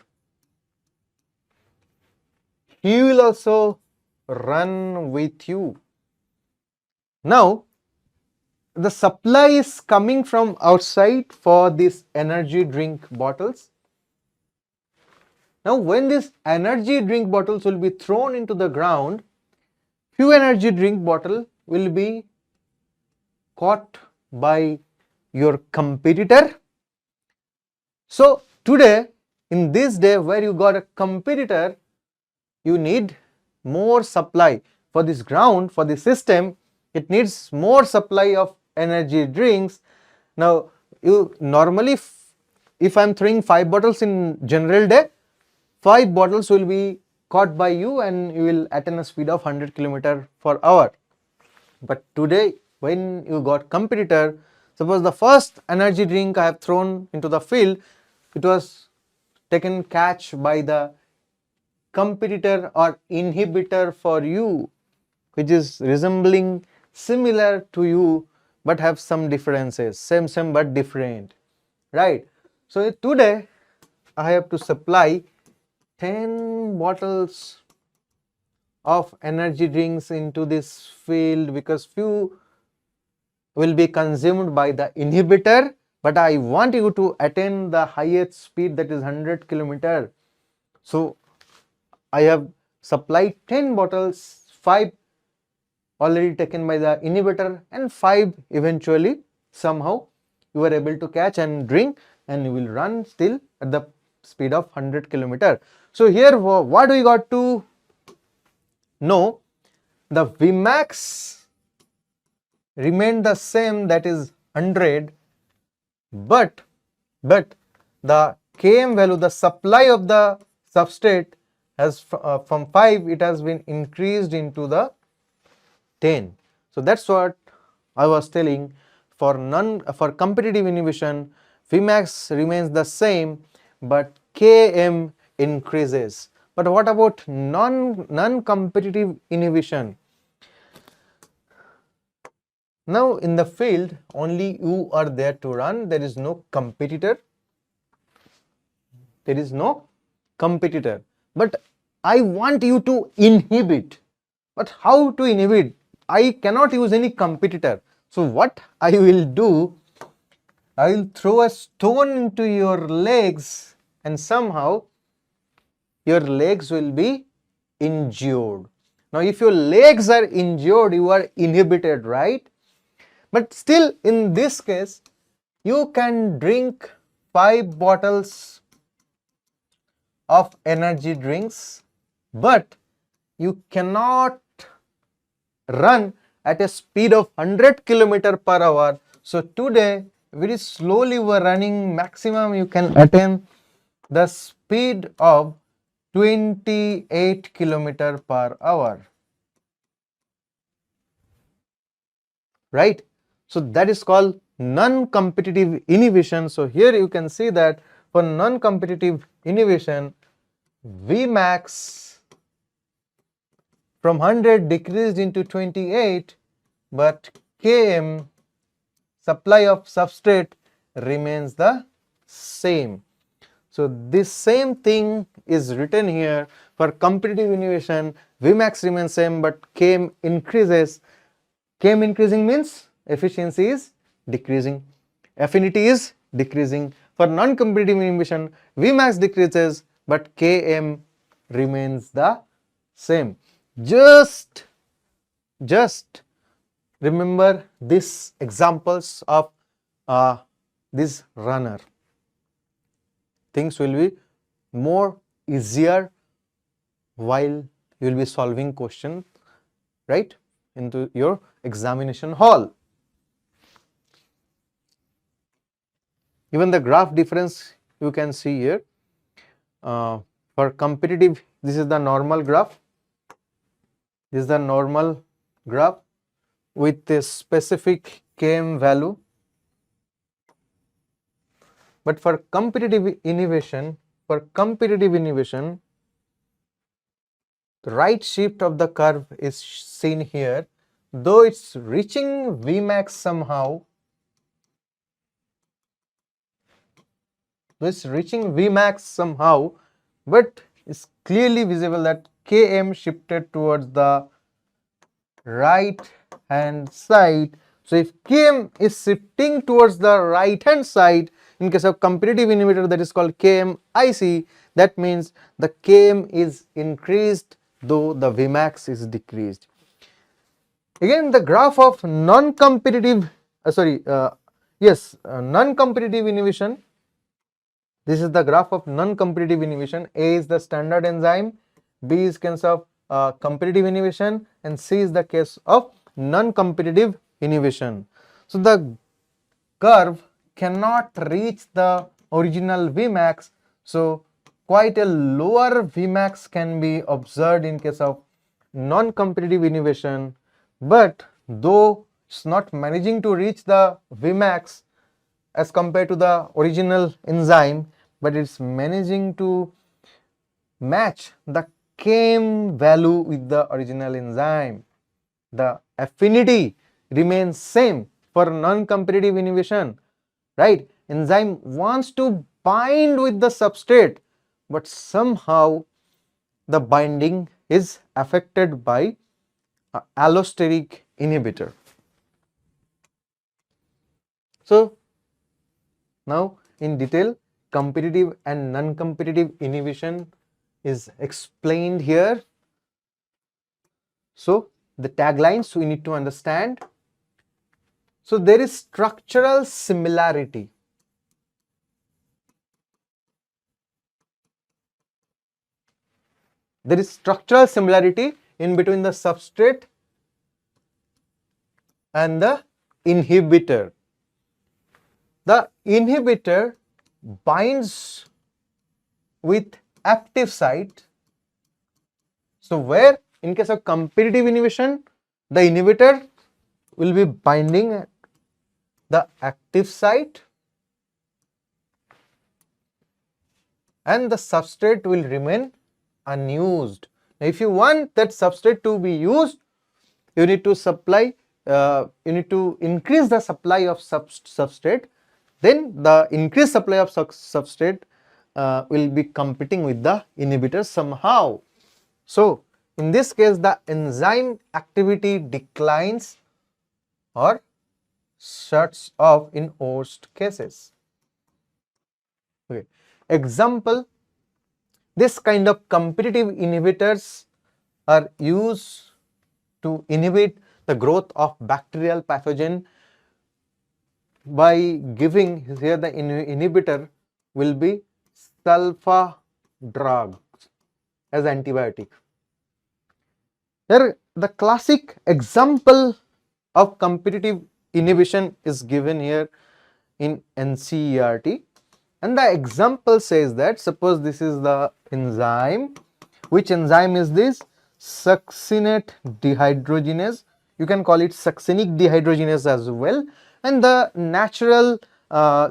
He will also run with you. Now the supply is coming from outside for these energy drink bottles. Now when these energy drink bottles will be thrown into the ground, few energy drink bottle will be caught by your competitor. So today, in this day where you got a competitor, you need more supply for this ground, for the system. It needs more supply of energy drinks. Now you normally, if I am throwing 5 bottles in general day, 5 bottles will be caught by you and you will attain a speed of 100 km/h. But today when you got competitor, suppose the first energy drink I have thrown into the field, it was taken catch by the competitor or inhibitor for you, which is resembling similar to you but have some differences, same but different, right? So today I have to supply 10 bottles of energy drinks into this field because few will be consumed by the inhibitor, but I want you to attain the highest speed, that is 100 km. So I have supplied 10 bottles, 5 already taken by the inhibitor and 5 eventually somehow you are able to catch and drink, and you will run still at the speed of 100 km. So here what we got to know, the Vmax remained the same, that is 100, but the Km value, the supply of the substrate has from 5 it has been increased into the 10. So that's what I was telling. For competitive inhibition, Vmax remains the same but Km increases. But what about non-competitive inhibition? Now in the field only you are there to run, there is no competitor, but I want you to inhibit. But how to inhibit? I cannot use any competitor. So what I will do, I will throw a stone into your legs and somehow your legs will be injured. Now if your legs are injured, you are inhibited, right? But still in this case you can drink 5 bottles of energy drinks, but you cannot run at a speed of 100 km/h. So today very slowly we are running, maximum you can attain the speed of 28 km/h, right? So that is called non-competitive inhibition. So here you can see that for non-competitive inhibition, Vmax from 100 decreased into 28, but Km, supply of substrate, remains the same. So this same thing is written here. For competitive inhibition, Vmax remains same but Km increases. Km increasing means efficiency is decreasing, affinity is decreasing. For non-competitive inhibition, Vmax decreases but Km remains the same. Just remember these examples of this runner. Things will be more easier while you will be solving questions, right, into your examination hall. Even the graph difference you can see here. For competitive, this is the normal graph. This is the normal graph with a specific Km value. But for competitive inhibition, the right shift of the curve is seen here. though it's reaching Vmax somehow, but it's clearly visible that Km shifted towards the right hand side. So if Km is shifting towards the right hand side, in case of competitive inhibitor, that is called KMIC, that means the Km is increased though the Vmax is decreased. Again, the graph of non-competitive non-competitive inhibition. This is the graph of non-competitive inhibition. A is the standard enzyme, B is case of competitive inhibition, and C is the case of non-competitive inhibition. So the curve cannot reach the original Vmax, so quite a lower Vmax can be observed in case of non-competitive inhibition, but though it's not managing to reach the Vmax as compared to the original enzyme, but it's managing to match the Km value with the original enzyme. The affinity remains same for non-competitive inhibition, right? Enzyme wants to bind with the substrate, but somehow the binding is affected by allosteric inhibitor. So now in detail, competitive and non-competitive inhibition is explained here. So the taglines we need to understand. So there is structural similarity. There is structural similarity in between the substrate and the inhibitor. The inhibitor binds with active site. So where in case of competitive inhibition, the inhibitor will be binding at the active site and the substrate will remain unused. Now, if you want that substrate to be used, you need to increase the supply of substrate. Then the increased supply of substrate will be competing with the inhibitor somehow. So in this case, the enzyme activity declines or shuts off in worst cases. Okay. Example, this kind of competitive inhibitors are used to inhibit the growth of bacterial pathogen by giving, here the inhibitor will be sulfa drugs as antibiotic. Here the classic example of competitive inhibition is given here in NCERT, and the example says that suppose this is the enzyme. Which enzyme is this? Succinate dehydrogenase. You can call it succinic dehydrogenase as well, and the natural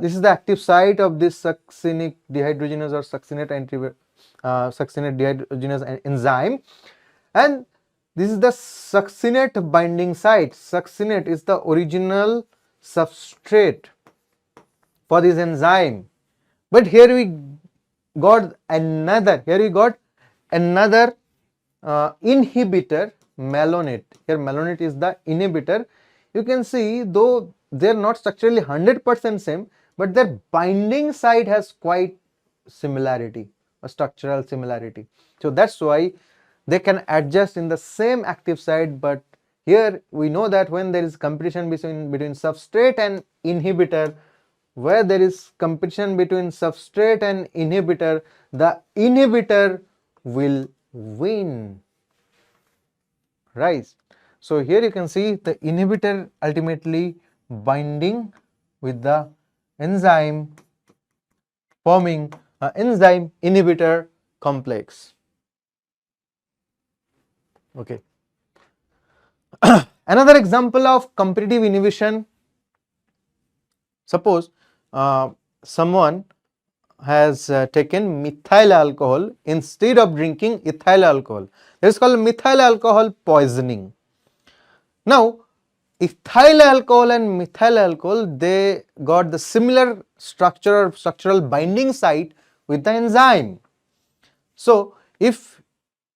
this is the active site of this succinic dehydrogenase or succinate dehydrogenase enzyme, and this is the succinate binding site. Succinate is the original substrate for this enzyme, but here we got another inhibitor, malonate. Here malonate is the inhibitor. You can see though they are not structurally 100% same, but their binding site has quite similarity, a structural similarity. So that's why they can adjust in the same active site. But here we know that when there is competition between substrate and inhibitor, where there is competition between substrate and inhibitor, the inhibitor will win, right? So here you can see the inhibitor ultimately binding with the enzyme, forming an enzyme inhibitor complex. Okay. Another example of competitive inhibition, suppose someone has taken methyl alcohol instead of drinking ethyl alcohol. This is called methyl alcohol poisoning. Now ethyl alcohol and methyl alcohol, they got the similar structure or structural binding site with the enzyme. So if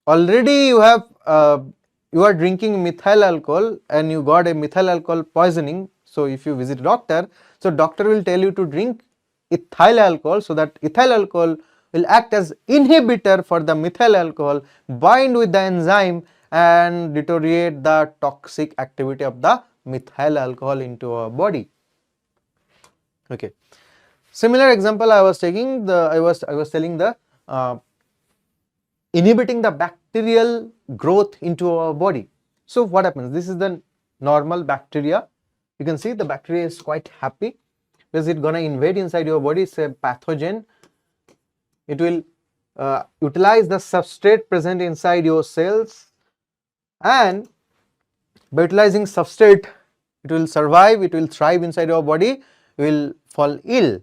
already you are drinking methyl alcohol and you got a methyl alcohol poisoning, so if you visit doctor, so doctor will tell you to drink ethyl alcohol, so that ethyl alcohol will act as inhibitor for the methyl alcohol, bind with the enzyme and deteriorate the toxic activity of the methyl alcohol into our body. Okay, similar example I was taking, I was telling the inhibiting the bacterial growth into our body. So what happens? This is the normal bacteria. You can see the bacteria is quite happy because it's gonna invade inside your body. It's a pathogen. It will utilize the substrate present inside your cells, and by utilizing substrate, it will survive, it will thrive inside your body, you will fall ill.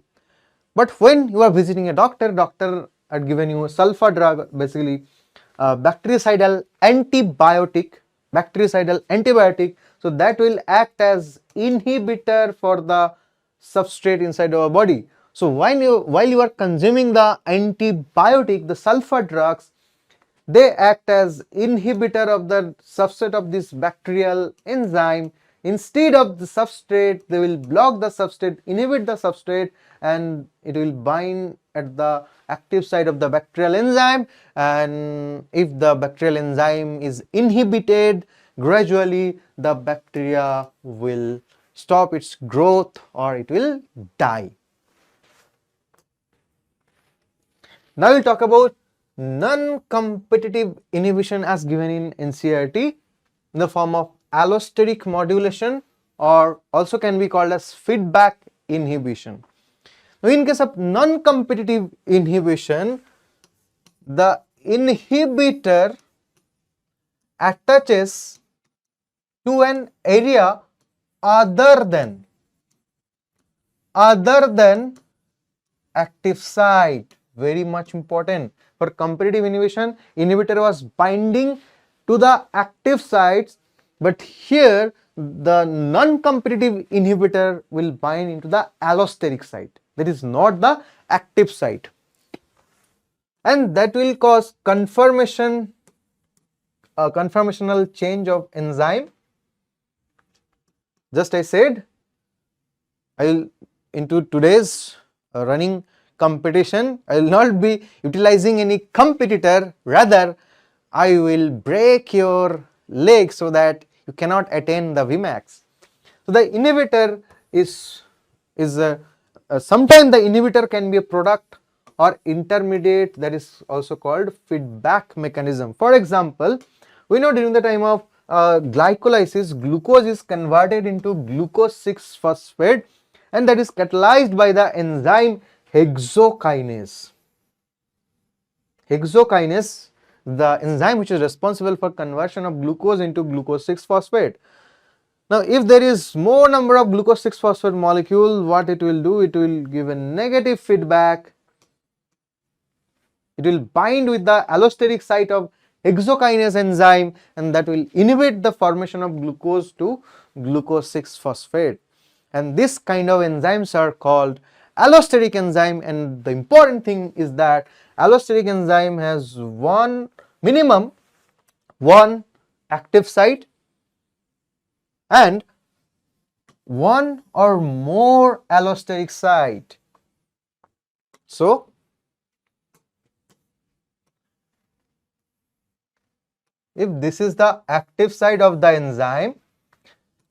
But when you are visiting a doctor, doctor had given you a sulfur drug, basically bactericidal antibiotic, so that will act as inhibitor for the substrate inside our body. So while you are consuming the antibiotic, the sulfur drugs, they act as inhibitor of the substrate of this bacterial enzyme. Instead of the substrate, they will block the substrate, inhibit the substrate, and it will bind at the active site of the bacterial enzyme. And if the bacterial enzyme is inhibited, gradually the bacteria will stop its growth or it will die. Now we'll talk about non-competitive inhibition as given in NCERT in the form of allosteric modulation, or also can be called as feedback inhibition. Now in case of non-competitive inhibition, the inhibitor attaches to an area other than active site. Very much important. For competitive inhibition, inhibitor was binding to the active sites, but here the non-competitive inhibitor will bind into the allosteric site, that is not the active site, and that will cause conformational change of enzyme. Just I said, I will into today's running competition, I will not be utilizing any competitor, rather I will break your leg so that you cannot attain the Vmax. So the inhibitor is sometimes the inhibitor can be a product or intermediate, that is also called feedback mechanism. For example, we know during the time of glycolysis, glucose is converted into glucose 6-phosphate, and that is catalyzed by the enzyme hexokinase. Hexokinase, the enzyme which is responsible for conversion of glucose into glucose 6-phosphate. Now if there is more number of glucose 6-phosphate molecule, what it will do? It will give a negative feedback. It will bind with the allosteric site of hexokinase enzyme, and that will inhibit the formation of glucose to glucose 6-phosphate. And this kind of enzymes are called allosteric enzyme, and the important thing is that allosteric enzyme has minimum one active site and one or more allosteric site. So if this is the active site of the enzyme,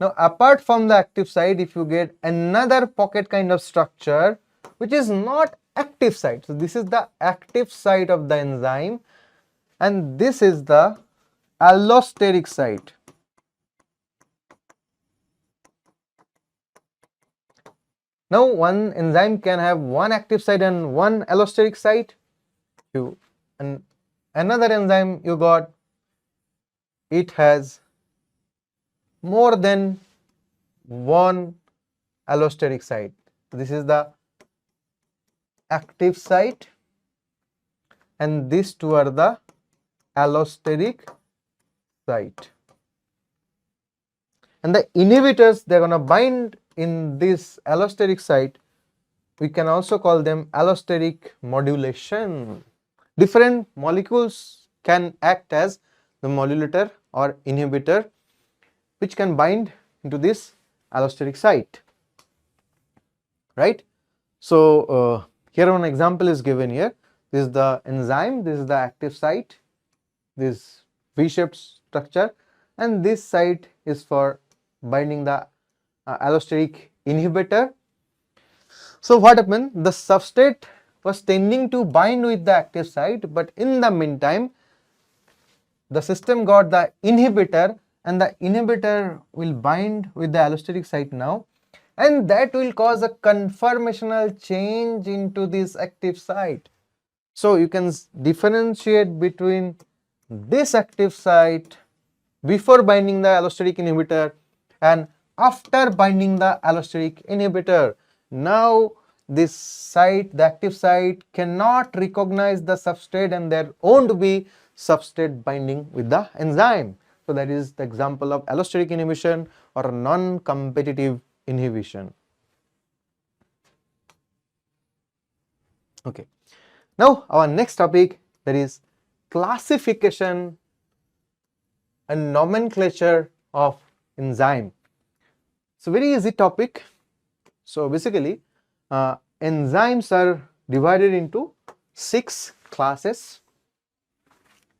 now apart from the active site, if you get another pocket kind of structure which is not active site, so this is the active site of the enzyme and this is the allosteric site. Now one enzyme can have one active site and one allosteric site. And another enzyme you got, it has more than one allosteric site. This is the active site and these two are the allosteric site. and the inhibitors, they're going to bind in this allosteric site. We can also call them allosteric modulation. Different molecules can act as the modulator or inhibitor, which can bind into this allosteric site, right? So here one example is given here. This is the enzyme, this is the active site, this V-shaped structure, and this site is for binding the allosteric inhibitor. So what happened? The substrate was tending to bind with the active site, but in the meantime the system got the inhibitor, and the inhibitor will bind with the allosteric site now, and that will cause a conformational change into this active site. So you can differentiate between this active site before binding the allosteric inhibitor and after binding the allosteric inhibitor. Now this site, the active site, cannot recognize the substrate, and there won't be substrate binding with the enzyme. So that is the example of allosteric inhibition or non-competitive inhibition. Okay. Now our next topic, that is classification and nomenclature of enzyme. So very easy topic. So basically enzymes are divided into 6 classes,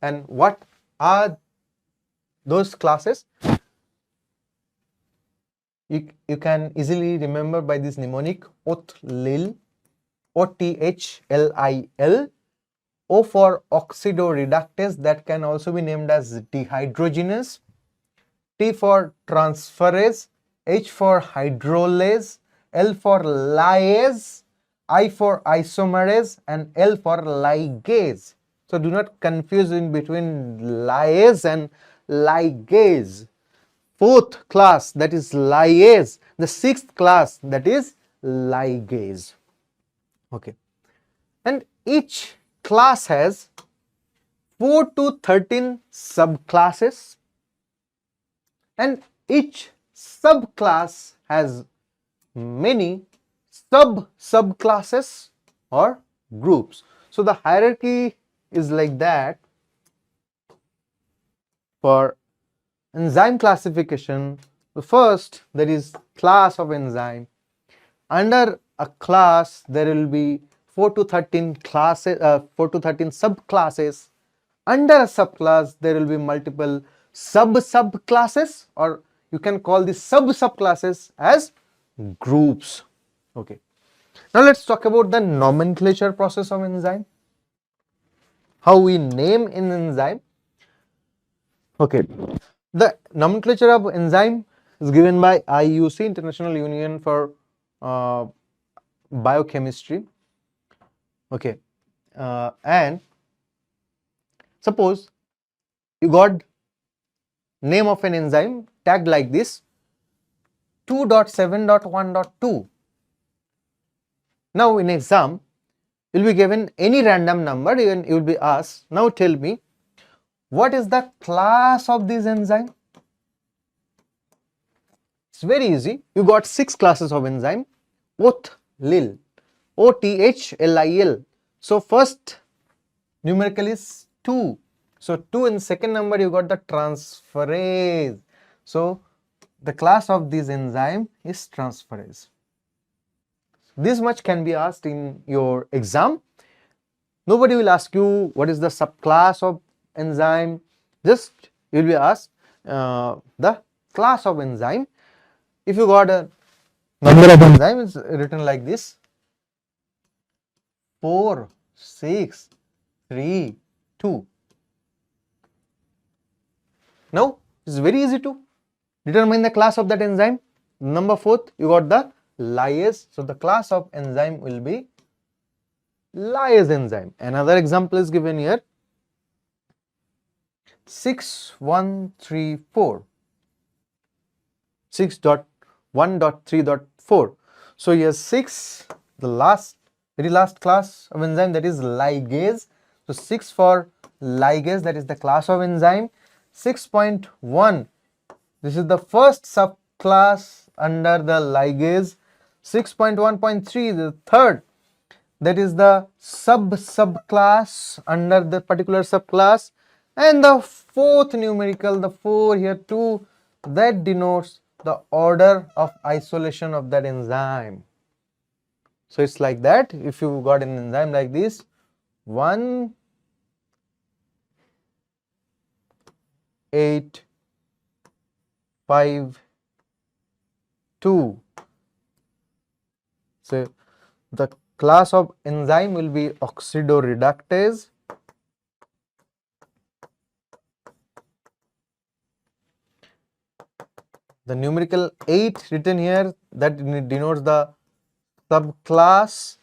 and what are those classes? You can easily remember by this mnemonic: OTHLIL, OTHLIL, O for oxidoreductase, that can also be named as dehydrogenase, T for transferase, H for hydrolase, L for lyase, I for isomerase, and L for ligase. So do not confuse in between lyase and ligase. 4th class, that is lyase. The 6th class, that is ligase. Okay, and each class has 4 to 13 subclasses, and each subclass has many subclasses or groups. So the hierarchy is like that. For enzyme classification, the first, there is class of enzyme. Under a class there will be 4 to 13 classes, 4 to 13 subclasses. Under a subclass there will be multiple subclasses, or you can call the subclasses as groups. Okay, now let's talk about the nomenclature process of enzyme, how we name an enzyme. Okay, the nomenclature of enzyme is given by IUC, International Union for Biochemistry. Okay, and suppose you got name of an enzyme tagged like this, 2.7.1.2. Now in exam you will be given any random number and you will be asked, now tell me what is the class of this enzyme. It's very easy. You got 6 classes of enzyme. OTHLIL, OTHLIL. So first numerical is 2. So 2 in second number you got the transferase. So the class of this enzyme is transferase. This much can be asked in your exam. Nobody will ask you what is the subclass of enzyme. Just you will be asked the class of enzyme. If you got a number of enzyme, is written like this: 4, 6, 3, 2. Now it's very easy to determine the class of that enzyme. Number 4th, you got the lyase. So the class of enzyme will be lyase enzyme. Another example is given here: 6134, 6.1.3.4. So here 6, the very last class of enzyme, that is ligase. So 6 for ligase, that is the class of enzyme. 6.1 This is the first subclass under the ligase. 6.1.3, the third, that is the subclass under the particular subclass, and the fourth numerical, the 4 here 2, that denotes the order of isolation of that enzyme. So it's like that. If you got an enzyme like this, 1, 8, 5, 2. So the class of enzyme will be oxidoreductase. The numerical 8 written here, that denotes the subclass.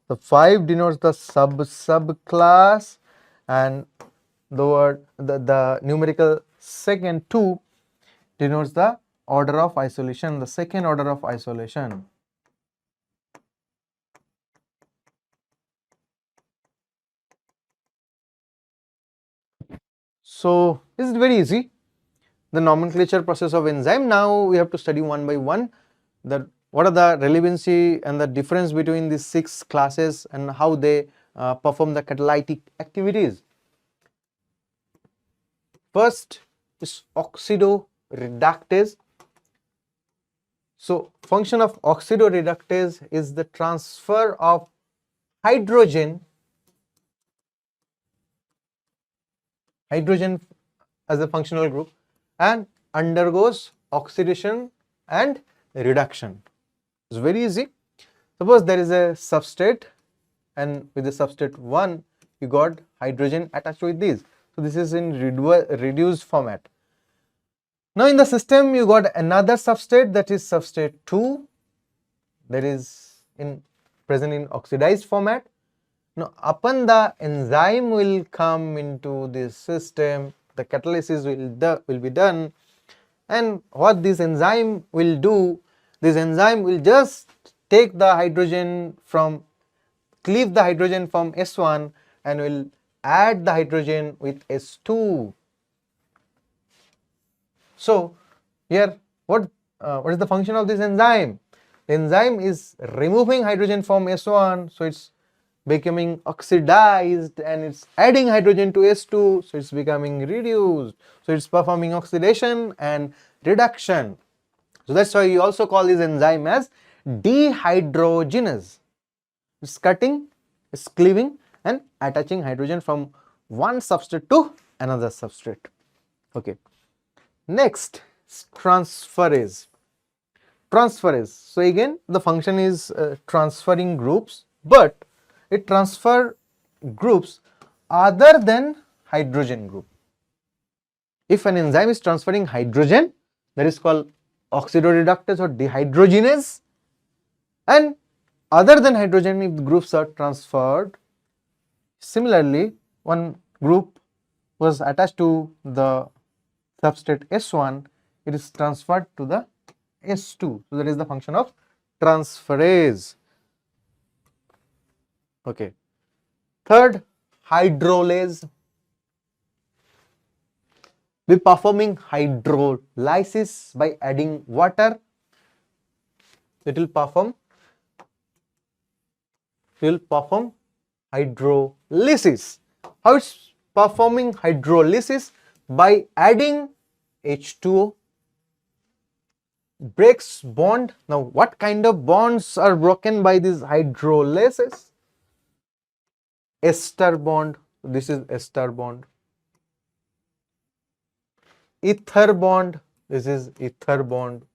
The 5 denotes the subclass, and the numerical second 2 denotes the order of isolation, the second order of isolation. So this is very easy, the nomenclature process of enzyme. Now we have to study one by one that what are the relevancy and the difference between these 6 classes and how they perform the catalytic activities. First is oxidoreductase. So function of oxidoreductase is the transfer of hydrogen as a functional group and undergoes oxidation and reduction. It's very easy. Suppose there is a substrate, and with the substrate 1 you got hydrogen attached with this. So this is in reduced format. Now in the system you got another substrate, that is substrate 2, that is present in oxidized format. Now upon the enzyme will come into this system, the catalysis will be done, and what this enzyme will do, this enzyme will just take the hydrogen from, cleave the hydrogen from S1 and will add the hydrogen with S2. So here what is the function of this enzyme? The enzyme is removing hydrogen from S1, so it's becoming oxidized, and it's adding hydrogen to S2, so it's becoming reduced. So it's performing oxidation and reduction. So that's why you also call this enzyme as dehydrogenase. It's cutting, it's cleaving and attaching hydrogen from one substrate to another substrate. Okay. Next is transferase. So again the function is transferring groups, but it transfer groups other than hydrogen group. If an enzyme is transferring hydrogen, that is called oxidoreductase or dehydrogenase, and other than hydrogen if the groups are transferred. Similarly, one group was attached to the substrate S1, it is transferred to the S2. So that is the function of transferase. Okay. Third, hydrolase. We performing hydrolysis by adding water. It will perform hydrolysis. How it's performing hydrolysis? By adding H2O, breaks bond. Now what kind of bonds are broken by this hydrolysis? Ester bond, this is ester bond. Ether bond, this is ether bond.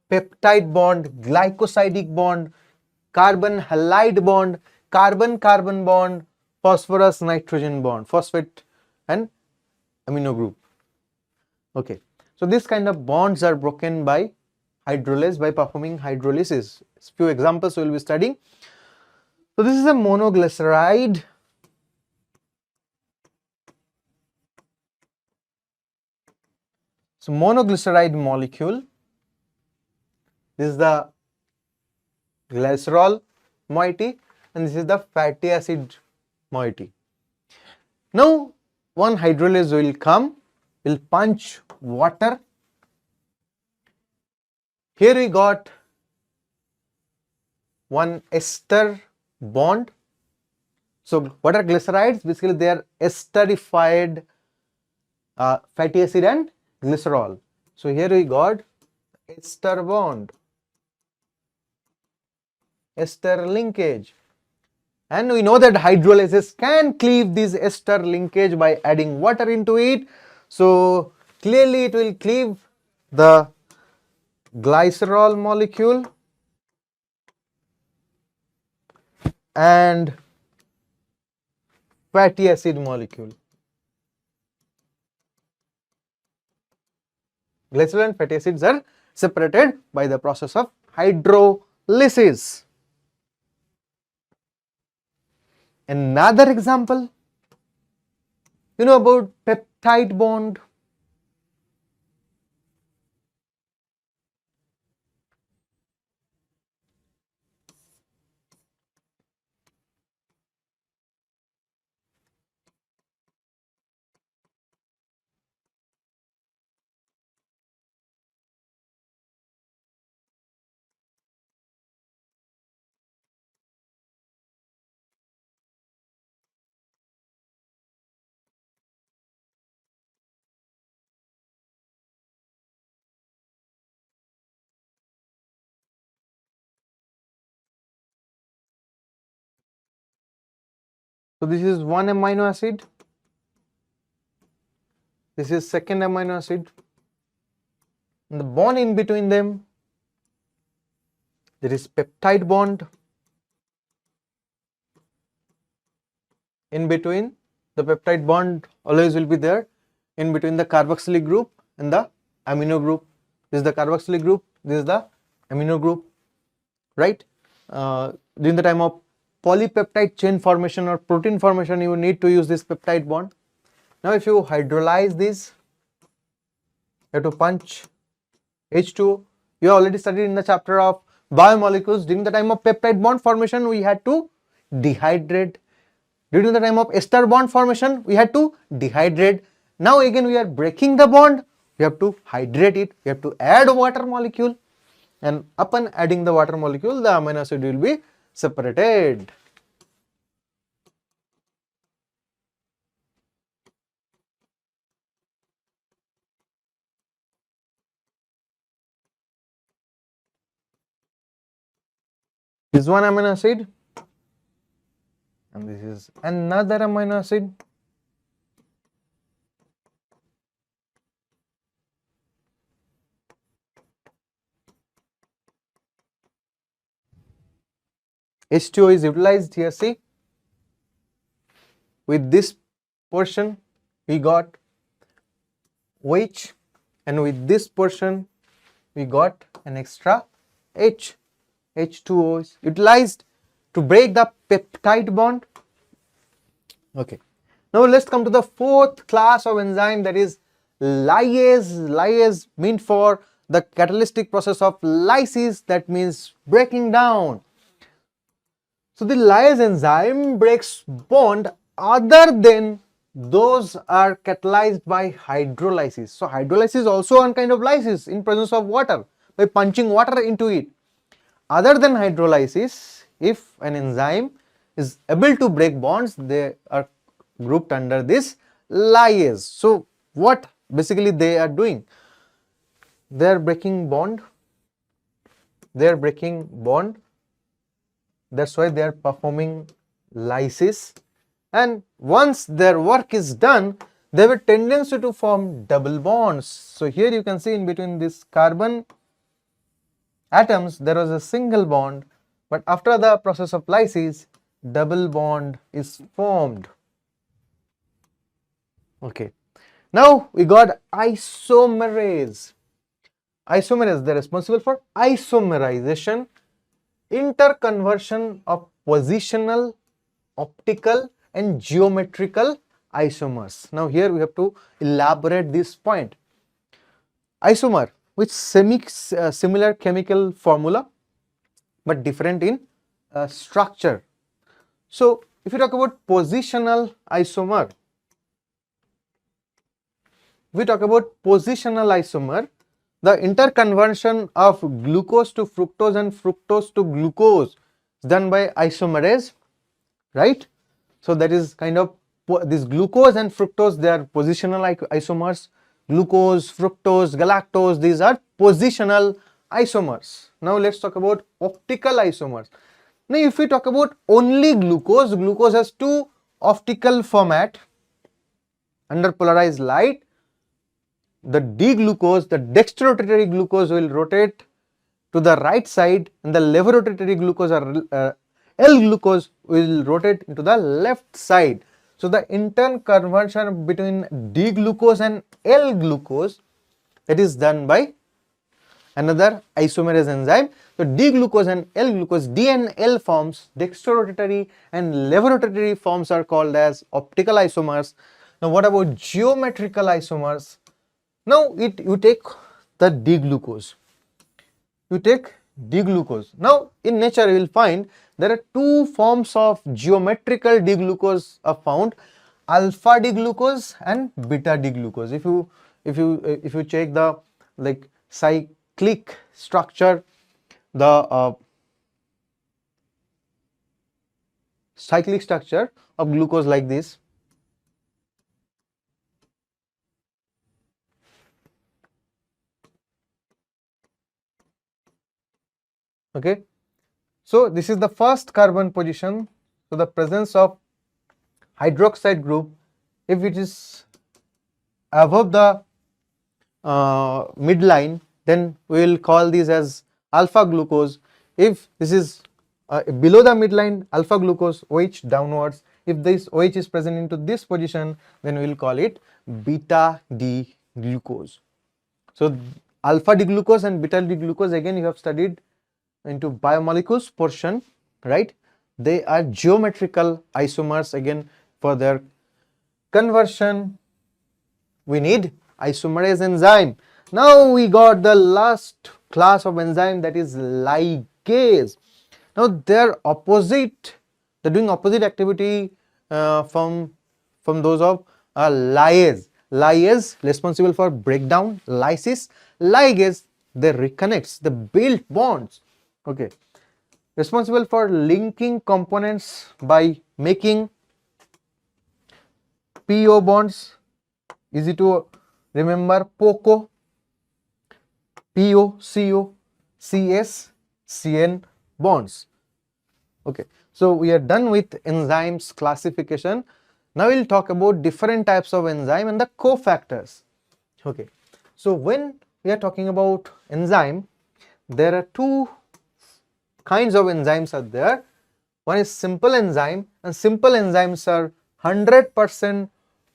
Peptide bond, glycosidic bond, carbon halide bond, carbon-carbon bond, phosphorus nitrogen bond, phosphate and amino group. Okay, so this kind of bonds are broken by hydrolase by performing hydrolysis. Few examples we will be studying. So this is a monoglyceride. So monoglyceride molecule, this is the glycerol moiety and this is the fatty acid moiety. Now one hydrolase will come, we'll punch water. Here we got one ester bond. So what are glycerides? Basically they are esterified fatty acid and glycerol. So here we got ester bond, ester linkage, and we know that hydrolysis can cleave this ester linkage by adding water into it. So clearly it will cleave the glycerol molecule and fatty acid molecule. Glycerol and fatty acids are separated by the process of hydrolysis. Another example, you know about peptide bond. So this is one amino acid, this is second amino acid, and the bond in between them, there is peptide bond. In between, the peptide bond always will be there in between the carboxylic group and the amino group. This is the carboxylic group, this is the amino group, right? During the time of polypeptide chain formation or protein formation, you need to use this peptide bond. Now if you hydrolyze this, you have to punch H2O. You already studied in the chapter of biomolecules. During the time of peptide bond formation, we had to dehydrate. During the time of ester bond formation, we had to dehydrate. Now again we are breaking the bond, we have to hydrate it, we have to add water molecule, and upon adding the water molecule, the amino acid will be separated. This is one amino acid and this is another amino acid. H2O is utilized here, see. With this portion we got OH, and with this portion we got an extra H. H2O is utilized to break the peptide bond. Okay. Now let's come to the fourth class of enzyme, that is lyase. Lyase meant for the catalytic process of lysis, that means breaking down. So the lyase enzyme breaks bond other than those are catalyzed by hydrolysis. So hydrolysis is also one kind of lysis in presence of water, by punching water into it. Other than hydrolysis, if an enzyme is able to break bonds, they are grouped under this lyase. So what basically they are doing? They are breaking bond. They are breaking bond. That's why they are performing lysis. And once their work is done, they have a tendency to form double bonds. So here you can see in between this carbon atoms there was a single bond, but after the process of lysis, double bond is formed. Okay. Now we got isomerase. Isomerase, they are responsible for isomerization, interconversion of positional, optical and geometrical isomers. Now here we have to elaborate this point. Isomer with similar chemical formula but different in structure. So if you talk about positional isomer, we talk about positional isomer, the interconversion of glucose to fructose and fructose to glucose is done by isomerase, right? So that is kind of this glucose and fructose, they are positional isomers. Glucose, fructose, galactose, these are positional isomers. Now let's talk about optical isomers. Now if we talk about only glucose, glucose has two optical format. Under polarized light, the D-glucose, the dextrorotatory glucose will rotate to the right side, and the levorotatory glucose or L-glucose will rotate into the left side. So the interconversion between D-glucose and L-glucose, that is done by another isomerase enzyme. So D-glucose and L-glucose, D and L forms, dextrorotatory and levorotatory forms are called as optical isomers. Now what about geometrical isomers? Now you take the D-glucose. You take D-glucose. Now in nature you will find there are two forms of geometrical D-glucose are found, alpha D-glucose and beta D-glucose. If you check the like cyclic structure, the cyclic structure of glucose like this. Okay, so this is the first carbon position. So the presence of hydroxide group, if it is above the midline, then we will call this as alpha glucose. If this is below the midline, alpha glucose, OH downwards. If this OH is present into this position, then we will call it beta D glucose. So alpha D glucose and beta D glucose, again you have studied into biomolecules portion, right? They are geometrical isomers. Again, for their conversion we need isomerase enzyme. Now we got the last class of enzyme, that is ligase. Now they're opposite, they're doing opposite activity from those of lyase. Lyase responsible for breakdown, lysis. Ligase, they reconnects, they build bonds. Okay, responsible for linking components by making PO bonds. Easy to remember, POCO, PO, CO, CS, CN bonds. Okay, so we are done with enzymes classification. Now we'll talk about different types of enzyme and the cofactors. Okay, so when we are talking about enzyme, there are two kinds of enzymes are there. One is simple enzyme, and simple enzymes are 100%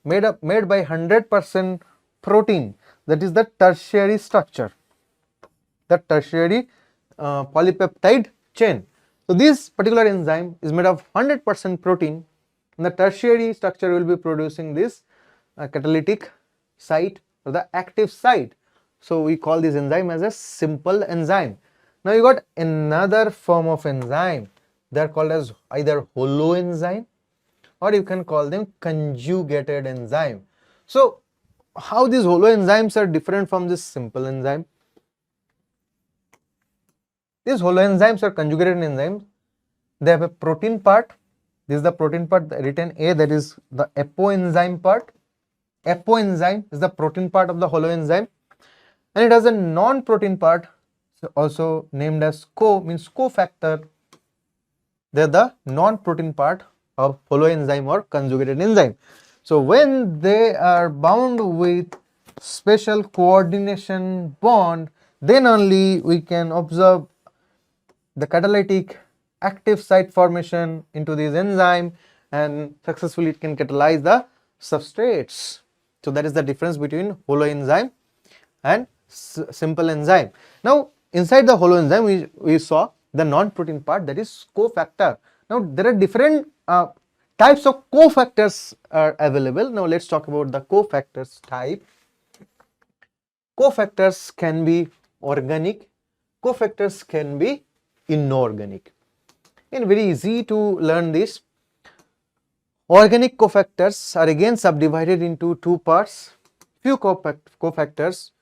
made by 100% protein, that is the tertiary structure, the tertiary polypeptide chain. So this particular enzyme is made of 100% protein, and the tertiary structure will be producing this catalytic site or the active site. So we call this enzyme as a simple enzyme. Now you got another form of enzyme, they are called as either holoenzyme or you can call them conjugated enzyme. So how these holoenzymes are different from this simple enzyme? These holoenzymes are conjugated enzymes. They have a protein part. This is the protein part written A, that is the apoenzyme part. Apoenzyme is the protein part of the holoenzyme, and it has a non-protein part, also named as means cofactor. They are the non-protein part of holoenzyme or conjugated enzyme. So when they are bound with special coordination bond, then only we can observe the catalytic active site formation into this enzyme, and successfully it can catalyze the substrates. So that is the difference between holoenzyme and simple enzyme. Now inside the holoenzyme we saw the non-protein part, that is cofactor. Now there are different types of cofactors are available. Now let's talk about the cofactors type. Cofactors can be organic, cofactors can be inorganic, and very easy to learn this. Organic cofactors are again subdivided into two parts. few cofactors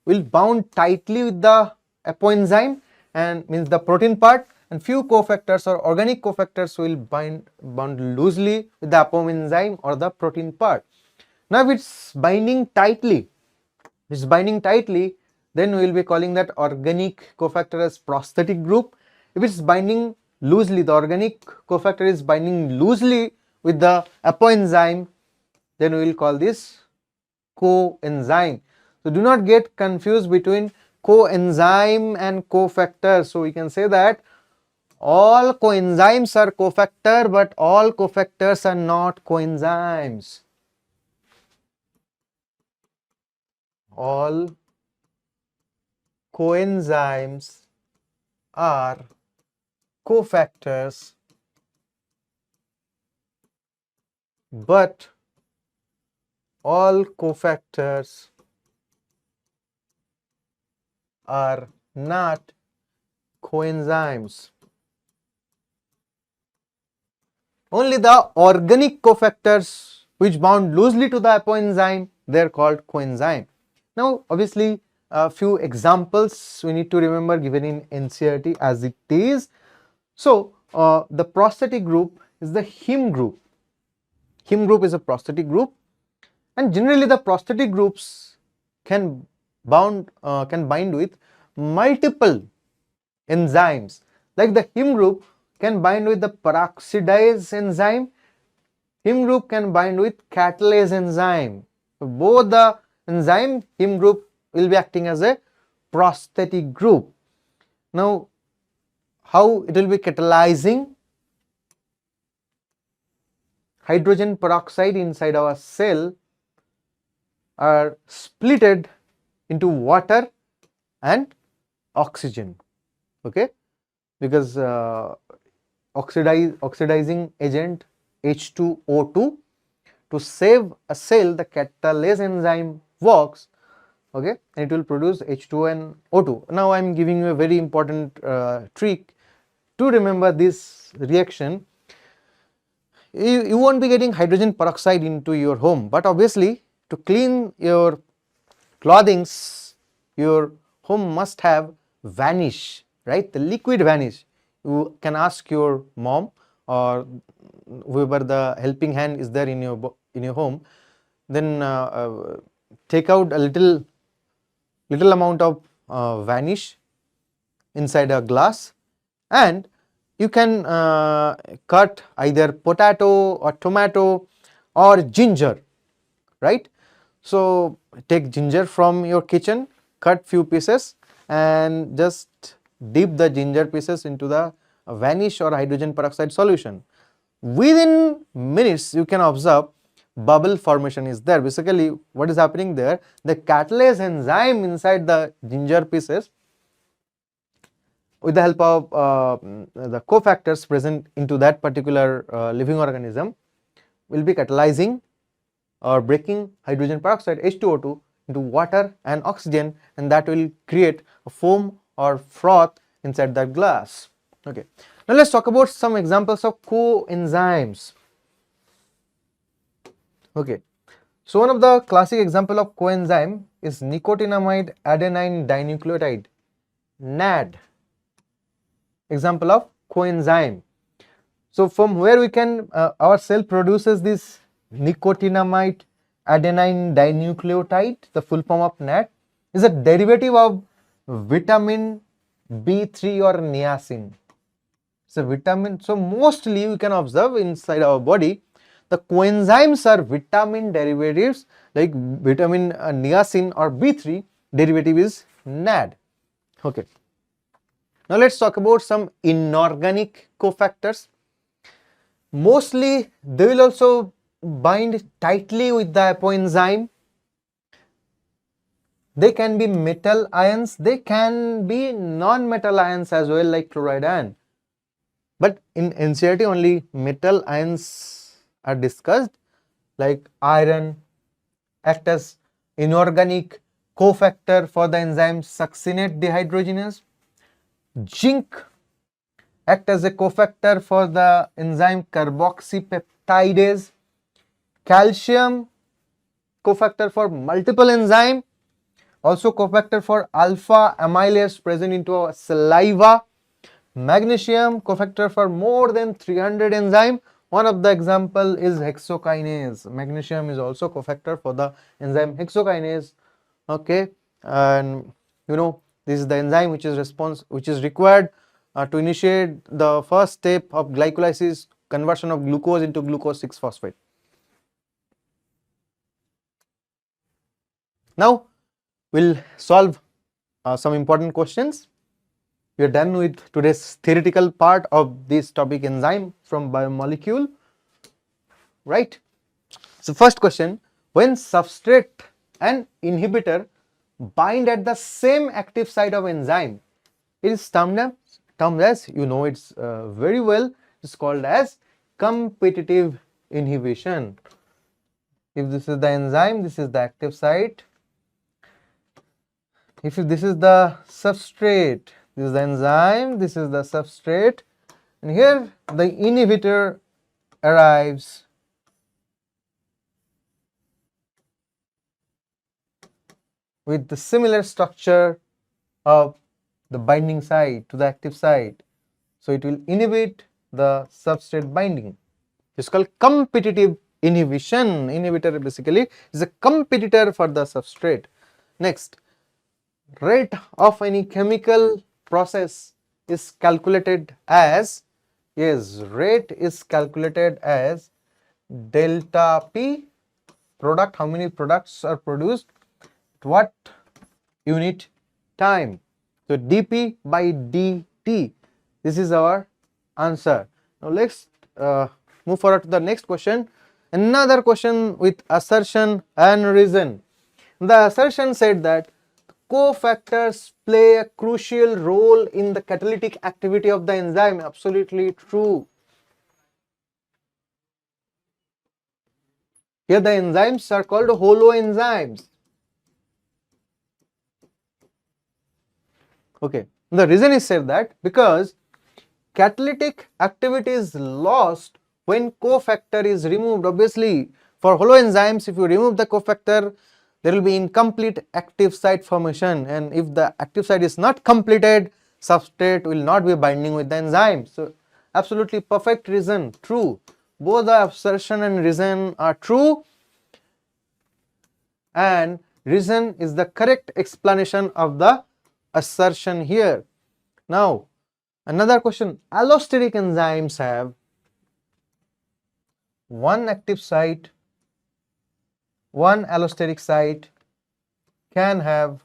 will bound tightly with the apoenzyme and means the protein part, and few cofactors or organic cofactors will bound loosely with the apoenzyme or the protein part. Now if it's binding tightly, then we will be calling that organic cofactor as prosthetic group. If it's binding loosely, the organic cofactor is binding loosely with the apoenzyme, then we will call this coenzyme. So do not get confused between coenzyme and cofactor. So we can say that all coenzymes are cofactor, but all cofactors are not coenzymes. All coenzymes are cofactors, but all cofactors are not coenzymes. Only the organic cofactors which bound loosely to the apoenzyme, they are called coenzyme. Now obviously a few examples we need to remember given in NCERT as it is. So the prosthetic group is the heme group. Heme group is a prosthetic group, and generally the prosthetic groups can bind with multiple enzymes. Like the heme group can bind with the peroxidase enzyme, heme group can bind with catalase enzyme. So both the enzyme heme group will be acting as a prosthetic group. Now how it will be catalyzing? Hydrogen peroxide inside our cell are splitted into water and oxygen, okay, because oxidizing agent H2O2, to save a cell the catalase enzyme works, okay, and it will produce H2O and O2. Now I am giving you a very important trick to remember this reaction. You won't be getting hydrogen peroxide into your home, but obviously to clean your clothings, your home must have vanish, right? The liquid vanish. You can ask your mom or whoever the helping hand is there in your home, then take out a little amount of vanish inside a glass, and you can cut either potato or tomato or ginger, right? So take ginger from your kitchen, cut few pieces and just dip the ginger pieces into the vanish or hydrogen peroxide solution. Within minutes you can observe bubble formation is there. Basically what is happening there, the catalase enzyme inside the ginger pieces, with the help of the cofactors present into that particular living organism, will be catalyzing or breaking hydrogen peroxide H2O2 into water and oxygen, and that will create a foam or froth inside that glass. Okay. Now let's talk about some examples of coenzymes. Okay. So one of the classic example of coenzyme is nicotinamide adenine dinucleotide, NAD. Example of coenzyme. So from where we can our cell produces this nicotinamide adenine dinucleotide, the full form of NAD, is a derivative of vitamin B3 or niacin. It's a vitamin. So mostly you can observe inside our body the coenzymes are vitamin derivatives, like vitamin niacin or B3 derivative is NAD. Okay. Now let's talk about some inorganic cofactors. Mostly they will also bind tightly with the apoenzyme. They can be metal ions, they can be non-metal ions as well, like chloride ion. But in NCERT only metal ions are discussed, like iron act as inorganic cofactor for the enzyme succinate dehydrogenase. Zinc act as a cofactor for the enzyme carboxypeptidase. Calcium cofactor for multiple enzyme, also cofactor for alpha amylase present into our saliva. Magnesium cofactor for more than 300 enzyme. One of the example is hexokinase. Magnesium is also cofactor for the enzyme hexokinase. Okay, and you know, this is the enzyme which is required to initiate the first step of glycolysis, conversion of glucose into glucose 6 phosphate. Now we'll solve some important questions. We are done with today's theoretical part of this topic, enzyme from biomolecule, right? So first question, when substrate and inhibitor bind at the same active site of enzyme, it is termed as, you know, it's very well, it's called as competitive inhibition. If this is the enzyme, this is the active site. If this is the substrate, this is the enzyme, this is the substrate, and here the inhibitor arrives with the similar structure of the binding site to the active site. So it will inhibit the substrate binding. It's called competitive inhibition. Inhibitor basically is a competitor for the substrate. Next, rate of any chemical process is calculated as, yes, rate is calculated as delta P, product, how many products are produced, what unit time. So dP by dt, this is our answer. Now let's move forward to the next question. Another question with assertion and reason. The assertion said that cofactors play a crucial role in the catalytic activity of the enzyme. Absolutely true. Here the enzymes are called holoenzymes. Okay, the reason is said that because catalytic activity is lost when cofactor is removed. Obviously, for holoenzymes, if you remove the cofactor, there will be incomplete active site formation, and if the active site is not completed, substrate will not be binding with the enzyme. So absolutely perfect reason, true. Both the assertion and reason are true, and reason is the correct explanation of the assertion here. Now another question, allosteric enzymes have one active site, one allosteric site, can have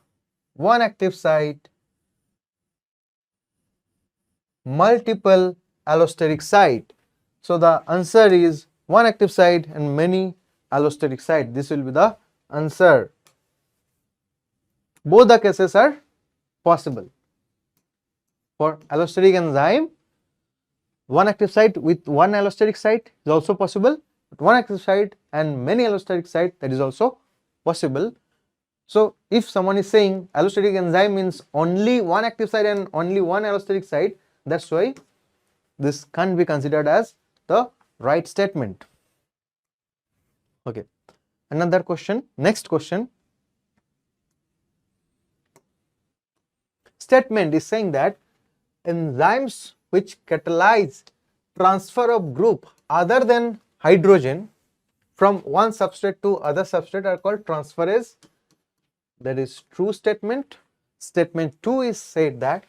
one active site, multiple allosteric site. So the answer is one active site and many allosteric site. This will be the answer. Both the cases are possible. For allosteric enzyme, one active site with one allosteric site is also possible, but one active site and many allosteric site, that is also possible. So if someone is saying allosteric enzyme means only one active site and only one allosteric site, that's why this can't be considered as the right statement. Okay, another question, next question. Statement is saying that enzymes which catalyze transfer of group other than hydrogen from one substrate to other substrate are called transferase. That is true statement. Statement 2 is said that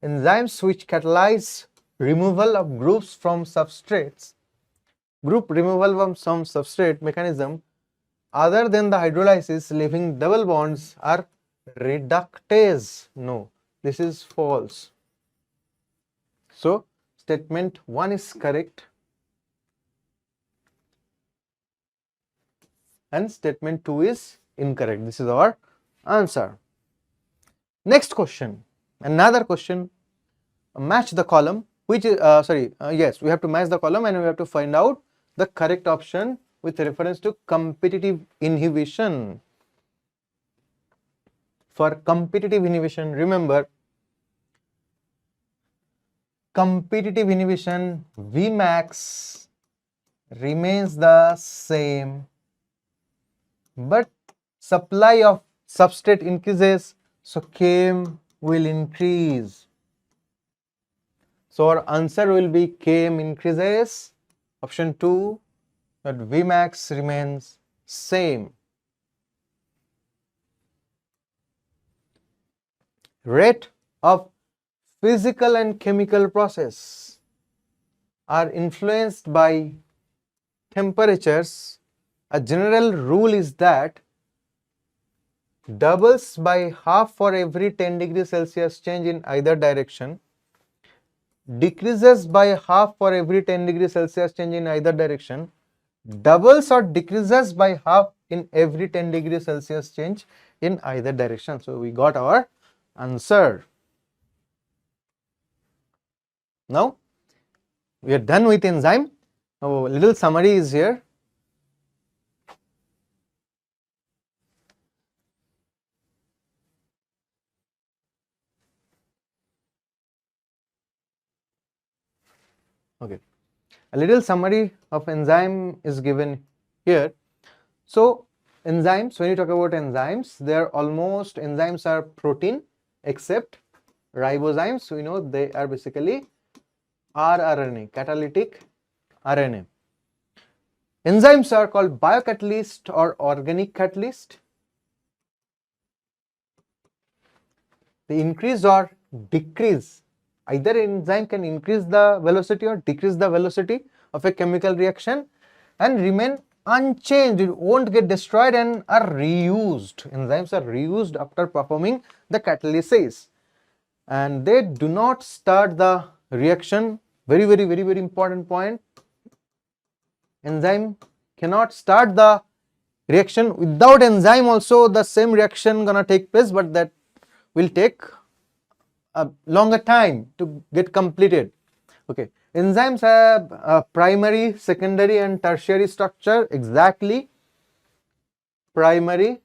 enzymes which catalyze removal of groups from substrates, group removal from some substrate mechanism other than the hydrolysis leaving double bonds are reductase. No, this is false. So statement 1 is correct and statement 2 is incorrect. This is our answer. Next question, another question, match the column, which is yes, we have to match the column and we have to find out the correct option with reference to competitive inhibition. For competitive inhibition, remember, competitive inhibition Vmax remains the same but supply of substrate increases, so Km will increase. So our answer will be Km increases, option 2, but Vmax remains same. Rate of physical and chemical process are influenced by temperatures. A general rule is that doubles by half for every 10 degrees Celsius change in either direction, decreases by half for every 10 degrees Celsius change in either direction, doubles or decreases by half in every 10 degrees Celsius change in either direction. So we got our answer. Now we are done with enzyme. Now little summary is here. Okay, a little summary of enzyme is given here. So enzymes, when you talk about enzymes, enzymes are protein except ribozymes. We know they are basically rRNA, catalytic RNA. Enzymes are called biocatalyst or organic catalyst. They increase or decrease. Either enzyme can increase the velocity or decrease the velocity of a chemical reaction and remain unchanged. It won't get destroyed and are reused. Enzymes are reused after performing the catalysis, and they do not start the reaction. Very important point. Enzyme cannot start the reaction. Without enzyme also the same reaction gonna take place, but that will take a longer time to get completed. Okay, enzymes have a primary, secondary and tertiary structure. Exactly, primary,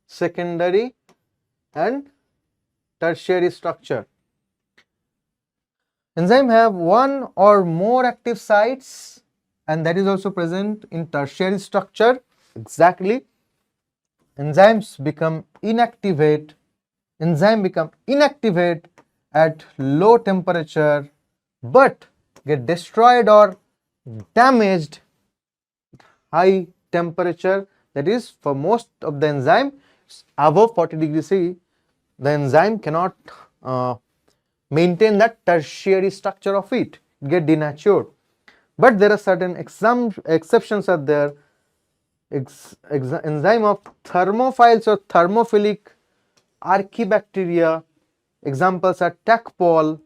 secondary and tertiary structure. Enzymes have one or more active sites, and that is also present in tertiary structure. Exactly, enzymes become inactivate at low temperature but get destroyed or damaged high temperature. That is, for most of the enzyme above 40 degrees C, the enzyme cannot maintain that tertiary structure of it, get denatured. But there are certain exceptions are there. Enzyme of thermophiles or thermophilic archibacteria. Examples are Tacpol,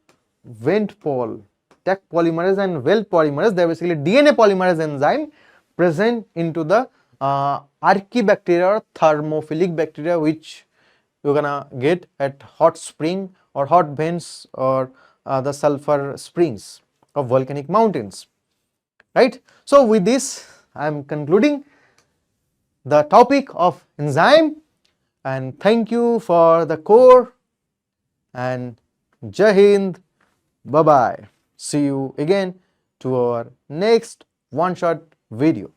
Ventpol. Tac polymerase and Vel polymerase, they are basically DNA polymerase enzyme present into the archibacteria or thermophilic bacteria, which you're gonna get at hot spring or hot vents or the sulfur springs of volcanic mountains, right? So with this I am concluding the topic of enzyme, and thank you for the core, and Jai Hind, bye bye. See you again to our next one shot video.